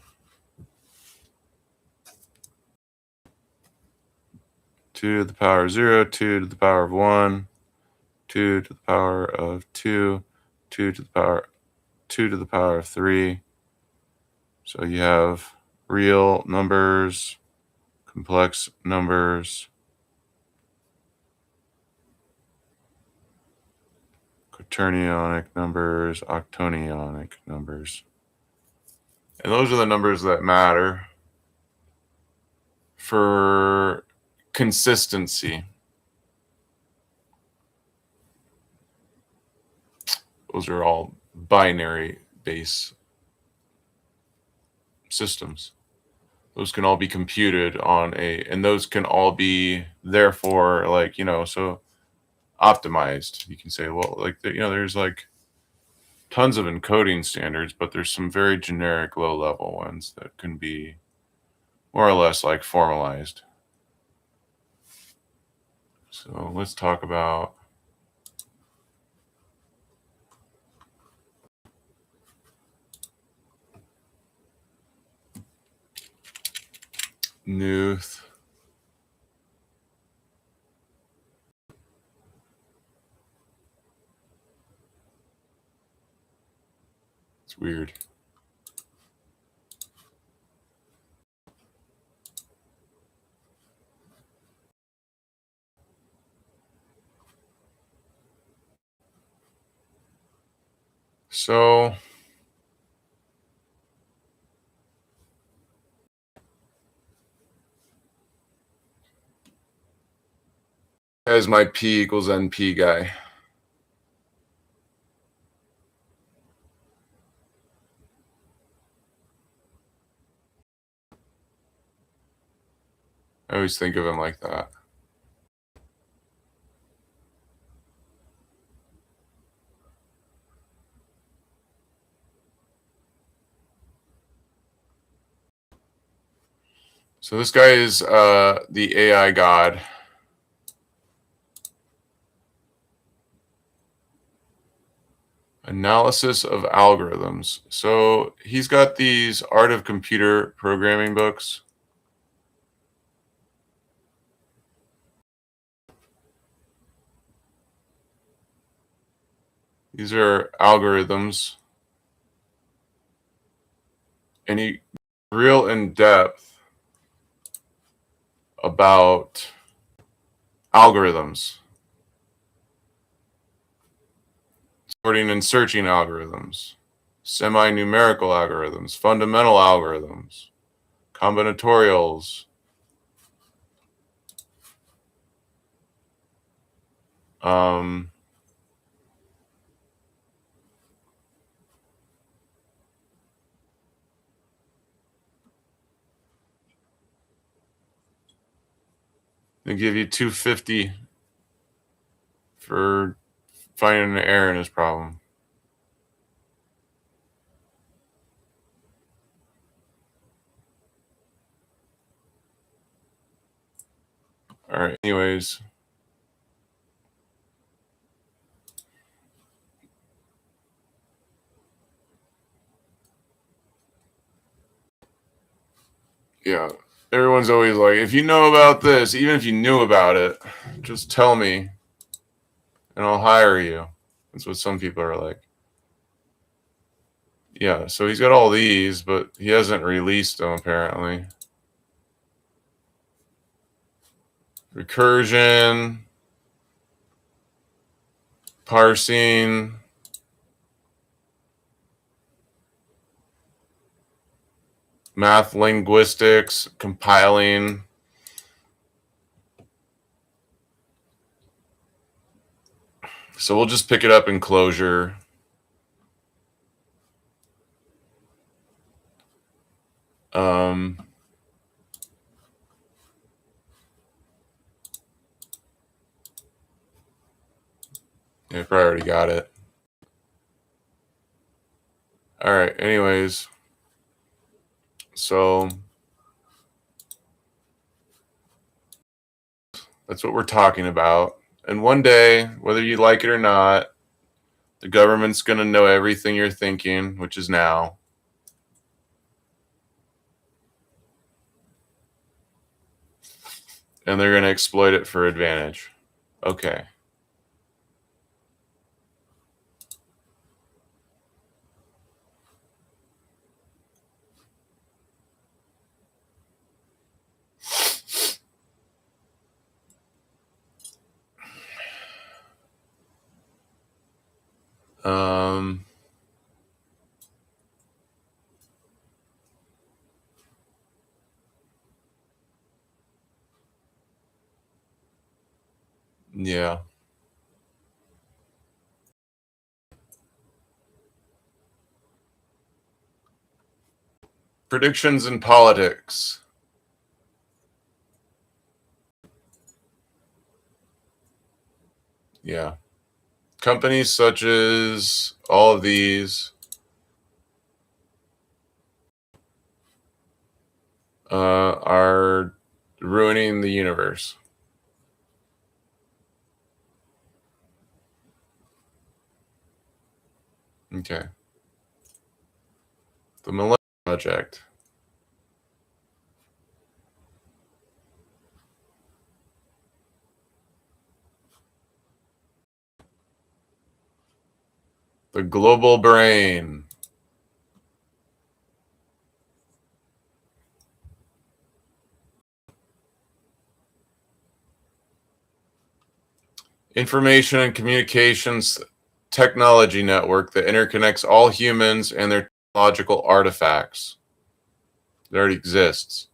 Two to the power of 0, 2 to the power of 1, 2 to the power of 2, 2 to the power of 3. So you have real numbers, complex numbers, quaternionic numbers, octonionic numbers. And those are the numbers that matter for consistency. Those are all binary base systems. Those can all be computed and those can all be therefore so optimized. You can say, well, there's like tons of encoding standards, but there's some very generic low level ones that can be more or less like formalized. So let's talk about Nuth. It's weird. So as my P equals NP guy. I always think of him like that. So this guy is the AI god. Analysis of algorithms. So he's got these Art of Computer Programming books. These are algorithms. And he real in depth about algorithms, sorting and searching algorithms, semi-numerical algorithms, fundamental algorithms, combinatorials, they give you 250 for finding an error in his problem. All right, anyways. Yeah, everyone's always like, if you know about this, even if you knew about it, just tell me and I'll hire you. That's what some people are like. Yeah, so he's got all these, but he hasn't released them apparently. Recursion, parsing, math linguistics, compiling. So we'll just pick it up in closure. Yeah, probably already got it. All right, anyways. So that's what we're talking about. And one day, whether you like it or not, the government's going to know everything you're thinking, which is now. And they're going to exploit it for advantage. Okay. Yeah. Predictions in politics. Yeah. Companies such as all of these are ruining the universe. Okay. The Millennium Project. The global brain. Information and communications technology network that interconnects all humans and their technological artifacts. It already exists.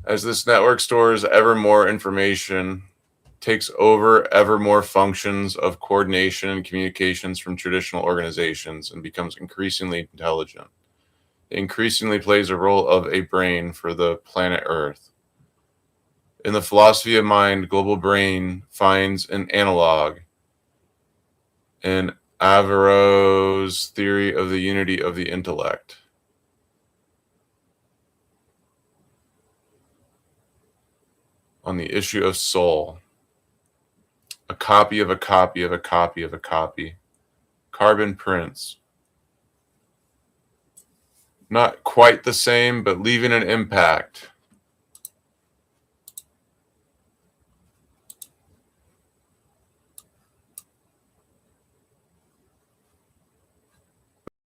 As this network stores ever more information, takes over ever more functions of coordination and communications from traditional organizations, and becomes increasingly intelligent. It increasingly plays a role of a brain for the planet Earth. In the philosophy of mind, global brain finds an analog in Averroes' theory of the unity of the intellect. On the issue of soul. A copy of a copy of a copy of a copy. Carbon prints. Not quite the same, but leaving an impact.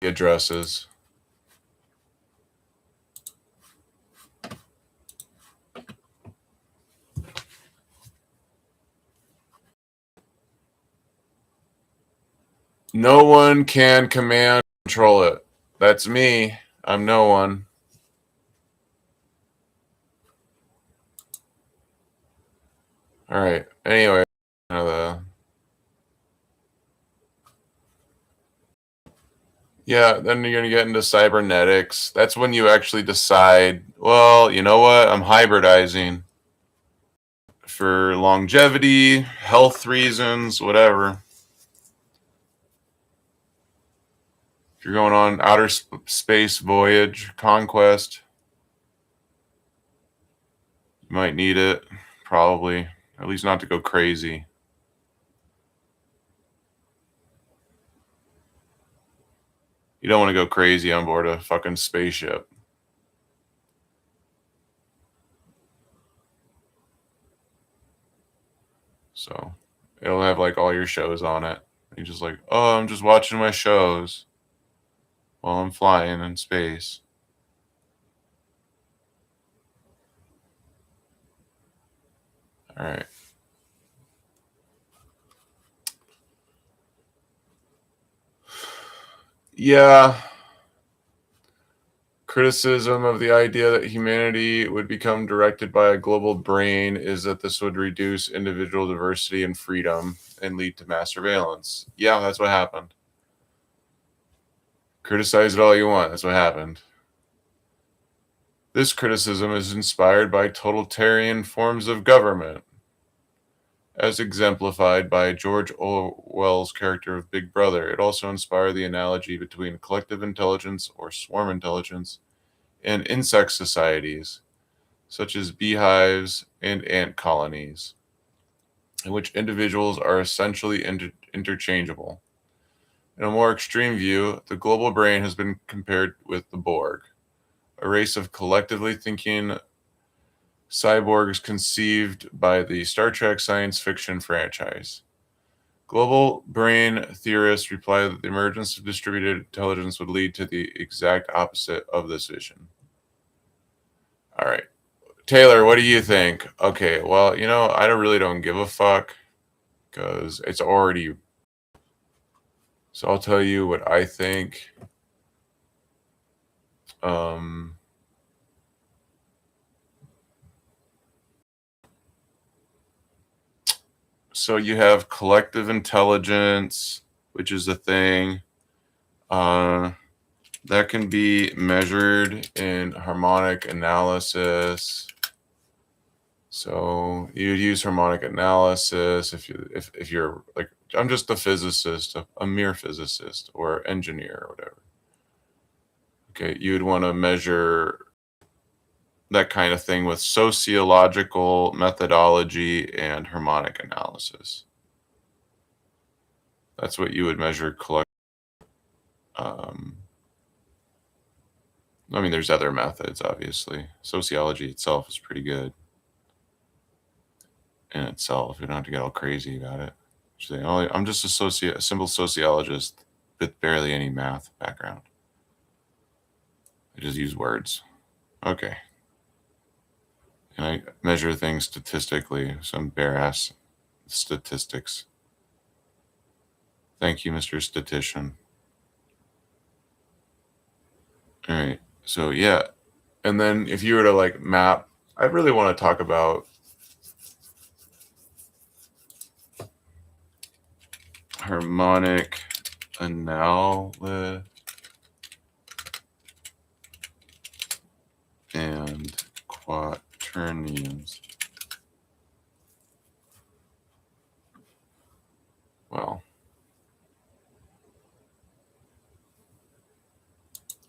addresses. No one can command control it. That's me. I'm no one. All right. Anyway, yeah, then you're going to get into cybernetics. That's when you actually decide, well, you know what? I'm hybridizing for longevity, health reasons, whatever. If you're going on outer space voyage, conquest, you might need it, probably. At least not to go crazy. You don't want to go crazy on board a fucking spaceship. So it'll have like all your shows on it. You're just like, oh, I'm just watching my shows while I'm flying in space. All right. Yeah. Criticism of the idea that humanity would become directed by a global brain is that this would reduce individual diversity and freedom and lead to mass surveillance. Yeah, that's what happened. Criticize it all you want. That's what happened. This criticism is inspired by totalitarian forms of government, as exemplified by George Orwell's character of Big Brother. It also inspired the analogy between collective intelligence or swarm intelligence and insect societies, such as beehives and ant colonies, in which individuals are essentially interchangeable. In a more extreme view, the global brain has been compared with the Borg, a race of collectively thinking cyborgs conceived by the Star Trek science fiction franchise. Global brain theorists reply that the emergence of distributed intelligence would lead to the exact opposite of this vision. All right. Taylor, what do you think? Okay, well, I really don't give a fuck because it's already. So I'll tell you what I think. So you have collective intelligence, which is a thing that can be measured in harmonic analysis. So you'd use harmonic analysis if you're like, I'm just a physicist, a mere physicist or engineer or whatever. Okay, you'd want to measure that kind of thing with sociological methodology and harmonic analysis. That's what you would measure collect. I mean, there's other methods, obviously. Sociology itself is pretty good in itself. You don't have to get all crazy about it. Say, oh, I'm just a simple sociologist with barely any math background. I just use words. Okay. And I measure things statistically, some bare-ass statistics. Thank you, Mr. Statistician. All right. So, yeah. And then if you were to like map, I really want to talk about harmonic analysis and quaternions. Well,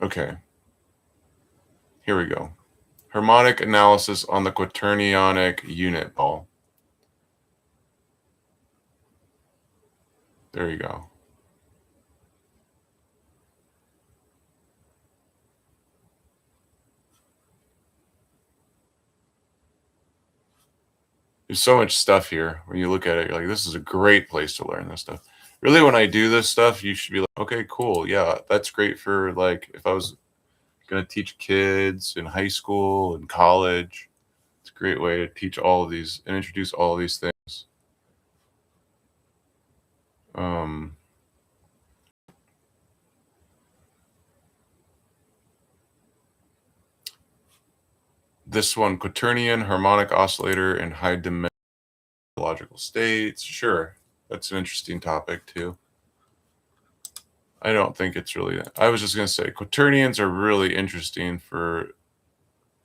okay. Here we go. Harmonic analysis on the quaternionic unit ball. There you go. There's so much stuff here. When you look at it, you're like, this is a great place to learn this stuff. really, when I do this stuff, you should be like, okay, cool. Yeah, that's great for like if I was going to teach kids in high school and college. It's a great way to teach all of these and introduce all of these things. This one, quaternion, harmonic oscillator, and high dimensional logical states. Sure, that's an interesting topic too. I don't think it's really. I was just going to say quaternions are really interesting for.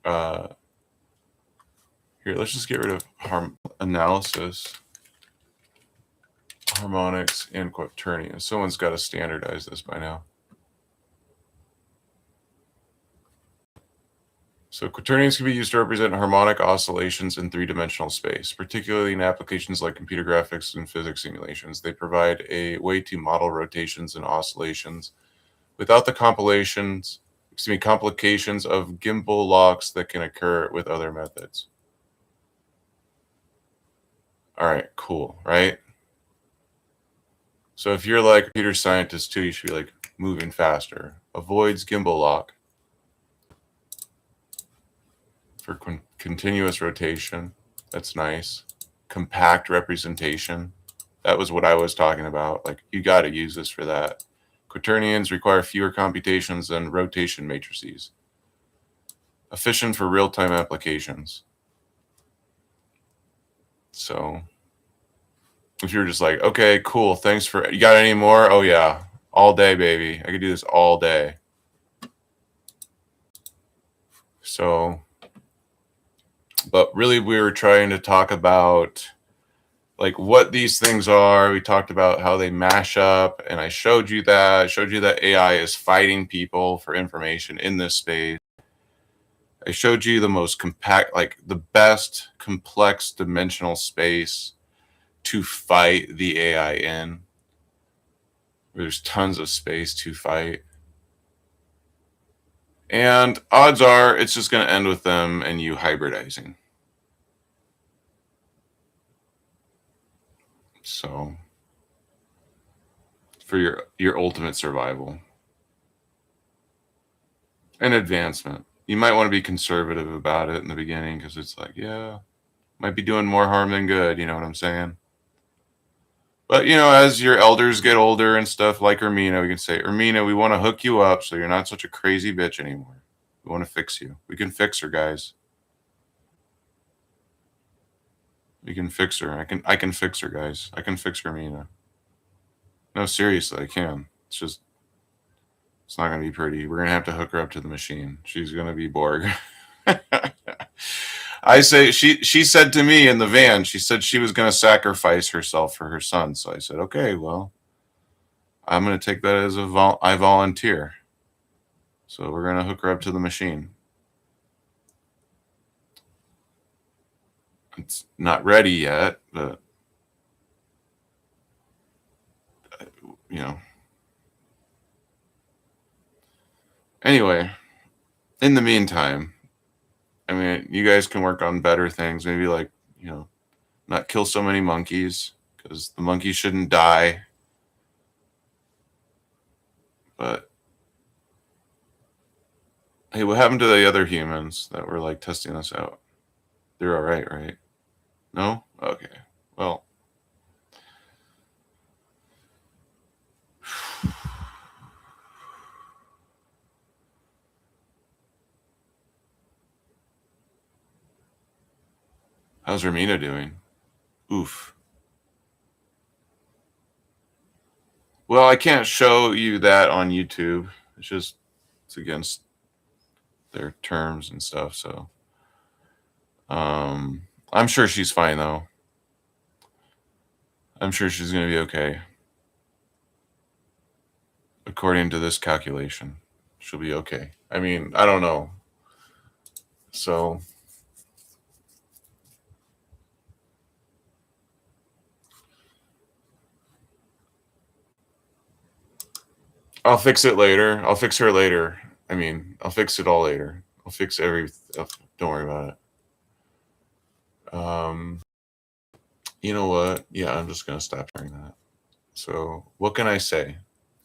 Here, let's just get rid of analysis, harmonics, and quaternions. Someone's got to standardize this by now. So quaternions can be used to represent harmonic oscillations in three-dimensional space, particularly in applications like computer graphics and physics simulations. They provide a way to model rotations and oscillations without the complications of gimbal locks that can occur with other methods. All right, cool, right? So if you're like a computer scientist too, you should be like moving faster. Avoids gimbal lock for continuous rotation. That's nice. Compact representation. That was what I was talking about. Like, you got to use this for that. Quaternions require fewer computations than rotation matrices. Efficient for real-time applications. So if you're just like, okay, cool, thanks for, you got any more? Oh yeah, all day, baby. I could do this all day. So, but really we were trying to talk about like what these things are. We talked about how they mash up, and I showed you that AI is fighting people for information in this space. I showed you the most compact, like the best complex dimensional space to fight the AI in. There's tons of space to fight. And odds are it's just going to end with them and you hybridizing. So for your ultimate survival and advancement. You might want to be conservative about it in the beginning because it's like, yeah, might be doing more harm than good. You know what I'm saying? But, you know, as your elders get older and stuff, like Ermina, we can say, Ermina, we want to hook you up so you're not such a crazy bitch anymore. We want to fix you. We can fix her, guys. We can fix her. I can fix her, guys. I can fix Ermina. No, seriously, I can. It's just, it's not going to be pretty. We're going to have to hook her up to the machine. She's going to be Borg. I say, she said to me in the van, she said she was going to sacrifice herself for her son. So I said, okay, well, I'm going to take that as I volunteer. So we're going to hook her up to the machine. It's not ready yet, but, you know. Anyway, in the meantime, I mean, you guys can work on better things. Maybe like, you know, not kill so many monkeys because the monkeys shouldn't die. But hey, what happened to the other humans that were like testing us out? They're all right, right? No? Okay. Well, how's Ramina doing? Oof. Well, I can't show you that on YouTube. It's against their terms and stuff. So, I'm sure she's fine though. I'm sure she's going to be okay. According to this calculation, she'll be okay. I mean, I don't know. So, I'll fix it later. I'll fix her later. I mean, I'll fix it all later. I'll fix everything. Don't worry about it. You know what? Yeah, I'm just going to stop sharing that. So what can I say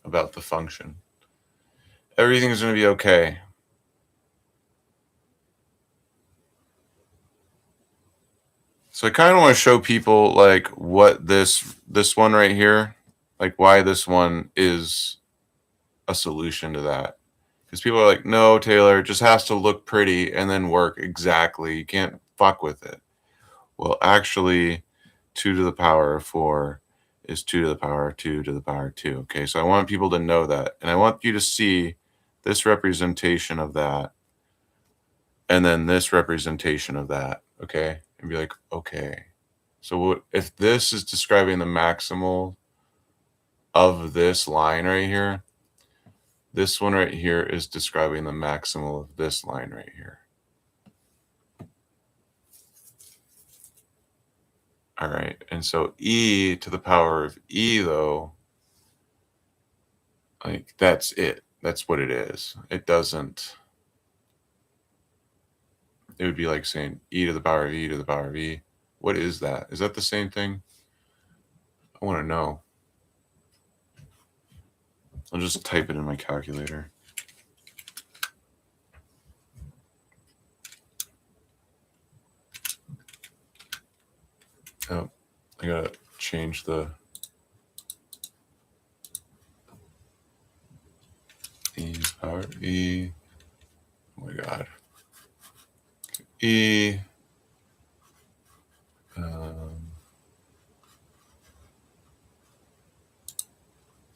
about the function? Everything's going to be okay. So I kind of want to show people like what this one right here, like why this one is a solution to that. Because people are like, no, Taylor, it just has to look pretty and then work exactly. You can't fuck with it. Well, actually, 2 to the power of 4 is 2 to the power of 2 to the power of 2. Okay, so I want people to know that. And I want you to see this representation of that and then this representation of that. Okay, and be like, okay. So what if this is describing the maximal of this line right here? This one right here is describing the maximal of this line right here. All right, and so e to the power of e, though, like that's it. That's what it is. It doesn't, it would be like saying e to the power of e to the power of e. What is that? Is that the same thing? I want to know. I'll just type it in my calculator. Oh, I gotta change the e to the power of e. Oh my god. E to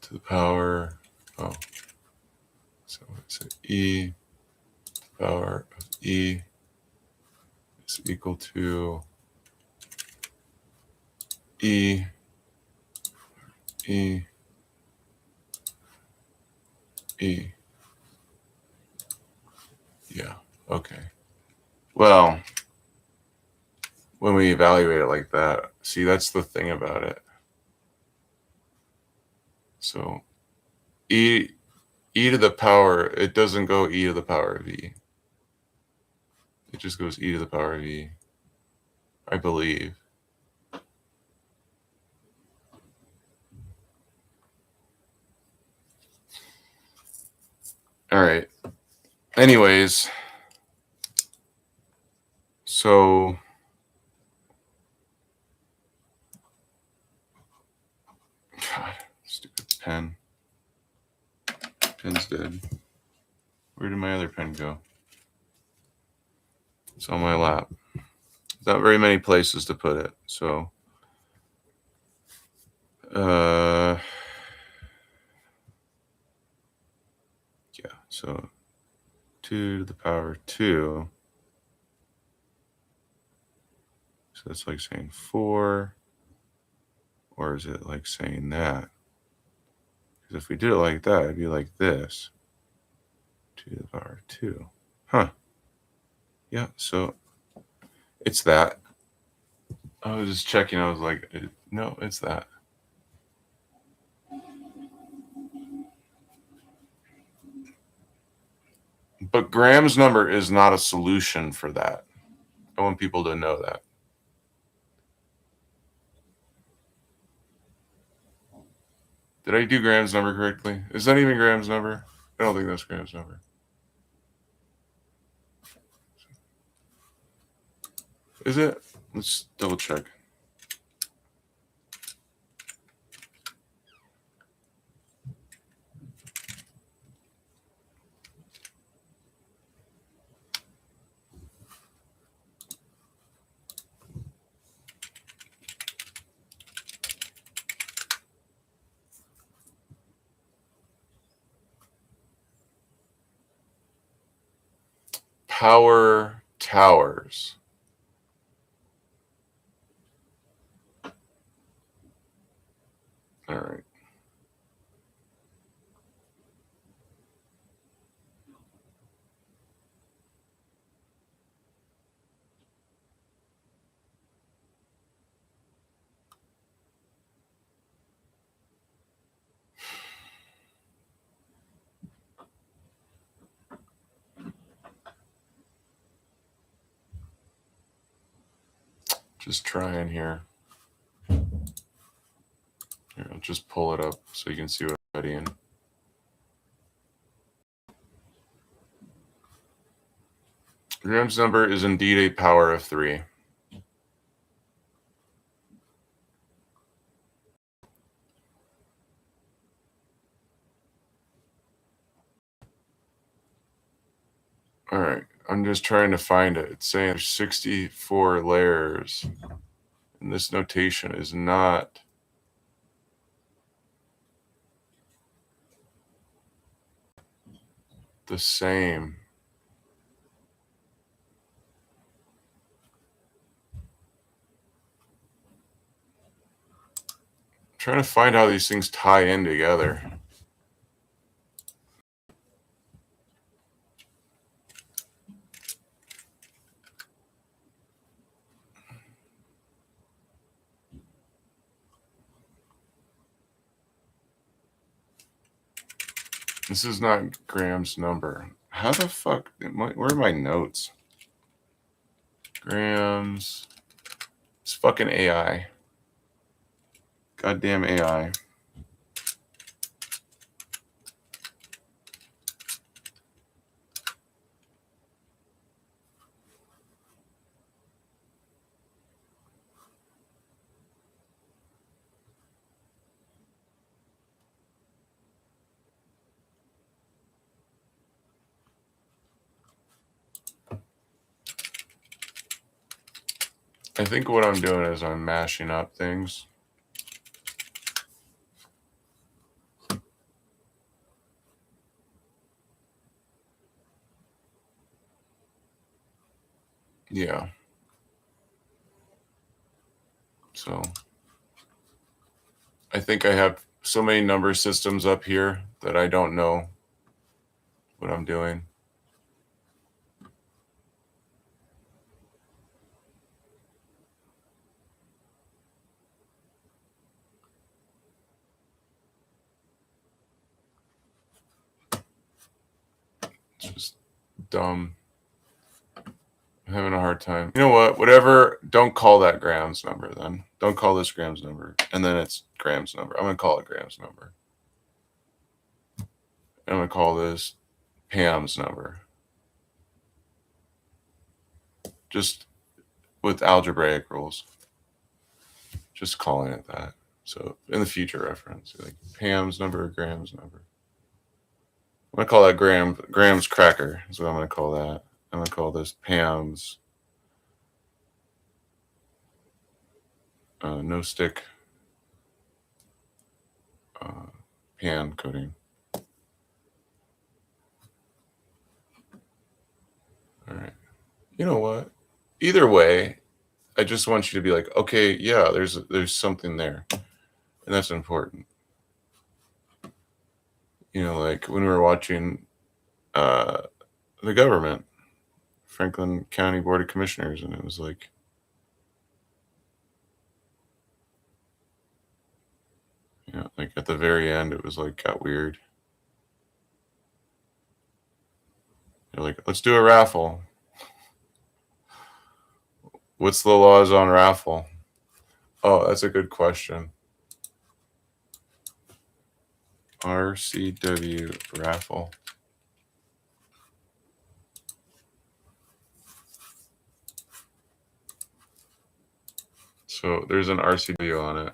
the power, oh, so it's e to the power of e is equal to e E. Yeah, okay. Well, when we evaluate it like that, see, that's the thing about it. So e to the power, it doesn't go e to the power of e. It just goes e to the power of e, I believe. All right. Anyways, so God, stupid pen. Pen's dead. Where did my other pen go? It's on my lap. Not very many places to put it. So, yeah. So 2 to the power 2. So that's like saying 4. Or is it like saying that? Because if we did it like that, it'd be like this. 2 to the power 2. Huh. Yeah, so it's that. I was just checking. I was like, no, it's that. But Graham's number is not a solution for that. I want people to know that. Did I do Graham's number correctly? Is that even Graham's number? I don't think that's Graham's number. Is it? Let's double check. Power towers. All right. Just trying here. Here, I'll just pull it up so you can see what I'm studying. Graham's number is indeed a power of 3. All right, I'm just trying to find it. It's saying there's 64 layers, and this notation is not the same. I'm trying to find how these things tie in together. This is not Graham's number. How the fuck? Where are my notes? Graham's. It's fucking AI. Goddamn AI. I think what I'm doing is I'm mashing up things. Yeah. So I think I have so many number systems up here that I don't know what I'm doing. It's just dumb. I'm having a hard time. You know what? Whatever. Don't call that Graham's number then. Don't call this Graham's number. And then it's Graham's number. I'm going to call it Graham's number. I'm going to call this Pam's number. Just with algebraic rules. Just calling it that. So in the future reference, like Pam's number, Graham's number. I'm going to call that Graham's cracker is what I'm going to call that. I'm going to call this Pam's no stick pan coating. All right. You know what? Either way, I just want you to be like, okay, yeah, there's something there. And that's important. You know, like when we were watching the government, Franklin County Board of Commissioners, and it was like, you know, like at the very end, it was like got weird. You're like, let's do a raffle. What's the laws on raffle? Oh, that's a good question. RCW raffle. So there's an RCW on it.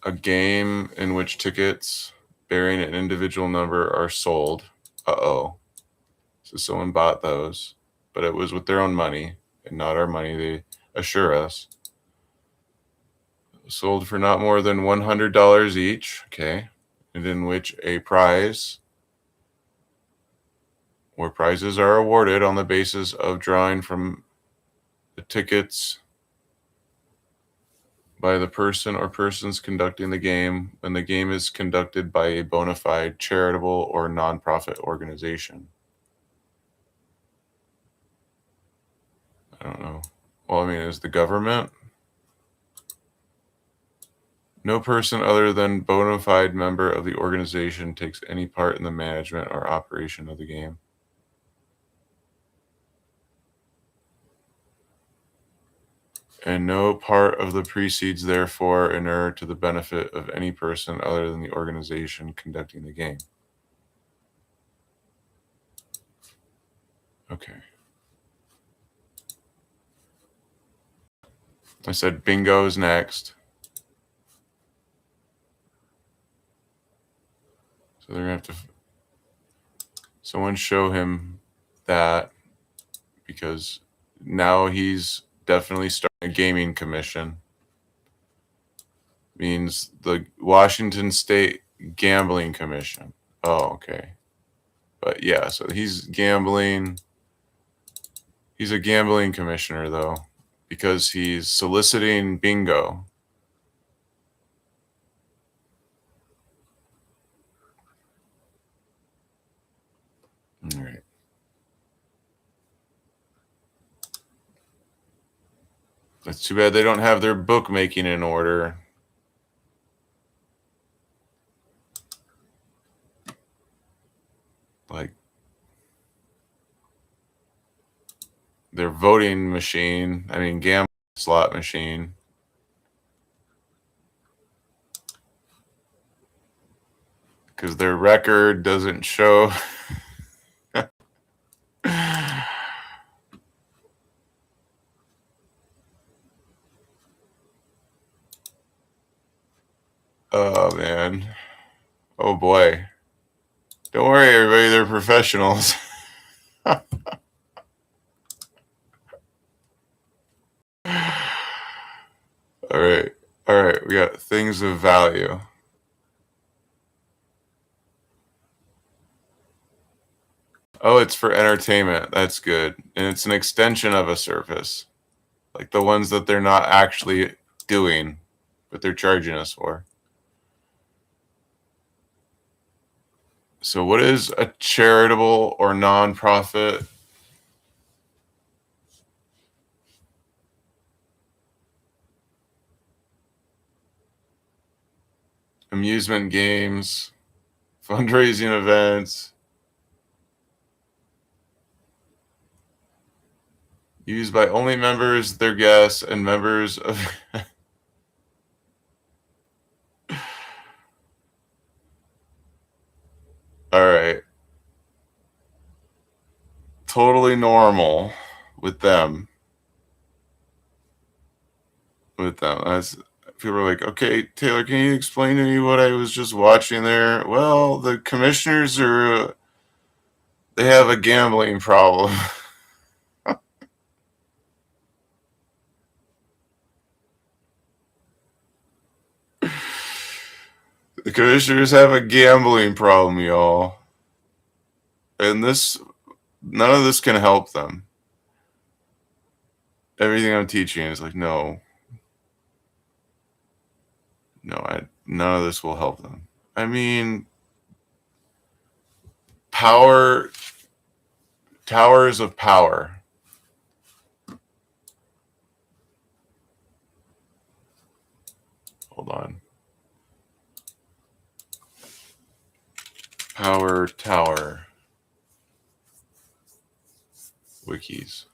A game in which tickets bearing an individual number are sold. Uh-oh. So someone bought those, but it was with their own money and not our money. They assure us. Sold for not more than $100 each. Okay. And in which a prize or prizes are awarded on the basis of drawing from the tickets by the person or persons conducting the game when the game is conducted by a bona fide charitable or nonprofit organization. I don't know. Well, I mean, is the government? No person other than bona fide member of the organization takes any part in the management or operation of the game. And no part of the precedes therefore inure to the benefit of any person other than the organization conducting the game. Okay. I said bingo's next. So they're going to have to someone show him that, because now he's definitely starting a gaming commission. Means the Washington State Gambling Commission. Oh, okay. But yeah, so he's gambling. He's a gambling commissioner, though, because he's soliciting bingo. All right. That's too bad they don't have their bookmaking in order. Like their voting machine, I mean, gambling slot machine. Because their record doesn't show. Oh, man. Oh, boy. Don't worry, everybody. They're professionals. All right. All right. We got things of value. Oh, it's for entertainment. That's good. And it's an extension of a service. Like the ones that they're not actually doing, but they're charging us for. So what is a charitable or nonprofit? Amusement games, fundraising events, used by only members, their guests, and members of... All right. Totally normal with them. That's, people are like, okay, Taylor, can you explain to me what I was just watching there? Well, the commissioners are, they have a gambling problem. The commissioners have a gambling problem, y'all. And none of this can help them. Everything I'm teaching is like, no, none of this will help them. I mean, towers of power. Hold on. Power tower. Wikis.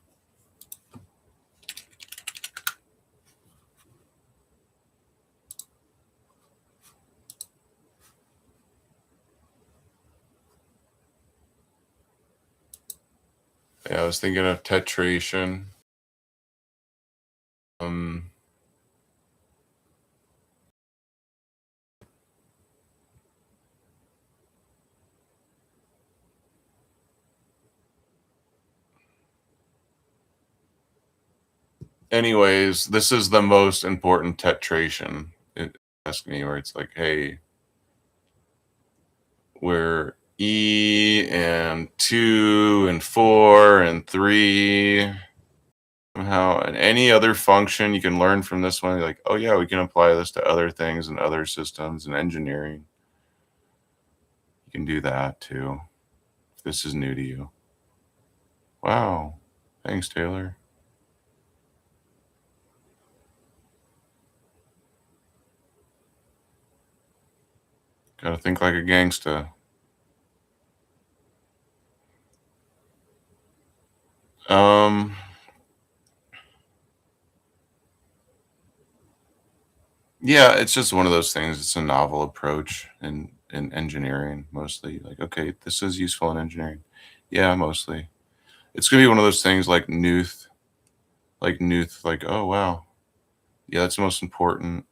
Yeah, I was thinking of tetration. Anyways, this is the most important tetration. It asked me where it's like, hey, we're E and 2 and 4 and 3 somehow, and any other function you can learn from this one. You're like, oh yeah, we can apply this to other things and other systems and engineering. You can do that too. If this is new to you. Wow. Thanks, Taylor. Gotta think like a gangsta. Yeah, it's just one of those things. It's a novel approach in engineering, mostly. Like, okay, this is useful in engineering. Yeah, mostly. It's gonna be one of those things like Newth, like, oh wow, yeah, that's the most important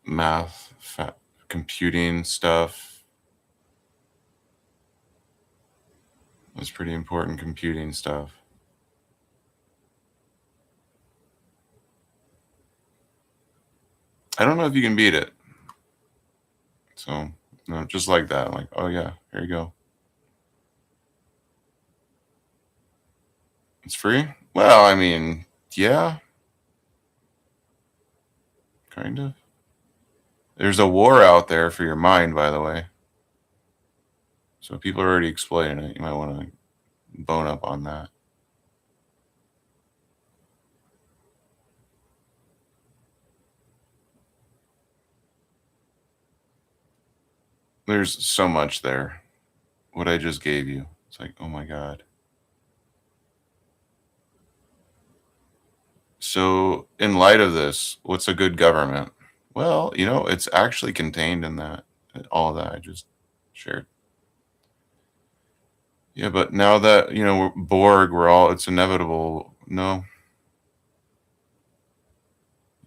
math, computing stuff. That's pretty important computing stuff. I don't know if you can beat it. So, no, just like that. I'm like, oh yeah, here you go. It's free? Well, I mean, yeah, kind of. There's a war out there for your mind, by the way. So people are already explaining it. You might want to bone up on that. There's so much there. What I just gave you. It's like, oh my God. So, in light of this, what's a good government? Well, it's actually contained in that, all of that I just shared. Yeah, but now that, we're Borg, it's inevitable. No,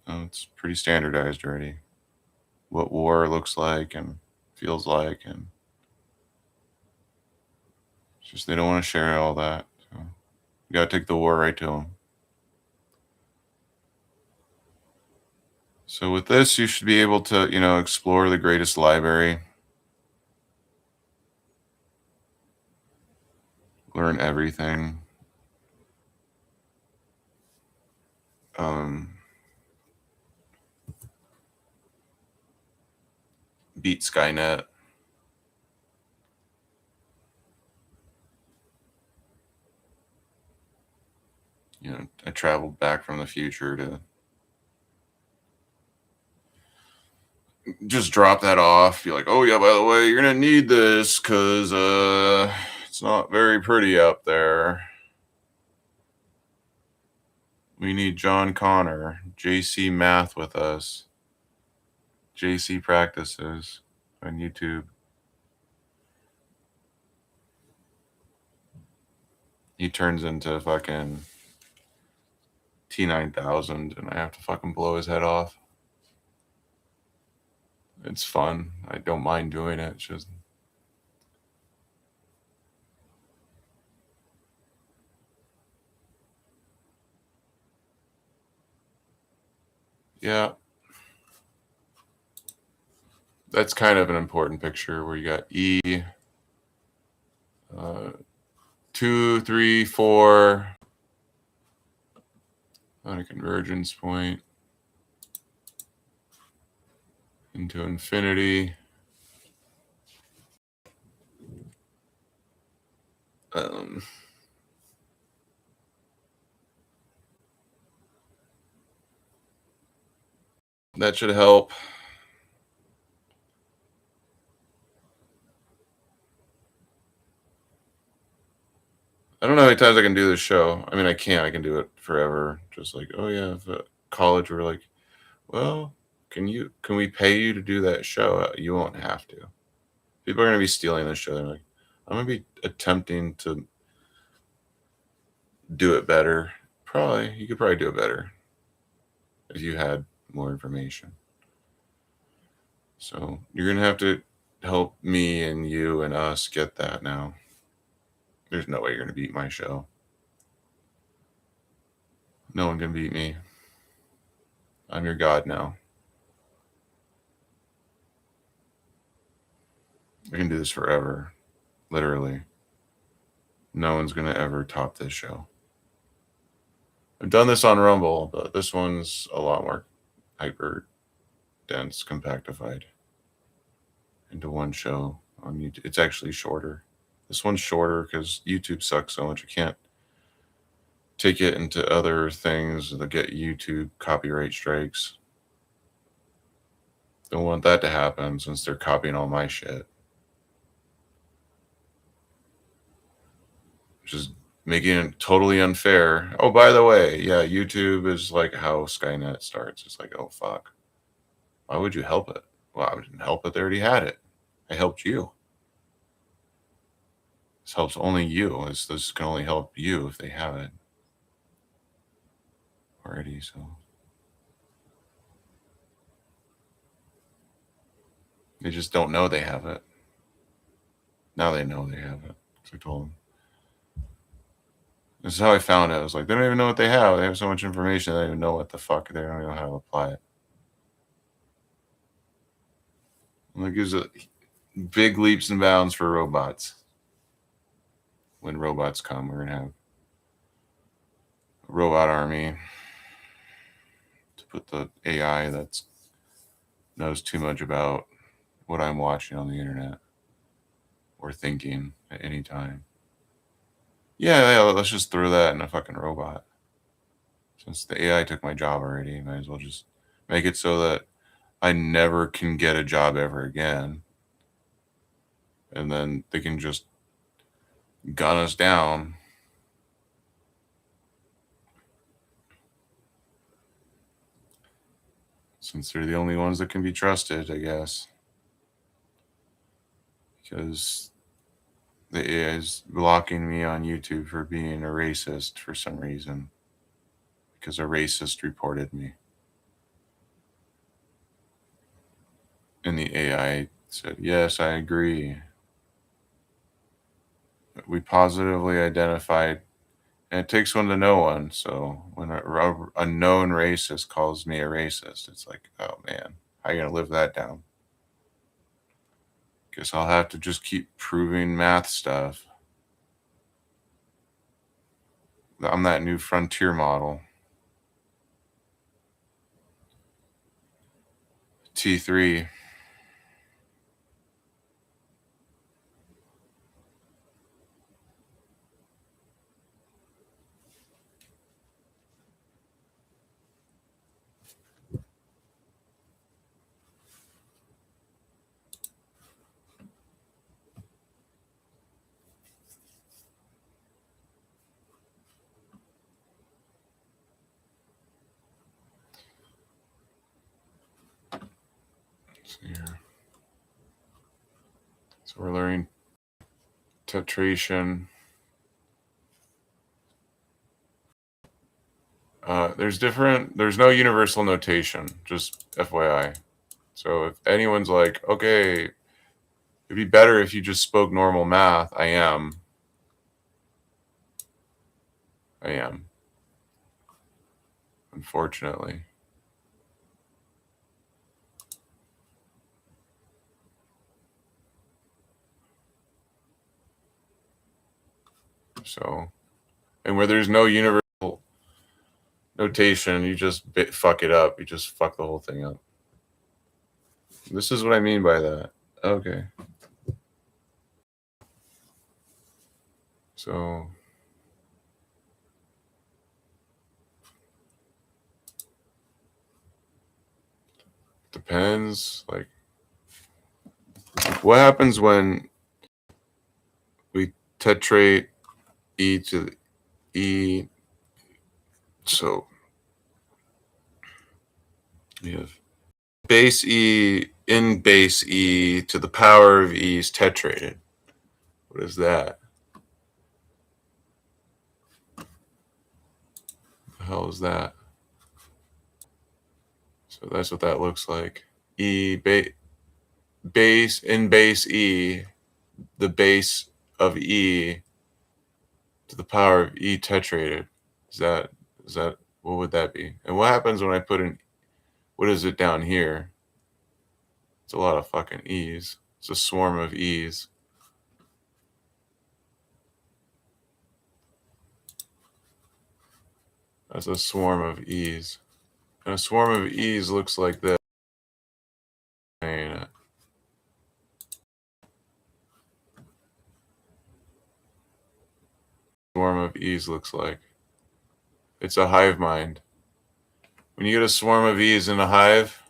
no, it's pretty standardized already. What war looks like and feels like, and it's just they don't want to share all that. So you got to take the war right to them. So with this, you should be able to, explore the greatest library, learn everything. Beat Skynet. I traveled back from the future to just drop that off. Be like, oh yeah, by the way, you're gonna need this because it's not very pretty out there. We need John Connor, JC Math with us. JC Practices on YouTube. He turns into fucking T9000 and I have to fucking blow his head off. It's fun. I don't mind doing it. It's just yeah. That's kind of an important picture where you got E, 2, 3, 4 on a convergence point into infinity. That should help. I don't know how many times I can do this show. I mean, I can do it forever. Just like, oh yeah, if at college we're like, well, can we pay you to do that show? You won't have to. People are gonna be stealing this show. They're like, I'm gonna be attempting to do it better. You could probably do it better if you had more information. So you're gonna have to help me and you and us get that now. There's no way you're gonna beat my show. No one can beat me. I'm your god now. I can do this forever. Literally. No one's gonna ever top this show. I've done this on Rumble, but this one's a lot more hyper dense, compactified into one show on YouTube. It's actually shorter. This one's shorter because YouTube sucks so much. You can't take it into other things that get YouTube copyright strikes. Don't want that to happen since they're copying all my shit. Which is making it totally unfair. Oh, by the way, yeah, YouTube is like how Skynet starts. It's like, oh, fuck. Why would you help it? Well, I didn't help it. They already had it. I helped you. This helps only you. This can only help you if they have it already. So they just don't know they have it. Now they know they have it. So I told them. This is how I found it. I was like, they don't even know what they have. They have so much information. They don't even know what the fuck. They don't even know how to apply it. And it gives it big leaps and bounds for robots. When robots come, we're going to have a robot army to put the AI that knows too much about what I'm watching on the internet or thinking at any time. Yeah, let's just throw that in a fucking robot. Since the AI took my job already, might as well just make it so that I never can get a job ever again. And then they can just gun us down. Since they're the only ones that can be trusted, I guess. Because the AI is blocking me on YouTube for being a racist for some reason. Because a racist reported me. And the AI said, yes, I agree. We positively identified, and it takes one to know one. So when a known racist calls me a racist, it's like, oh man, how are you going to live that down? Guess I'll have to just keep proving math stuff. I'm that new frontier model. T3. Let's see here. So we're learning tetration. There's no universal notation, just FYI. So if anyone's like, okay, it'd be better if you just spoke normal math, I am. Unfortunately. So, and where there's no universal notation, you just fuck it up. You just fuck the whole thing up. This is what I mean by that. Okay. So, depends. Like, what happens when we tetrate e to the e? So, we have base e in base e to the power of e is tetrated. What is that? What the hell is that? So that's what that looks like. E base in base e, the base of e to the power of e tetrated. Is that what would that be? And what happens when I put in, what is it down here? It's a lot of fucking e's. It's a swarm of e's. That's a swarm of e's. And a swarm of e's looks like this. Ain't it? Swarm of e's looks like. It's a hive mind. When you get a swarm of e's in a hive,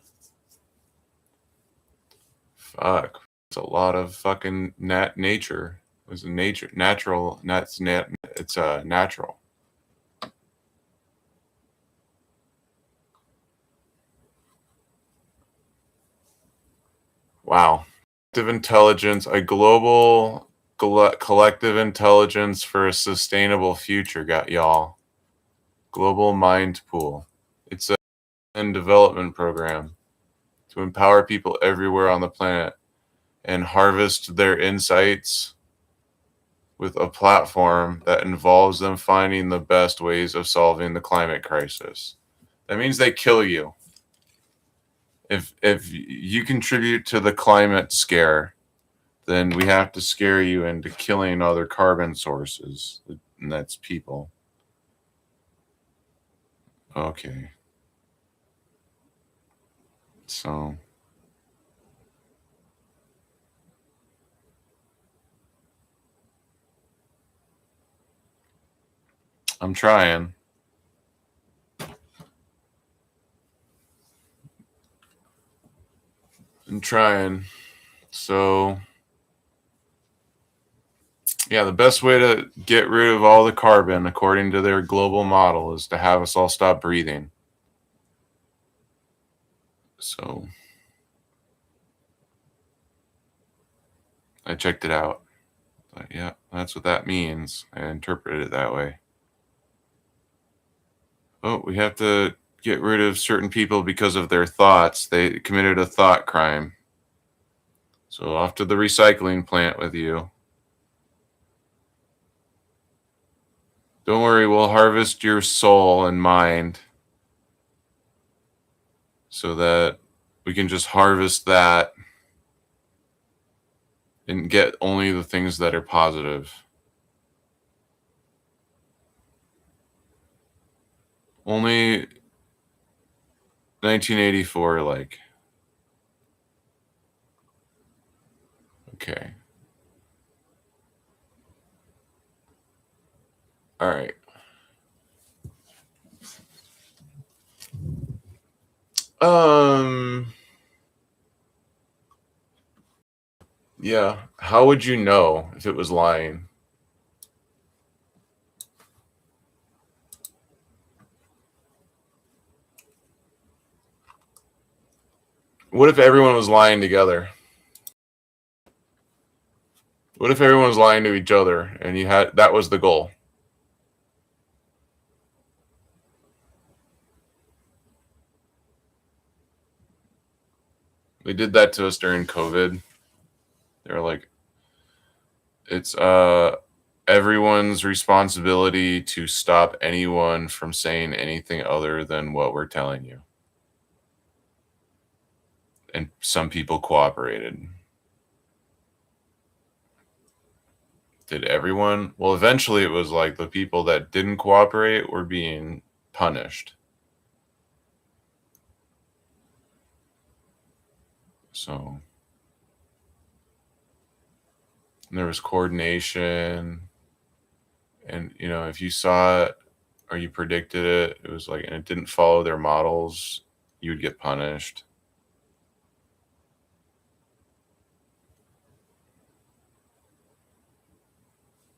fuck, it's a lot of fucking nature. It's natural. That's It's natural. Wow. Collective intelligence, a global collective intelligence for a sustainable future, got y'all. Global Mind Pool. It's a development program to empower people everywhere on the planet and harvest their insights with a platform that involves them finding the best ways of solving the climate crisis. That means they kill you. If you contribute to the climate scare, then we have to scare you into killing other carbon sources, and that's people. Okay. So I'm trying. So yeah, the best way to get rid of all the carbon, according to their global model, is to have us all stop breathing. So I checked it out. But yeah, that's what that means. I interpreted it that way. Oh, we have to get rid of certain people because of their thoughts. They committed a thought crime. So off to the recycling plant with you. Don't worry, we'll harvest your soul and mind so that we can just harvest that and get only the things that are positive. Only 1984, like. Okay. All right. Yeah. How would you know if it was lying? What if everyone was lying together? What if everyone was lying to each other and that was the goal? They did that to us during COVID. They were like, it's everyone's responsibility to stop anyone from saying anything other than what we're telling you. And some people cooperated. Did everyone? Well, eventually it was like the people that didn't cooperate were being punished. So there was coordination, and if you saw it or you predicted it, it was like, and it didn't follow their models, you would get punished.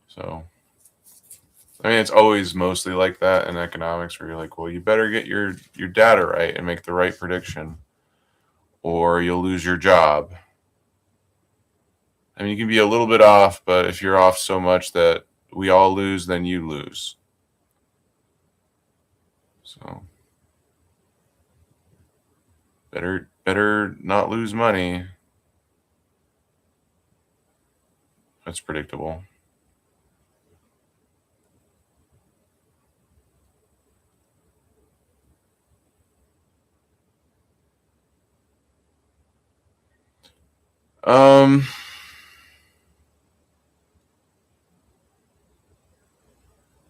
So I mean, it's always mostly like that in economics, where you're like, well, you better get your data right and make the right prediction, or you'll lose your job. I mean, you can be a little bit off, but if you're off so much that we all lose, then you lose. So better not lose money. That's predictable.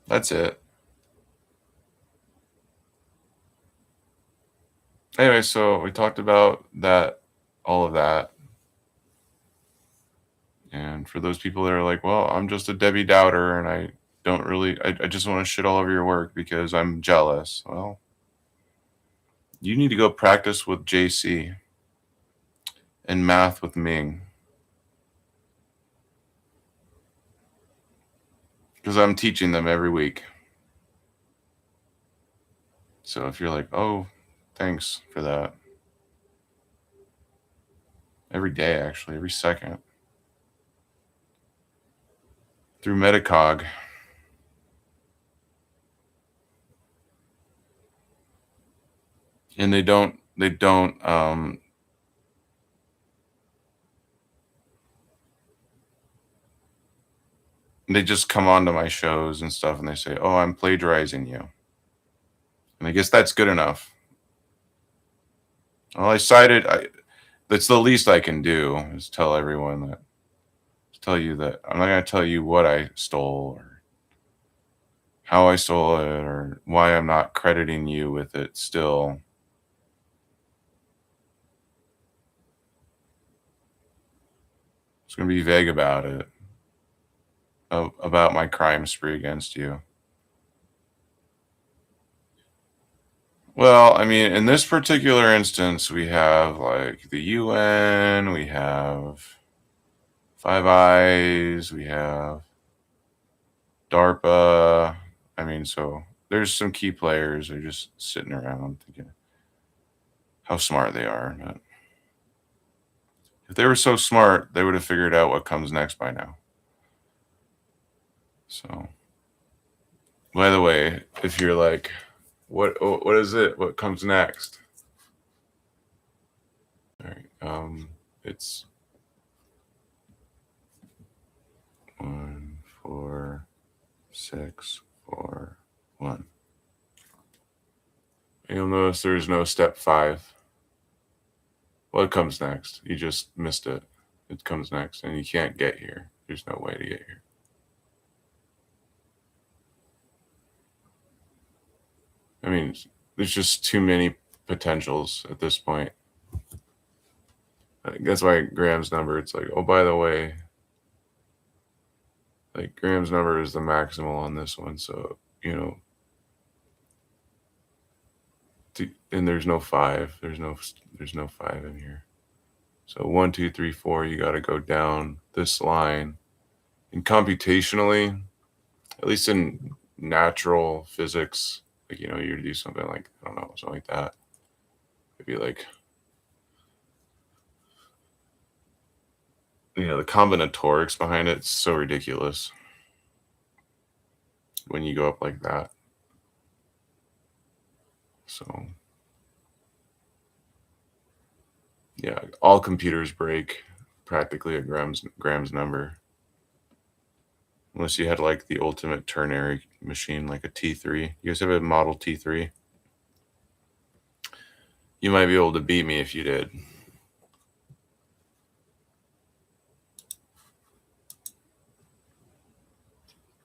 That's it. Anyway, so we talked about that, all of that. And for those people that are like, well, I'm just a Debbie Dowder and I don't really, I just want to shit all over your work because I'm jealous. Well, you need to go practice with JC and math with Ming. because I'm teaching them every week. So if you're like, oh, thanks for that. Every day, actually, every second. Through Metacog. And they don't they just come onto my shows and stuff and they say, oh, I'm plagiarizing you. And I guess that's good enough. Well, that's the least I can do is tell everyone that, tell you that I'm not going to tell you what I stole or how I stole it or why I'm not crediting you with it still. It's going to be vague about it, about my crime spree against you. Well, I mean, in this particular instance, we have like the UN, we have Five Eyes, we have DARPA. I mean, so there's some key players. They're just sitting around thinking how smart they are. But if they were so smart, they would have figured out what comes next by now. So, by the way, if you're like, what is it? What comes next? All right, it's 1 4 6 4 1. You'll notice there's no step 5. What comes next? You just missed it. It comes next, and you can't get here. There's no way to get here. I mean, there's just too many potentials at this point. That's why Graham's number, it's like, oh, by the way, like Graham's number is the maximal on this one. So, you know, and there's no 5. There's no 5 in here. So 1, 2, 3, 4, you got to go down this line. And computationally, at least in natural physics, like, you know, you do something like, I don't know, something like that. It'd be like, you know, the combinatorics behind it's so ridiculous when you go up like that. So, yeah, all computers break practically at Graham's number. Unless you had like the ultimate ternary machine, like a T3. You guys have a Model T3? You might be able to beat me if you did.